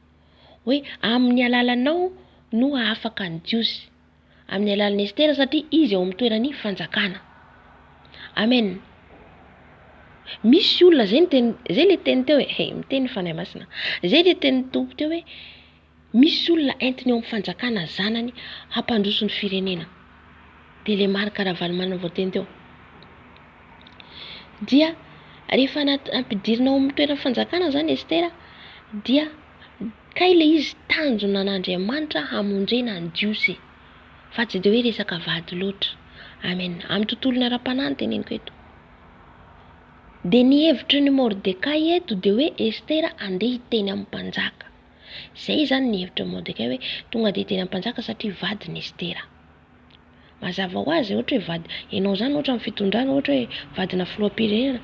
hoe amin'ny alalanao no afaka ny jiosy, amin'ny alalan'ny Estera, satria izy ao amin'ny toerany fanjakana. Amen. Misy olona zay le teny teo hoe miteny fanahy masina. Zay le teny tompo teo hoe misy olona entiny ao amin'ny fanjakana zanany hampandroso ny firenena. Dia le marika ravalomanana vao teny teo. Dia rehefa ampidirina ao amin'ny toerana fanjakana zany Estera, dia Mordekay le izy tanjona an'Andriamanitra hamonjena ny Jiosy fa tsy de hoe resaka vady loatra. Amen. Amin'ny tontolony ara-panahy teneniko eto. De ny hevitry ny Mordekay eto de hoe Estera andeha hiteny amin'ny mpanjaka. Zay zany ny hevitry ny Mordekay hoe tonga de hiteny amin'ny mpanjaka satria vady ny Estera. Mazava ho azy ohatra hoe vady ianao zany ohatra amin'ny fitondrana ohatra hoe vadina filoham-pirenena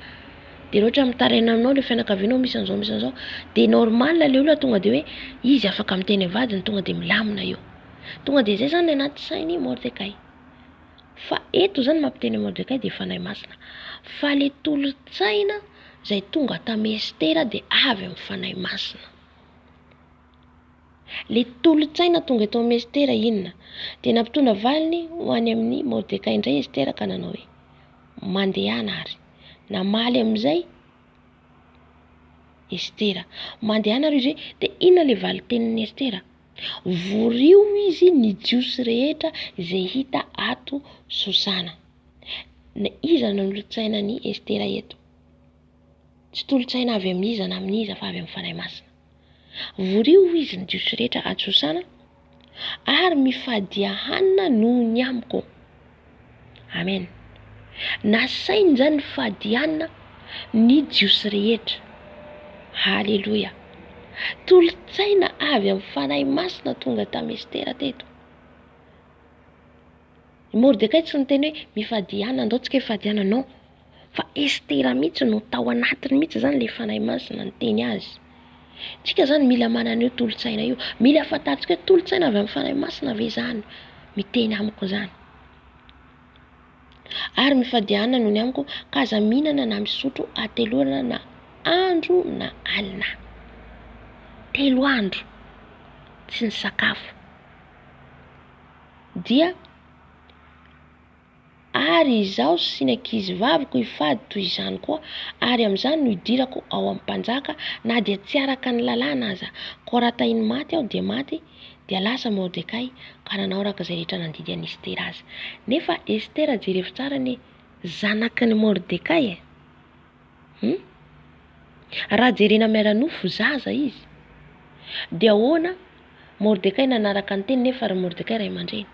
de ohatra mitaraina aminao le fianakavianao misy an'izao de normal le olona tonga de hoe izy afaka miteny vadiny tonga de milamina eo. Tonga de zay zany anaty sainy Mordekay. Fa eto zany mampiteny Mordekay de fanahy masina. Fa le tolotsaina zay tonga tamy Estera de avy amin'ny fanahy masina. Le tolotsaina tonga eto amin'ny Estera inona? De nampitondra valiny ho any amin'ny Mordekay indray Estera ka nanao hoe mandehana ary. Namaly amin'izay Estera. Mandehana ary izy de inona le vali tenin'ny Estera? Vorio izy ny Jiosy rehetra zay hita ato Sosana. Iza nolotsaina ny Estera eto? Tsy tolotsaina avy amin'iza na amin'iza fa avy amin'ny fanahy masina. Vorio izy ny Jiosy rehetra ato Sosana ary mifadia hanina noho ny amiko. Amen. Nasainy zany fadiana ny Jiosy rehetra. Halleluja. Tolotsaina avy amin'ny fanahy masina tonga tamy Estera teto. Mordekay tsy niteny hoe mifadiana andao tsika ifadiana no. Fa Estera mihitsy no tao anatiny mihitsy zany le fanahy masina niteny azy. Tsika zany mila manana io tolotsaina io. Mila fantatsika hoe tolotsaina avy amin'ny fanahy masina ve zany miteny amiko zany. Ary mifadiana noho ny amiko ka aza mihinana na misotro ateloana na andro na alina. 3 andro tsy ny sakafo. Dia ary izaho sy ny ankizy vaviko hifady toy izany koa ary amin'izany no hidirako ao amin'ny mpanjaka na dia tsy araka ny lalàna aza. Ko raha tahiny maty aho dia maty dia lasa Mordekay ka nanao araka izay rehetra nandidy an'i Estera azy. Nefa Estera jerefo tsara ny zanaky ny Mordekay raha jerena miara-nofo zaza izy dia ahoana Mordekay nanaraka ny teny nefa ry Mordekay ray aman-dreny.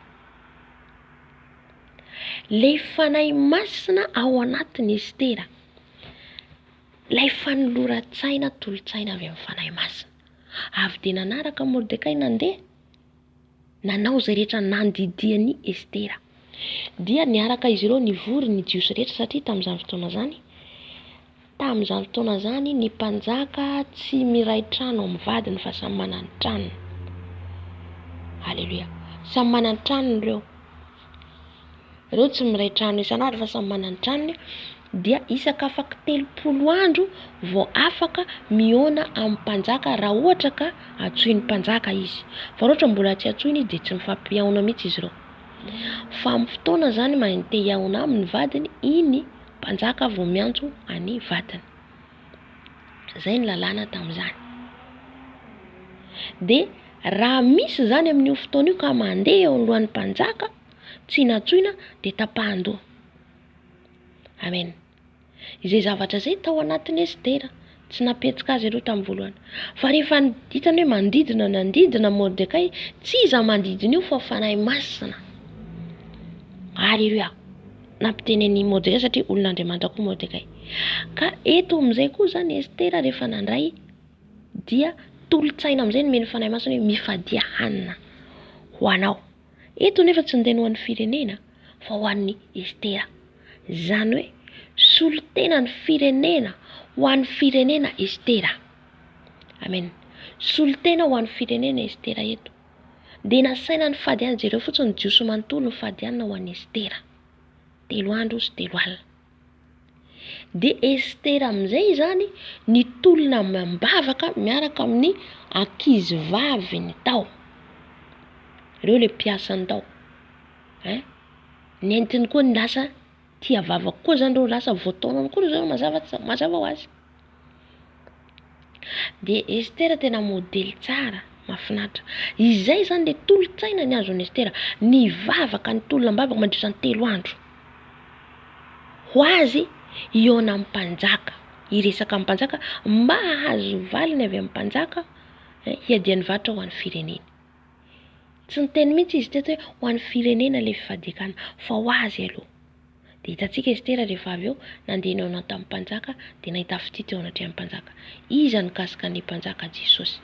Le fanahy masina ao anatiny Estera. Lay fanoloran-tsaina tolotsaina avy amin'ny fanahy masina. Avy de nanaraka Mordekay nandeha nanao zay rehetra nandidian'i Estera. Dia niaraka izy ireo nivory ny Jiosy rehetra satria tamin'izany fotoana zany ny mpanjaka tsy miray trano amin'ny vadiny fa samy manana ny tranony. Halleluja. Samy manana ny tranony ireo. Ireo tsy miray trano isan'andro fa samy manana ny tranony. Dia isaka afaka 30 andro vao afaka miona amin'ny mpanjaka raha ohatra ka atsoin'ny mpanjaka izy. Fa ohatra mbola tsy atsoina izy dia tsy mifampihaona mihitsy izy ireo. Fa amin'ny fotoana zany mahinte hiahona amin'ny vadiny iny mpanjaka vao miantso any vadiny. Zay ny lalàna tamin'izany. De raha misy zany amin'io fotoana io ka mandeha eo alohan'ny mpanjaka tsy natsoina dia tapahan-doha. Amen. Izay zavatra zay tao anatin'ny Estera tsy napetsika azy ireo tamin'ny voalohany. Fa rehefa hitany hoe nandidina Mordekay tsy iza mandidina io fa fanahy masina. Halleluja. Nampitenen'i Mordekay satria olon'Andriamanitra koa Mordekay. Ka eto amin'izay koa zany Estera rehefa nandray dia tolotsaina amin'izay nomeny fanahy masina hoe mifadia hanina ho anao. Eto nefa tsy niteny ho an'ny firenena fa ho an'ny Estera. Zany hoe solotena ny firenena ho an'ny firenena Estera. Amen. Solotena ho an'ny firenena Estera eto. De nasaina ny fadiana jereo fotsiny Jiosy manontolo ny fadiana ho an'ny Estera. 3 andro sy 3 alina. De Estera amin'izay zany nitolona mambavaka miaraka amin'ny ankizy vaviny tao. Ireo le mpiasany tao. Nentiny koa ny lasa tia vavaka koa zany reo lasa voataonany koa reo mazava ho azy. De Estera tena modely tsara, mahafinaritra. Izay zany le tolotsaina ny azon'ny Estera, ny vavaka ny tolona mambavaka mandritra ny 3 andro. Ho azy iona amin'ny mpanjaka, iresaka amin'ny mpanjaka mba hahazo valiny avy amin'ny mpanjaka hiadian'ny vatra ho an'ny firenena. Tsy ny teny mihitsy izy teto hoe ho an'ny firenena ilay fifadikana fa ho azy aloha. Dia hitantsika Estera rehefa avy eo nandeha eo anao tamin'ny mpanjaka dia nahita fity teo anatrehan'ny mpanjaka. Iza nikasika ny mpanjaka Jesosy.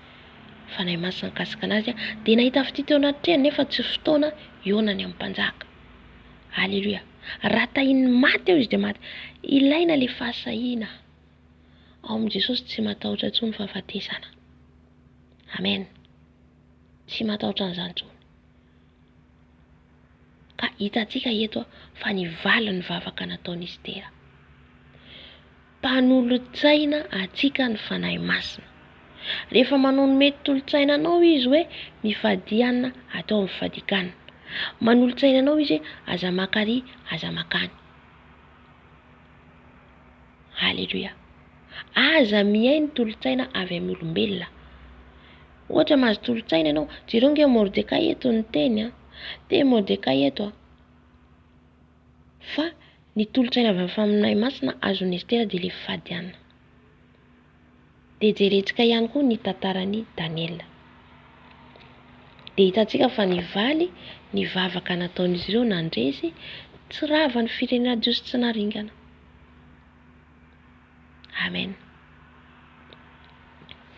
Fanahy masina nikasika anazy dia nahita fity teo anatrehany nefa tsy fotoana ionany amin'ny mpanjaka. Halleluia. Raha tahiny maty eo izy dia maty. Ilaina ilay fahasahiana. Ao amin'i Jesosy tsy matahotra intsony fahafatesana. Amen. Tsy matahotra an'izany intsony. Ka hitantsika eto fa nivala ny vavaka nataony Estera. Mpanolotsaina atsika ny fanahy masina. Rehefa manome tolotsaina anao izy hoe mifadiana atao mifadikana. Manolotsaina anao izy aza makary, aza makany. Halleluia. Aza miainy tolotsaina avy amin'ny olombelona. Ohatra mahazo tolotsaina ianao, jereo nge Mordecai eto ny teny te Mordecai eto fa ny tolotsaina avy amin'ny fanahy masina azon'ny Estera dia ilay fifadiana. Dia jerentsika ihany koa ny tantaran'i Daniela. Dia hitantsika fa nivaly ny vavaka nataon'izy ireo nandresy tsy rava ny firenena Jiosy tsy naringana. Amen.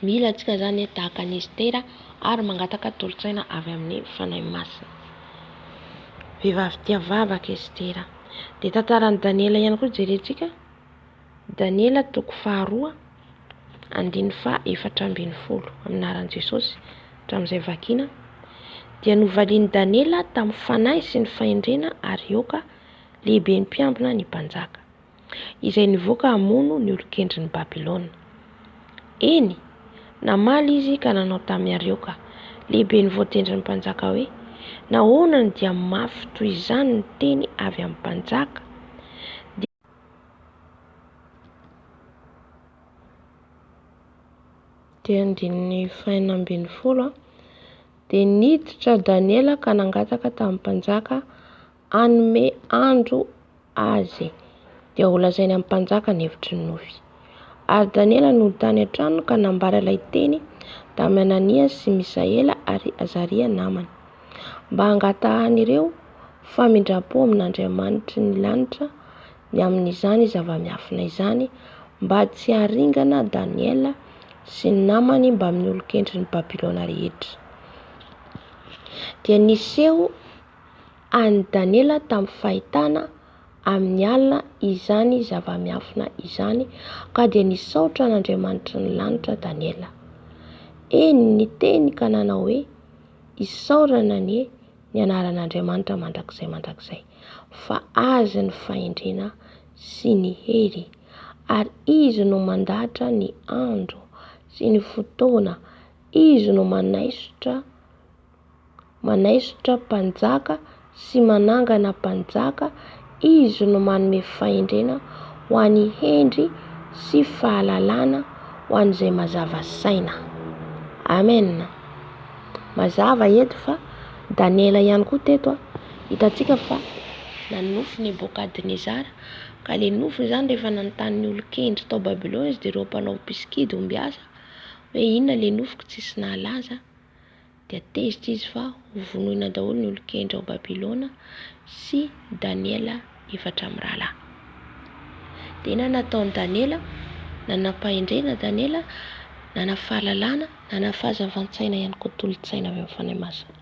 Mila antsika zany tahaka ny Estera ary mangataka tolotsaina avy amin'ny fanahy masina. Vehivavy tia vavaka Estera. Dia tantaran'i Daniela ihany koa jerentsika. Daniela toko 2 andiny 470 amin'ny anaran'i Jesosy hatramin'izay vakiana. Dia novalian'i Daniela tamin'ny fanahy sy ny fahendrena Arioka lehibe ny mpiambina ny mpanjaka, izay nivoaka hamono ny olon-kendry ny Babilôna. Eny, namaly izy ka nanao tamin'ny Arioka lehibe ny voatendry ny mpanjaka hoe nahoanany dia mafy toy izany ny teny avy amin'ny mpanjaka. Dia andin'ny 470 dia niditra Daniela ka nangataka tamin'ny mpanjaka hanome andro azy dia ho lazainy amin'ny mpanjaka ny hevitry ny nofy. Ary Daniela no tany an-trano ka nambara ilay teny tamin'ny Anania sy Misaela ary Azaria namany mba hangatahany ireo famindrapo amin'Andriamanitry ny lanitra ny amin'izany zava-miafina izany mba tsy haringana Daniela sy ny namany mba amin'ny olon-kendry ny Babilôna rehetra. Dia niseho any Daniela tamin'ny fahitana amin'ny alina izany zava-miafina izany ka dia nisaotra n'Andriamanitry ny lanitra Daniela. Eny ny teny ka nanao hoe isaorana ny anaran'Andriamanitra mandrakizay fa azy ny fahendrena sy ny hery ary izy no mandahatra ny andro sy ny fotoana, izy no manaisotra mpanjaka sy manangana mpanjaka, izy no manome fahendrena ho an'ny hendry sy fahalalana ho an'izay mazava saina. Amen. Mazava eto fa Daniela ihany koa teto hitantsika fa nanofy Nebokadnezara ka le nofy zany rehefa nanontany olon-kendry tao Babilôna izy dia ireo mpanao piskidy ombiasa hoe inona le nofiko tsisy nahalaza, dia tezitra izy fa hovonoina daholo ny olon-kendry ao Babilôna sy Daniela 4 rahalahy. Dia nataon'i Daniela, nanampahendrena Daniela, nanafahalalana, nanafahazavan-tsaina ihany koa tolotsaina avy amin'ny fanahy masina.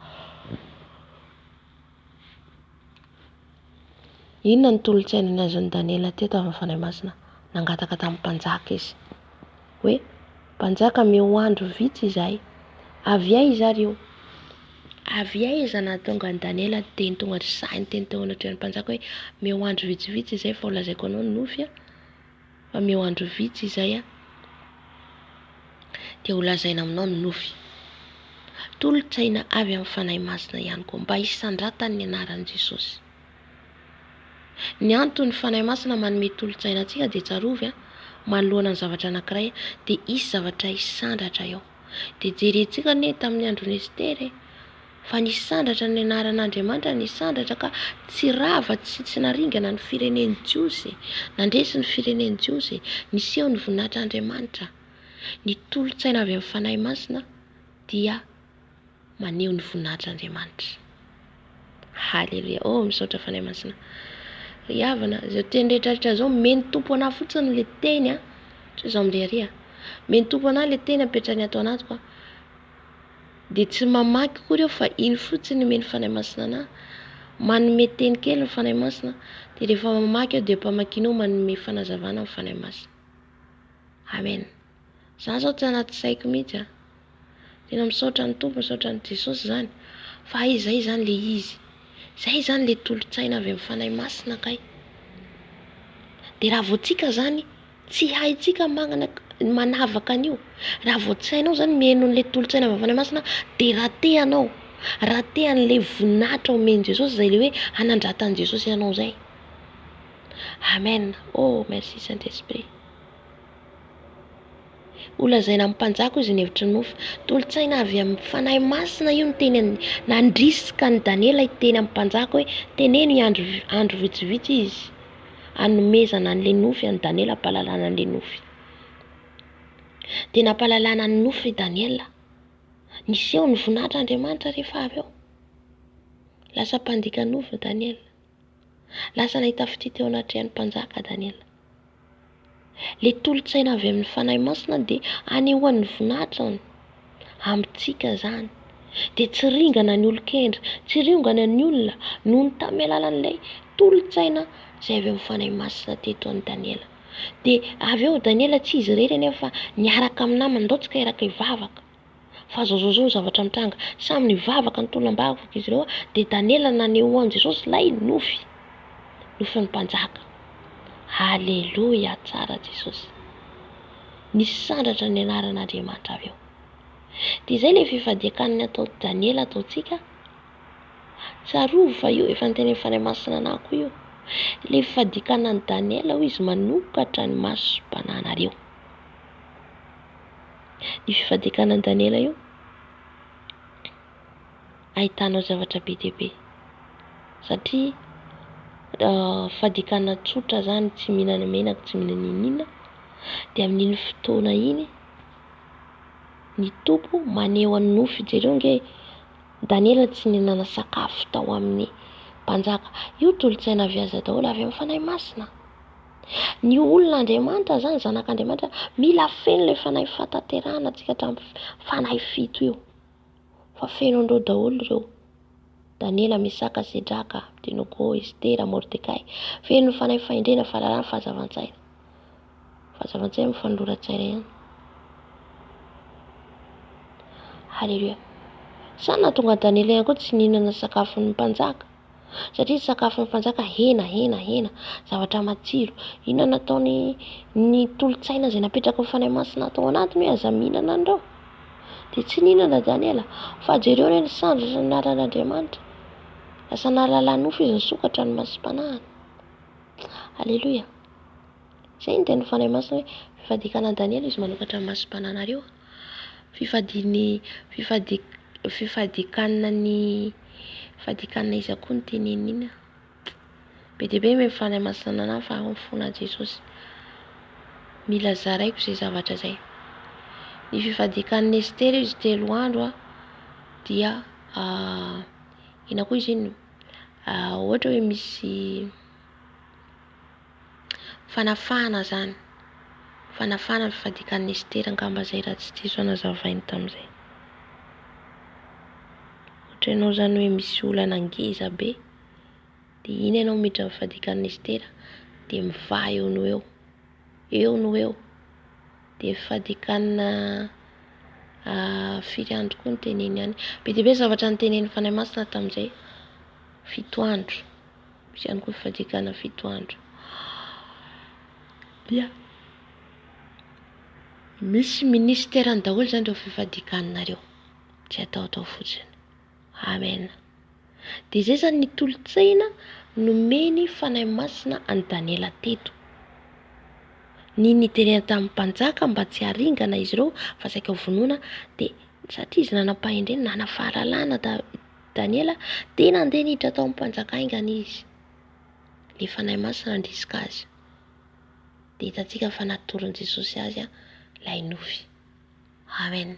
Inona ny tolotsaina nazon'i Daniela teto avy amin'ny fanahy masina? Nangataka tamin'ny mpanjaka izy hoe mpanjaka meo andro vitsy izahay, avy ay zareo. Avy ay izy nahatonga an'i Daniela teny tonga ry sahiny teny teo anatrehan'ny mpanjaka hoe meo andro vitsivitsy izay fa ho lazaiko anao ny nofy fa meo andro vitsy izay dia ho lazaina aminao ny nofy. Tolotsaina avy amin'ny fanahy masina ihany koa mba hisandratany ny anaran'i Jesosy. Ny antony fanahy masina manome tolotsaina antsika dia tsarovy manoloana ny zavatra anankiray dia isy zavatra hisandratra eo. Dia jerentsika ne tamin'ny andron'i Estera fa nisandratra ny anaran'Andriamanitra, nisandratra ka tsy rava tsy naringana ny firenen'i Jiosy, nandresy ny firenen'i Jiosy, niseho ny voninahitr'Andriamanitra. Ny tolotsaina avy amin'ny fanahy masina dia maneho ny voninahitr'Andriamanitra. Haleloia. Misaotra fanahy masina. Ry havana, izay teny rehetrarehetra zao meny tompo anahy fotsiny le teny a. Tsy zao mireharea. Meny tompo anahy le teny apetrany ato anatiko a. De tsy mamaky koa reo fa iny fotsiny meny fanahy masina anahy. Manome teny kely ny fanahy masina. De rehefa mamaky aho de mpamakianao manome fanazavana ny fanahy masina. Amen. Zah zao tsy anaty saiko mihitsy a. Tena misaotra ny tompo, misaotra ny Jesosy zany. Fa izay zany le izy. Zay zany le tolotsaina avy amin'ny fanahy masina kay. De raha vao tsika zany tsy haitsika manavaka an'io. Raha vao tsy hainao zany mihaino an'le tolotsaina avy amin'ny fanahy masina de ratehanao. Ratehan'le voninahitra omen'i Jesosy zay le hoe hanandratan'i Jesosy ianao zay. Amen. Merci Saint-Esprit. Olazaina amin'ny mpanjaka izy ny hevitry ny nofy. Tolotsaina avy amin'ny fanahy masina io ny teny nandrisika ny Daniela teny amin'ny mpanjaka hoe teneno andro vitsivitsy izy hanomezana an'le nofy an'i Daniela, hampalalana an'le nofy. De nampalalana ny nofy Daniela. Niseho ny voninahitr'Andriamanitra rehefa avy eo. Lasa mpandika nofy Daniela. Lasa nahita fititeona atrehan'ny mpanjaka Daniela. Le tolotsaina avy amin'ny fanahy masina de anehoan'ny voninahitra amintsika zany. De tsy ringana ny olon-kendry, tsy ringana ny olona noho ny tamy alalan'ilay tolotsaina izay avy amin'ny fanahy masina teto an'i Daniela. De avy eo Daniela tsy izy irery anefa niaraka amin'ny namany, ndao tsy ka iraka hivavaka. Fa zao zavatra mitranga, samy nivavaka ny tolonam-bavaka izy ireo de Daniela naneho an'i Jesosy lay nofy ny mpanjaka. Haleloia, tsara Jesosy. Nisy sandratra ny anaran'Andriamanitra avy eo. De izay le fifadiakan'ny atao Daniela ataotsika. Tsarovy fa io efa niteny fanahy masina anahy koa io. Le fifadiakanan'i Daniela ho izy manokatra ny maso sy bananareo. Ny fifadiakanan'i Daniela io ahitanao zavatra be dia be. Satria fadiakana tsotra zany, tsy mihinana menaka, tsy mihinana inina. De amin'iny fotoana iny ny tompo maneho an'ny nofy jereo nge Daniela tsy nihinana sakafo tao amin'ny mpanjaka. Io tolotsaina avy aza daholo avy amin'ny fanahy masina. Ny olon'Andriamanitra zany, zanak'Andriamanitra, mila feno le fanahy fahatanterahana antsika hatramin'ny fanahy fito io. Fa feno andreo daholo ireo. Daniela, Mesaka, Sedraka, Abednego, Estera, Mordekay. Feno ny fanahy fahendrena, fahalalana, fahazavan-tsaina. Fahazavan-tsaina amin'ny fanoloran-tsaina ihany. Haleluia. Sa nahatonga Daniela ihany koa tsy nihinana sakafon'ny mpanjaka. Satria sakafon'ny mpanjaka hena, zavatra matsiro. Inona nataony ny tolotsaina izay napetraka amin'ny fanahy masina tao anatiny hoe aza mihinana andreo. De tsy nihinana Daniela, fa jereo re ny sandratra ny anaran'Andriamanitra. Lasa nahalala nofy izy nisokatra ny masim-panahiny. Haleloia. Zay ny teny fanahy masina hoe fifadiakana Daniela izy manokatra ny masim-pananareo. Fifadikanana izy akoa ny tenenina iny. Be dia be me fanahy masina anahy fa ao ny fona Jesosy. Mila zaraiko izay zavatra zay. Ny fifadiakan'ny Estera izy 3 andro dia ina koa izy iny ohatra hoe misy fanafana zany. Fanafana ny fifadiakan'ny Estera angamba zay raha tsy diso anazavainy tamin'izay. Ohatra ianao zany hoe misy olana ngeza be de iny ianao miditra amin'ny fifadiakan'ny Estera de mivaha eo no eo. De fifadiakana firy andro koa ny teneny ihany. Be dia be zavatra ny teneny fanahy masina tamin'izay. 7 andro. Misy ihany koa fifadiakana 7 andro. Dia misy ministerany daholo zany ireo fifadiakanareo. Tsy atao fotsiny. Amen. De zay zany ny tolotsaina nomeny fanahy masina an'i Daniela teto. Ny niterena tamin'ny mpanjaka mba tsy haringana izy ireo fa saika vonoina de satria izy nanam-pahendrena, nanafahalalana Daniela de nandeha niditra tao amin'ny mpanjaka aingana izy. Le fanahy masina nandrisika azy. De hitantsika fa natoron'i Jesosy azy lay nofy. Amen.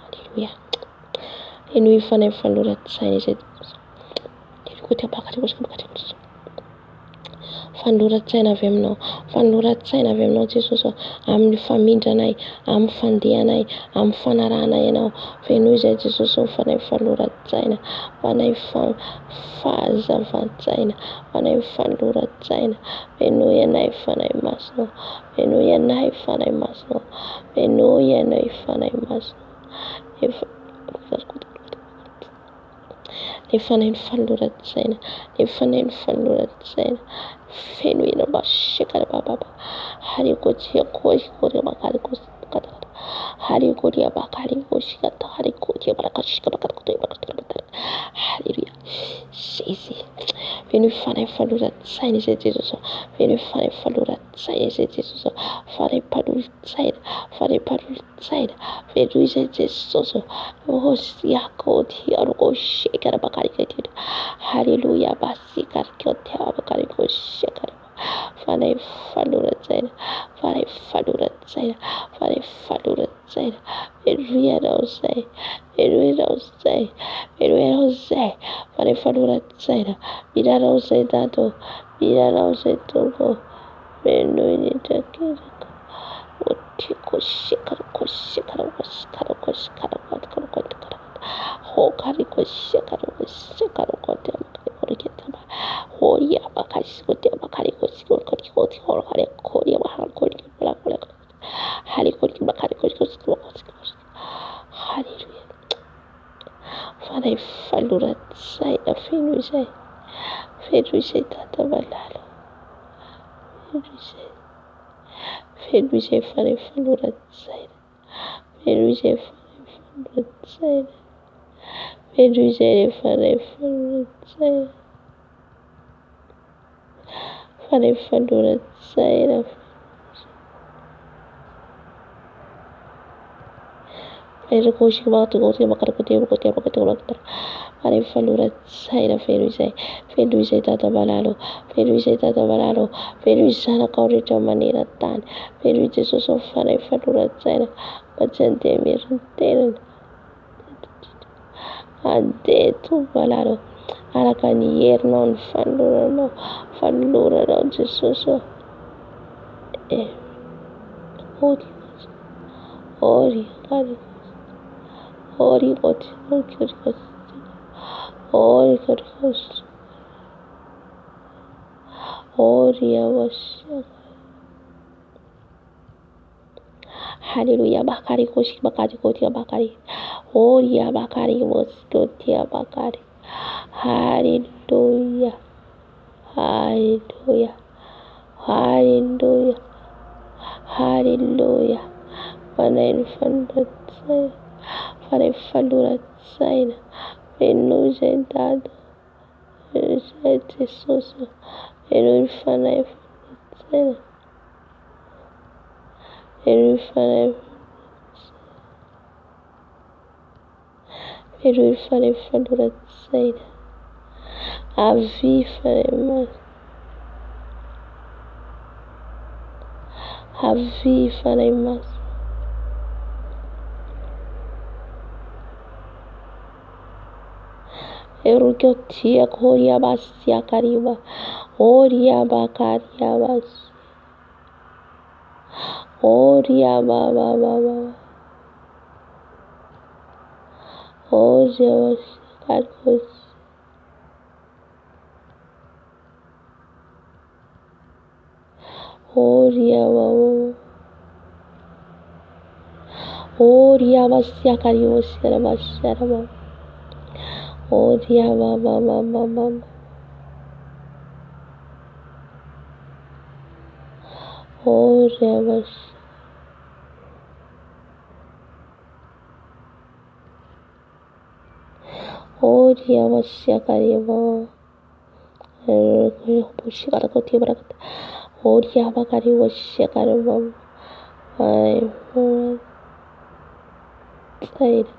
Haleluya. Eno ifanay fanoratsaina izay fanoratsaina avy aminao, fanoratsaina avy aminao Jesosy amin'ny famindranay, amin'ny fandehanay, amin'ny fanarahanay ianao. Feno izay Jesosy fanay fanoratsaina, fanay fahazavan-tsaina, fanay fanoratsaina. Feno ianay fanay masonao, feno ianay fanay masonao, feno ianay fanay masonao. Nefanay ny fanoratsaina, nefanay ny fanoratsaina. Feno ina bashekara baba. Harikotia koria bakari kosikata. Harikotia bakari kosikata. Harikotia barakashika bakatoya bakatoya. Haleluya. Jésus. Feno fanay fanoratsaina izay Jesosy. Feno fanay fanoratsaina izay Jesosy. Fanay fanoratsaina, fanay fanoratsaina. Feno izay Jesosy. Oh siakotia rokoshekara bakari kotia. Haleluya basikara kotia bakari koshekara. Fanay fanoratsaina, fanay fanoratsaina, fanay fanoratsaina. Feno ianao zay, feno ianao zay, feno ianao zay. Fanay fanoratsaina. Miranao zay dato, miranao zay tongo. Feno initrakiraka. Otikoshekara koshekara koshekara koshekara koshekara. Hokari koshekara koshekara koshekara. Oh yeah, bakari kotia bakari koshekara koshekara koshekara koshekara. Haleluya bakari koshekara. Haleluya. Fanay fanoratsaina feno izay. Feno izay tata malalo. Feno izay fanay fanoratsaina. Feno izay fanay fanoratsaina. Feno izay fanay fanoratsaina. Fanay fanoratsaina. Fanay fanoratsaina feno izay. Feno izay tata malalo. Feno izay tata malalo. Feno izanaka rehetra maneran-tany. Feno Jesosy fanay fanoratsaina. Mba tsy handeha mierintenana. Andeha tombo malalo. Araka ny herinao ny fanoloranao. Fanoloranao Jesosy. Ori Holy Ghost. Holy Ghost. Hallelujah. Bakari koshi bakari kotia bakari. Holy bakari was kotia bakari. Hallelujah. Hallelujah. Hallelujah. Hallelujah. Fanifandura tsaina. Venuzentado. Venuzente soso. Venufana tsaina. Venufana Fanifandura tsaina. Avi fanemas. Avi fanemas. Erukotia koria basia kariba. Oria bakaria bas. Oria baba baba. Oria was karkos. Oria baba. Oria basia kariba sera basera baba. Oria baba baba baba. Oria bas. Oria basia kariba. Pushikara kotia barakata. Oria bakari basia kariba. Side.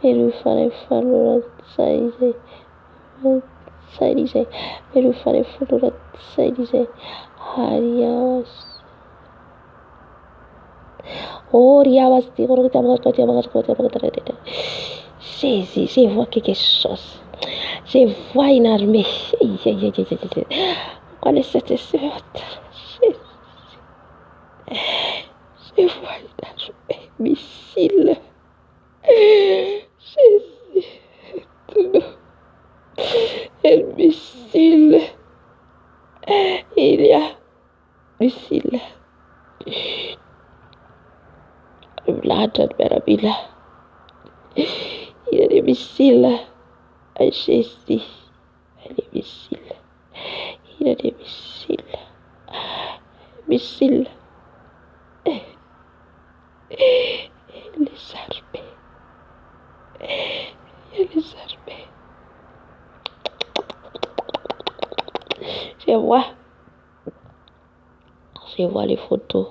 Very funny for side. Side say. Very funny for side say. Harias. Oriavas de je vois quelque chose. Je vois une armée. Connaissez cette je vois une armée. Missile. Jésus. Un missile. Il y a missile. Blood Barabila. Il y a des missiles à Jésus. Il y a des missiles. Il y a des missiles. Missiles. Les armées. Il y a les armées. Je vois les photos.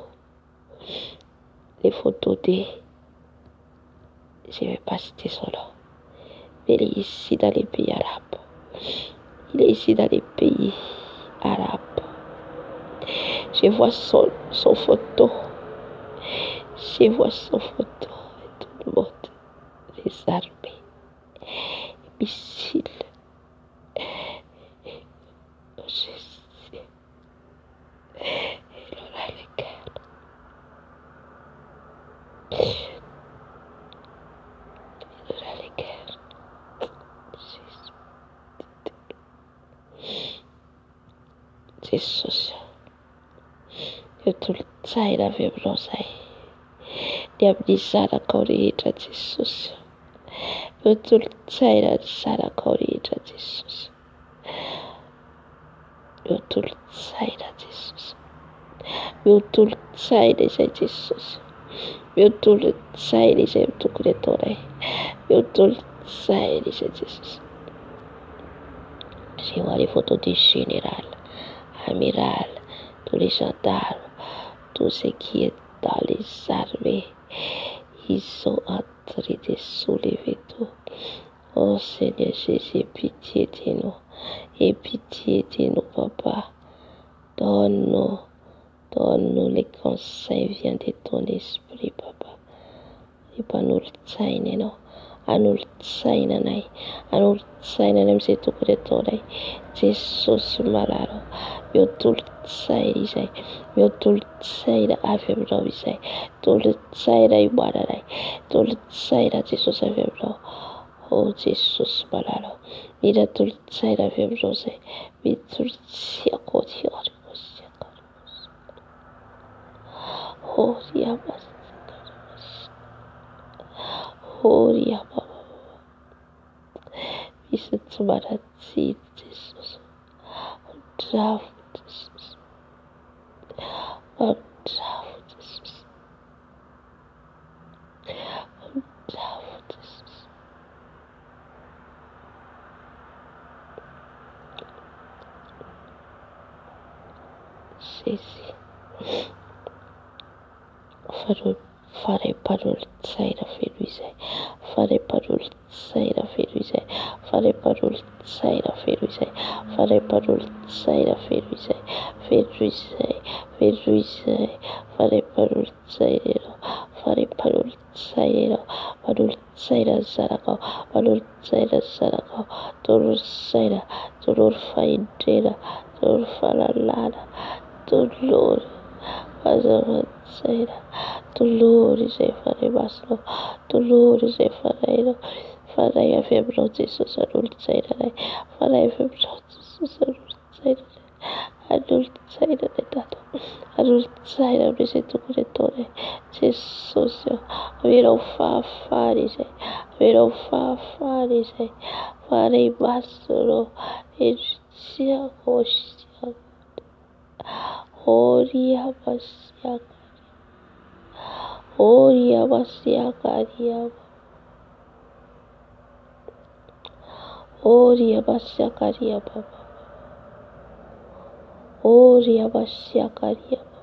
Les photos des... Je ne vais pas citer son nom. Mais il est ici dans les pays arabes. Il est ici dans les pays arabes. Je vois son photo. Je vois son photo. Et tout le monde. Les armées. Les missiles. Il aura les guerres. Il aura les guerres. Jesus. Betul saya vibrosai. Dia bisa kau dihidra Jesus. Betul saya sana kau dihidra Jesus. Betul saya Jesus. Betul saya Jesus. Betul saya untuk retore. Betul saya Jesus. Je vois les photos du général, amiral, tous les gendarmes, tout ce qui est dans les armées. Ils sont en train de soulever tout. Oh Seigneur Jésus, pitié de nous. Et pitié de nous, papa. Donne-nous les conseils, viens de ton esprit, papa. Et pas nous le non. Anul tsainanay misy tokoretonay Jesosy malaro miotolo-tsaina izay miotolo-tsaina avy aminao izay tolo-tsaina imoananay tolo-tsaina Jesosy avy aminao Oh Jesosy malalao, mila tolotsaina avy amin'izao zay, mitolotsiako tiariko. Oh riabasika, misy tsy manatsiny Jesosy, andravo Jesosy, andravo Jesosy, andravo Jesosy. Sesy faraim-panolo-tsaina feno izay, faraim-panolo-tsaina feno izay, faraim-panolo-tsaina feno izay, faraim-panolo-tsaina feno izay, feno izay, feno izay, faraim-panolo-tsaina ianao, faraim-panolo-tsaina ianao, manolo-tsaina ny zanakao, manolo-tsaina ny zanakao, tolosaina, tolory fahendrena, tolory fahalalana, tolory fahazava-tsaina, tolory izay faray masonao, tolory izay farainao, faray avy aminao Jesosy, anolo-tsaina anay, faray avy aminao Jesosy, anolo-tsaina anay, anolo-tsaina anay Tata, anolo-tsaina amin'izay tokony ataonay Jesosy, amenao fahafahana izay, amenao fahafahana izay, faray masonao, endrisiako siako. Oria basiaka riaba, oria basiaka riaba, oria basiaka riaba,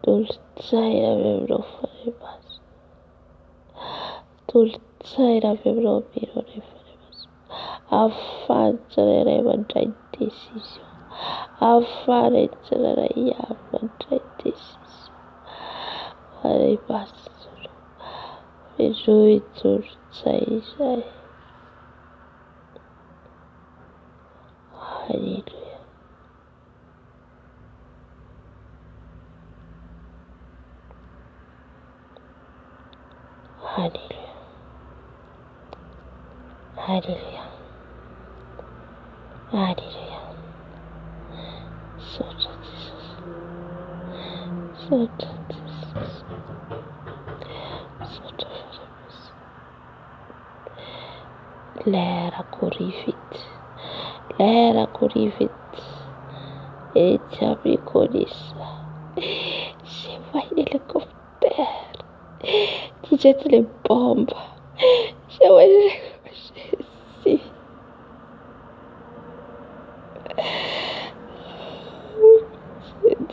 tolotsaina avy aminao faray maso, tolotsaina avy aminao amenao faray maso, ahafahany tsirairay mandray ny décision, ahafahany tsirairay avy mandray ny décision, faray maso fenoy tolotsaina izay. Alléluia. Alléluia. Alléluia. Alléluia. Sotra Jesus. Sotra Jesus. Sotra faramas. Lera corrivit. Lera corrivit. Eti abricolissa. C'est vai l'hélicoptère qui jette les bombes. C'est vai Jésus.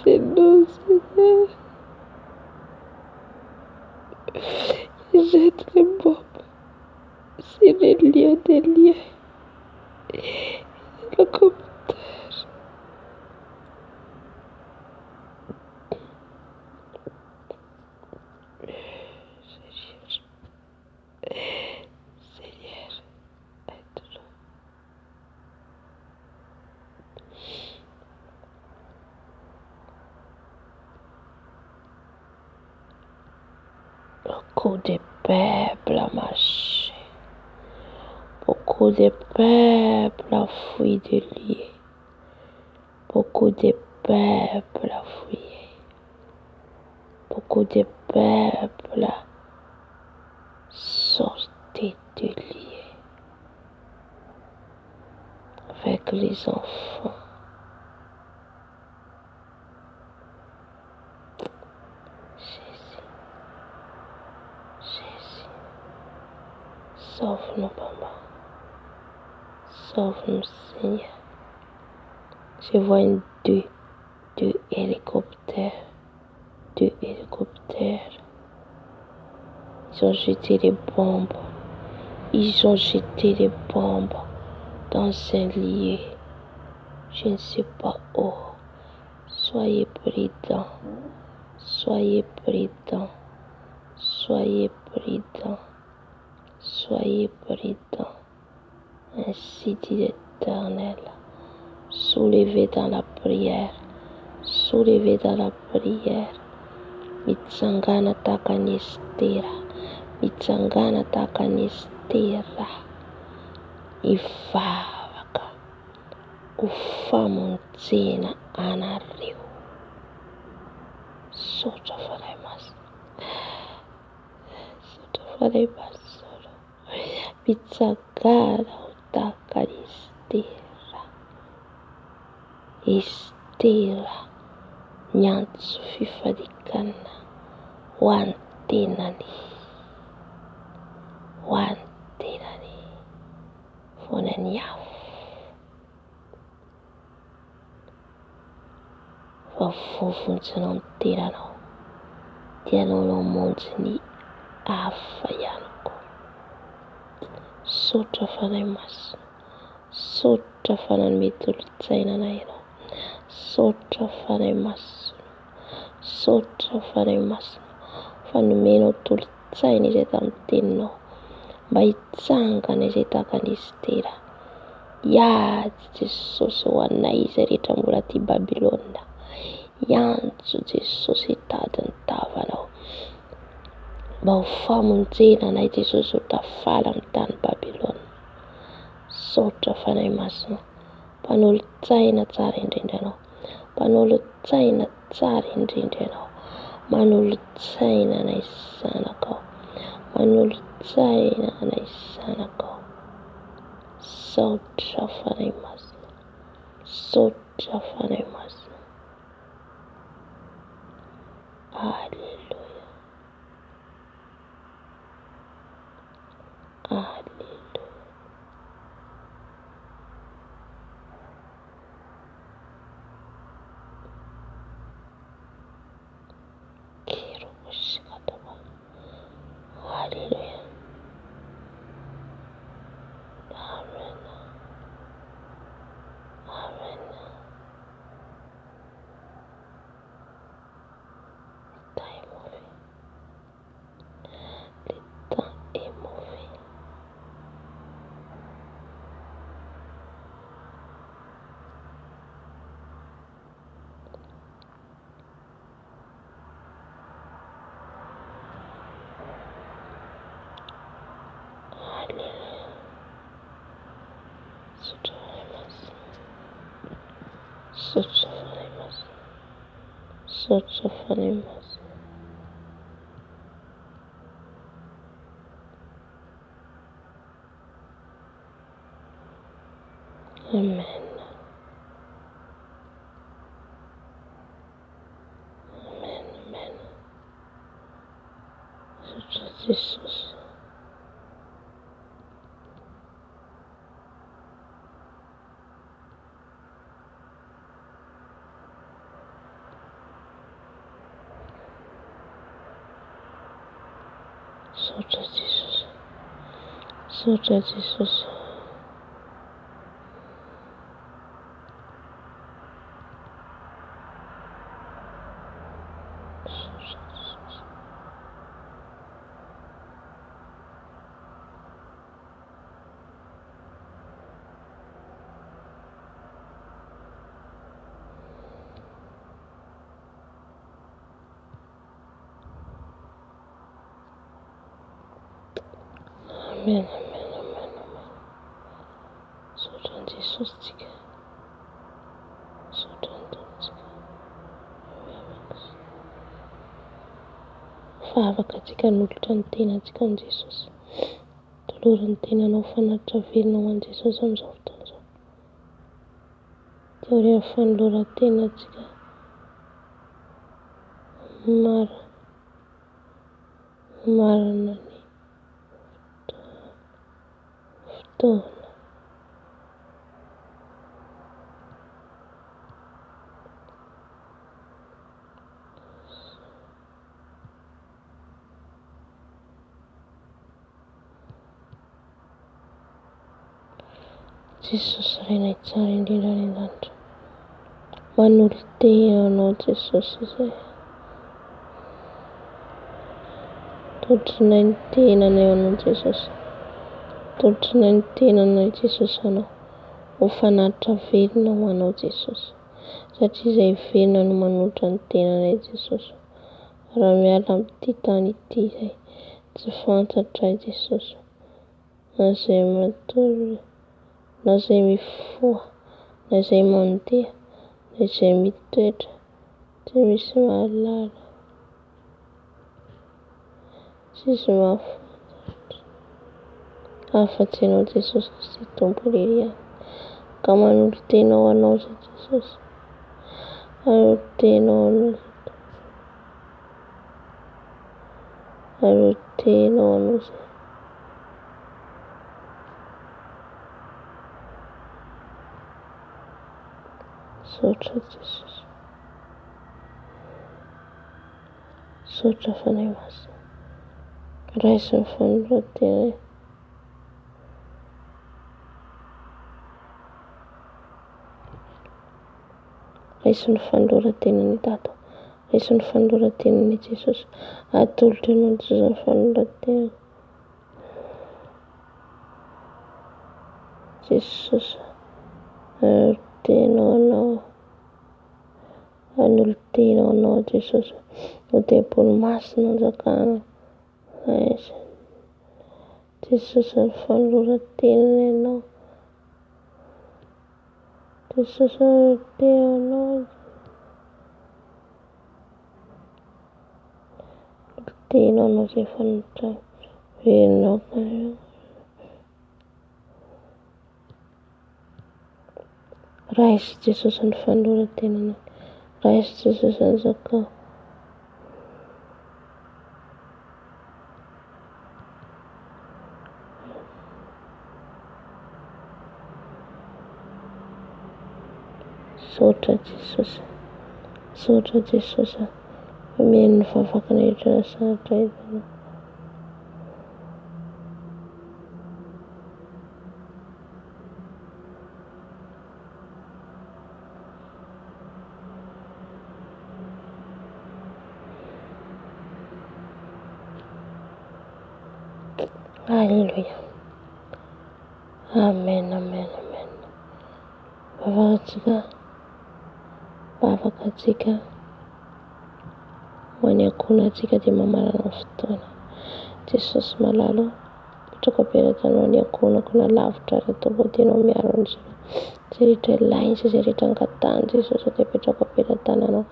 Aide-nous, Seigneur. Jette les bombes sur les lieux des lieux. L'hélicoptère. Seigneur, aide-nous. Beaucoup de peuples a marché. Beaucoup de peuples a fui de lieu. Beaucoup de peuples a fui. Beaucoup de peuples a sorti de lieu. Avec les enfants. Jésus, sauve-nous, Papa. Sauve-nous, Seigneur. Je vois deux hélicoptères. Deux hélicoptères. Ils ont jeté des bombes. Ils ont jeté des bombes dans un lieu. Je ne sais pas où. Soyez prudents. Soyez prudents. Soyez prudents. Soyez prudents. Ainsi dit l'Éternel. Soulevez dans la prière. Soulevez dans la prière. Mitsangana takanestera. Mitsangana takanestera. tera ivavaka ho famonjena anareo. Sotra faray masina, sotra faray masina, pitsagara ho tahaka Estera miantso fifarikana ho an'ny tenany vonany afo. Fa vovonjinao ny teranao dia anao mamonjy ny hafa ihany koa. Sotra faray masina, sotra fananome tolo-tsainana ianao, sotra faray masina, sotra faray masina, fanomenao tolo-tsaina izay tamin'ny teninao mba hitsangana izay tahaka ny Estera. Iady Jesosy ho anay izay rehetra mbola aty Babilôna. Iantso Jesosy hitady ny tavanao mba ho famonjena anay Jesosy ho tafala amin'ny tany Babilôna. Sotra fanay masina, mpanolo-tsaina tsara indrindra ianao, mpanolo-tsaina tsara indrindra ianao, manolo-tsaina anay zanakao, manolo-tsaina anay zanakao. Sotra fanay masina, sotra fanay masina. Alleluia, alleluia. Kero sikataba. Alleluia. Amen. Amen. Le temps est mauvais. Alléluia. Sotra faray masina, sotra faray masina, sotra faray masina. Amen. Amen, amen. Sotra Jesosy. Sotra Jesosy. Sotra Jesosy. Amen, amen, amen, amen. Sotran'i Jesosy tsika. Sotran'ny Tomponsika. Fa afaka tsika nolotra ny tenantsika amin'i Jesosy. Toloran'ny tenanao fanatitra velonao an'i Jesosy amin'izao fotoana izao. Dia aorian'ny fanoloran-tenantsika marina ny fotoana. Jesosy renay tsara indrindra any an-danitra. Manolo tenanao Jesosy izay. Tolotrinay ny tenanay anao Jesosy. Tolotrinay ny tenanay Jesosy anao. Ho fanatitra velona ho anao Jesosy. Satria izay velona no manolotra ny tenanay Jesosy. Raha miala amin'ity tany ity izay tsy fantatra Jesosy. na izay matory, na izay mifoha, na izay mandeha, na izay mitoetra, tsy misy mahalala, tsisy mahafantatra afa-tsy anao Jesosy Kristy Tompo Elia. Ka manolo-tenao anao izay Jesosy, manolo-tenao anao izay manolo-tenao anao izay. Saotra Jesosy, saotra fanahy masina, raisy ny fanoloran-tena. Raisy ny fanoloran-tenany Tato, raisy ny fanoloran-tenany Jesosy, atolotra anao Jesosy ny fanoloran-tena. Jesosy, anolo-tenao anao, anolo-tenao anao Jesosy, ho tempony masina anjakana. Aiza Jesosy ny fanoloran-tenany anao, Jesosy anolo-tenao, anolo-tenao anao izay fanolotrana venao kaio. Raisy Jesosy ny fanoloran-tenany, raisy Jesosy ny zakao. Saotra Jesosy, saotra Jesosy, omeny ny fahavakana rehetra nasahatra eto. Halleluja. Amen, amen, amen. Bavaka antsika ho any ankohona antsika dia mamarana ny fotoana. Jesosy malalo, petraka am-peran-tanao any ankohonako na lavitra ary atao voadenao miaro an'izay rehetra ilainy, izay rehetra angatahany Jesosy dia petraka am-peran-tananao.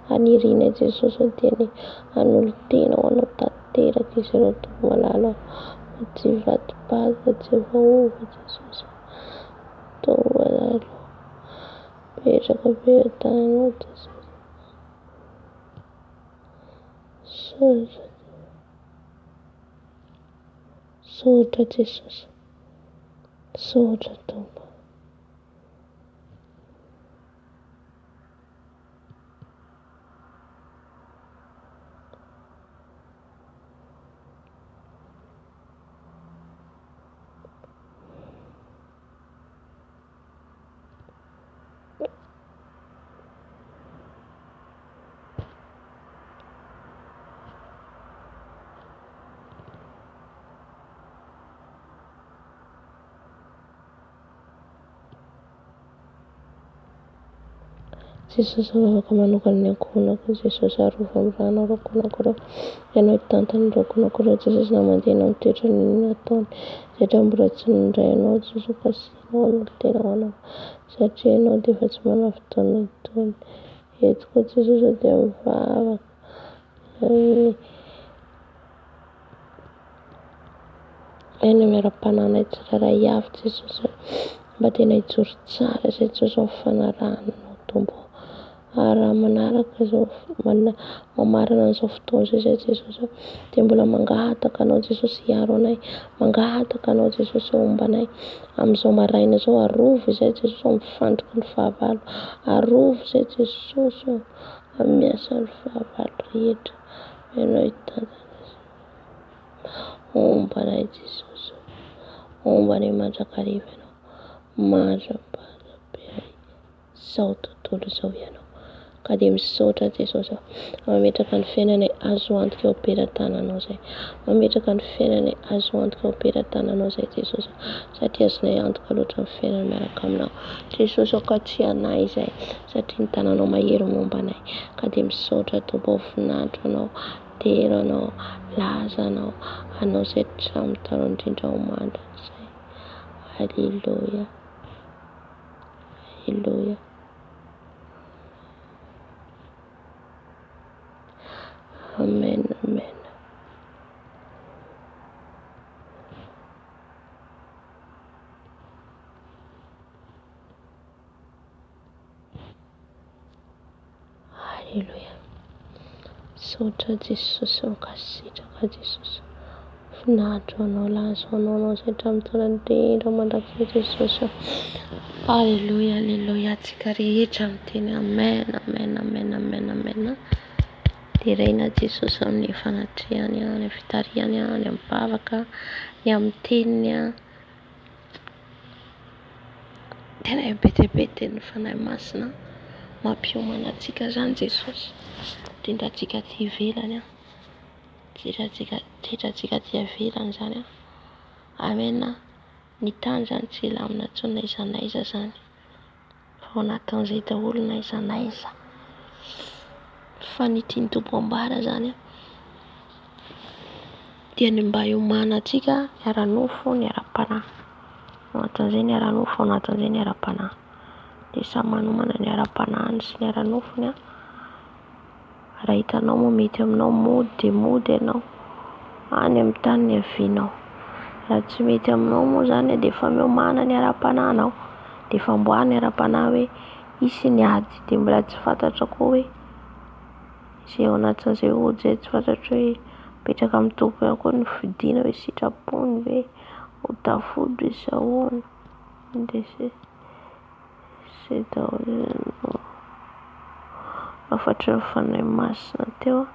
Anirina Jesosy dia ny anolo-tenao anao tanteraka izy ireo Tompo malalo. Tsy vatom-baza, tsy vahoaka Jesosy. Tompo malalo, petraka am-peran-tananao Jesosy. Saotra, saotra Jesosy, saotra Tompo. Jesosy afaka manokana ny ankohonako, Jesosy arova amin'ny rano arokonako ireo, ianao hitantany rokonako ireo Jesosy, na mandeha na mitoetra ny nataony, satria mbola tsy nindray anao Jesosy ka asianao anolo-tenao anao, satria ianao dia efa tsy manana fotoana itony. Eto koa Jesosy dia mivavaka eny miara-pananay tsiraray avy Jesosy, mba tena hijoro tsara izay Jesosy amin'ny fanarahanao Tompo. Ary raha manaraka izao mamarana an'izao fotoana izay Jesosy dia mbola mangataka anao Jesosy hiaro anay, mangataka anao Jesosy homba anay amin'izao maraina izao. Arovo izay Jesosy amin'ny fandriky ny fahavalo, arovo izay Jesosy amin'ny miasan'ny fahavalo rehetra, ianao hitantana. Homba anay Jesosy, homba anay mandrakariva ianao, mandrapaha be izao tontolo izao ianao. Ka dia misaotra Jesosy, mametraka ny fiainanay azo antoka eo am-peran-tananao izay, mametraka ny fiainanay azo antoka eo am-peran-tananao izay Jesosy, satria azonay antoka loatra ny fiainana miaraka aminao Jesosy. Ankatrika anay izay, satria ny tananao mahery momba anay. Ka dia misaotra Tompo, voninahitra anao, tero anao laza anao izay tramitao indrindra ho mandrakizay. Halleluja, halleluja. Amen, amen. Halleluja. Saotra Jesosy mikasitraka Jesosy. Finahitro anao lazo anao izay tramitao indrindra mandrakizay Jesosy. Halleluja, halleluja. Atsika rehetra miteny amen, amen, amen, amen, amen. Dia reina Jesosy amin'ny fanatrehany, ny fitariany, ny mibavaka, ny amin'ny teniny. Tena be dia be teny fanahy masina mampiomana antsika zany Jesosy. Indrindra antsika ty ivelany, indrindra antsika ty ivelany zany. Amen. Ny tany zany tsy lamina intsony na aiza n'aiza zany, fa ao anatin'izay daholo na aiza n'aiza. Fa ny tiany Tompo ambara zany dia ny mba hiomana antsika ny ara-nofo, ny ara-panahy. Ao anatin'izay ny ara-nofo, ao anatin'izay ny ara-panahy. Dia samy manomana ny ara-panahiny sy ny ara-nofony. Raha hitanao moa mety aminao mody dia mody ianao any amin'ny tany ny havianao. Raha tsy mety aminao moa zany dia efa miomana ny ara-panahinao, dia efa mboary ny ara-panahy hoe hisy ny ady. Dia mbola tsy fantatra koa hoe izay ao anatin'izay ody izay tsy fantatra hoe mipetraka amin'ny Tompo ihany koa ny fidiana hoe sitrapony ve ho tafody hoe sy ahoana. Dia izay daholo afatry ny fanahy masina teo.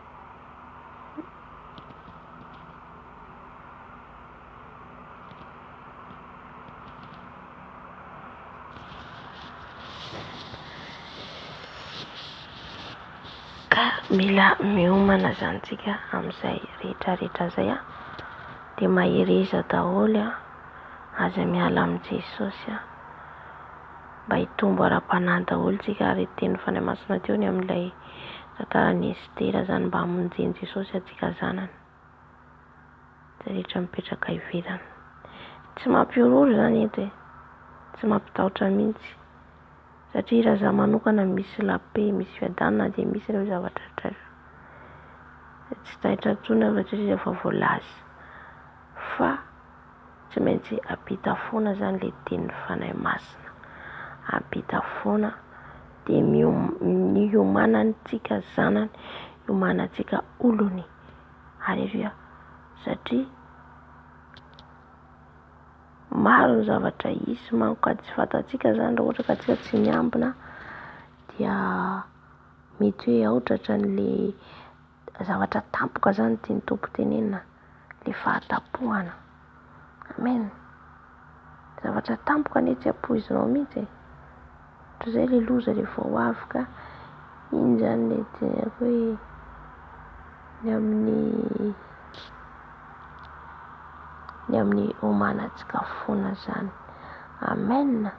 Ka mila miomana zany tsika amin'izay rehetrarehetra zay dia mahireza daholo aza miala amin'ny Jesosy mba hitombo ara-panahy daholo tsika. Ary teny fanahy masina teo ny amin'ilay tantaran'i Estera zany mba hamonjeny Jesosy atsika zanany izay rehetra mipetraka ivelany. Tsy mampiorory zany eto tsy mampitahotra mihitsy, satria raha za manokana misy lape, misy fiadanana dia misy ireo zavatra rehetra tsy taitra intsony aho satria efa voalaza. Fa tsy maintsy ampita foana zany ilay tenin'ny fanahy masina, ampita foana dia ny hiomanantsika zanany, hiomanantsika olony. Halleluja. Satria maro ny zavatra hisy manko ka tsy fantatsika zany. Raha ohatra ka tsika tsy miambina dia mety hoe aotratra n'ilay zavatra tampoka zany tiany Tompo tenenina, ilay fahatapohana. Amen. Zavatra tampoka anie tsy ampoizinao mihitsy. Ohatra izay ilay loza ilay vao avy ka iny zany ilay tenenako hoe ny amin'ny omanantsika foana zany. Amen.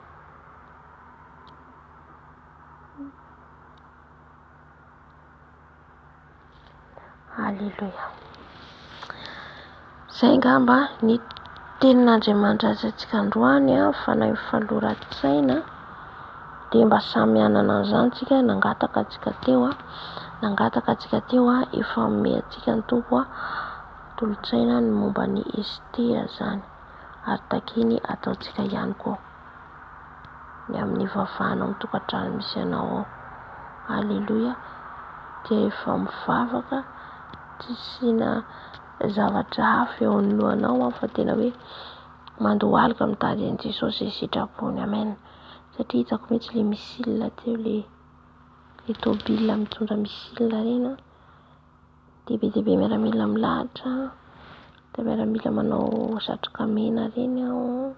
Halleluja. Izay ngamba ny tenin'Andriamanitra asantsika androany fanahy faloran-tsaina dia mba samy anana an'izany tsika nangataka antsika teo efa ome antsika ny Tompo tolotsaina ny momba ny Estera zany, ary takiny ataontsika ihany koa ny amin'ny vavanao amin'ny tokantrano misy anao ao. Halleluja. Dia efa mivavaka tsy sina zavatra hafa eo anoloanao fa tena hoe mandohalika mitady an'i Jesosy sitrapony. Amen. Satria hitako mihitsy ilay misilina teo, ilay tôbila mitondra misilina reny dia be dia be miaramila milahatra, dia miaramila manao satroka mena reny ao.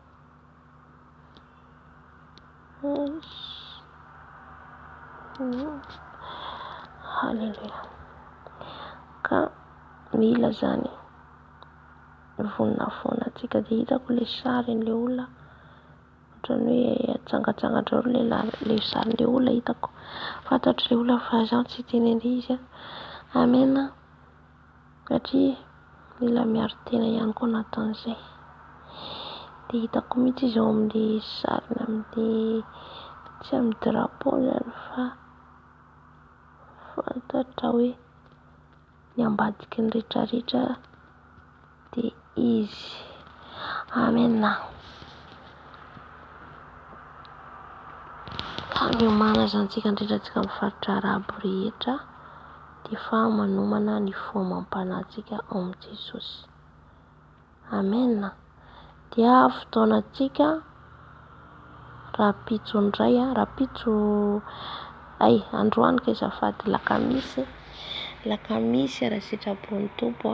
Halleluja. Ka mila zany vonona foana antsika. Dia hitako ilay sarin'ilay olona ohatran'ny hoe atsangatsangatra ilay sarin'ilay olona hitako. Fantatro ilay olona fa zaho tsy teny an'ilay izy. Amen. Satria mila miaro tena ihany koa nataon'izay. Dia hitako mihitsy izy ao amin'ny sarina amin'ny tsy amin'ny drapeau zany fa fantatra hoe ny ambadiky ny rehetrarehetra dia izy. Amena. Ka miomana zany tsika ndrindra mifaritra arabo rehetra dia fa manomana ny fomam-panahintsika ao amin'i Jesosy. Amena. Dia fotoanantsika rapitso indray rapitso androany ka azafady lakamisy raha sitrapon'ny tompo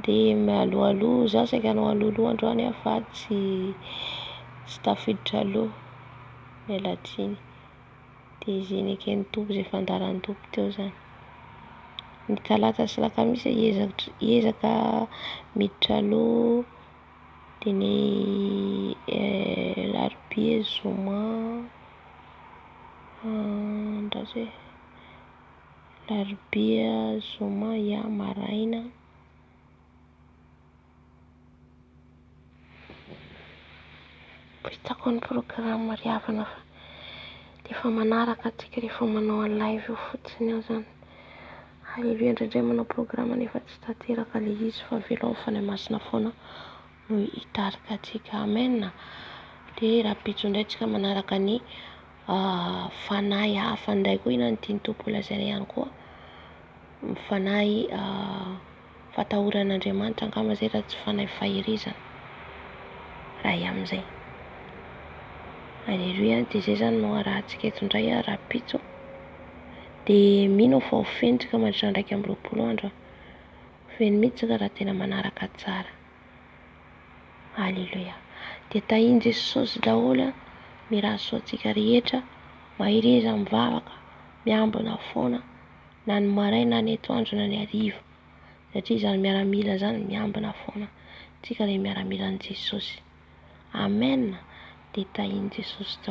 dia mialoaloha za saika hanao alohaloha androany fa tsy tafiditra aloha mialatsiny. Dia izy ekeny tompo izay fandaran'ny tompo teo zany. Ny talata sy lakamisy hiezaka miditra aloha. Dia ny larobia zoma larobia zoma maraina. Hitako ny programme riavana fa dia efa manaraka antsika rehefa manao live io fotsiny eo zany. Haleluia, indraindray manao programme nefa tsy tanteraka ilay izy fa avela ao fanahy masina foana no hitarika antsika. Amena. Dia rapitso indray tsika manaraka ny fanahy hafa indray koa ina ny tiany tompo lazaina ihany koa. Fanahy fatahoran'Andriamanitra angamba zay raha tsy fanahy fahirizana raha amin'izay. Haleluia. Dia izay zany no arahantsika eto indray rapitso. Dia mino aho fa ho fentsika mandritra 1 andro. Feno mihitsy raha tena manaraka tsara. Haleluia. Dia tahiany Jesosy daholo mirahasoa antsika rehetra mahireza mivavaka miambina foana na ny maraina na ny atoandro na ny hariva satria izany miaramila zany miambina foana tsika ilay miaramila an'i Jesosy. Amena. Dia tahiany Jesosy daholo.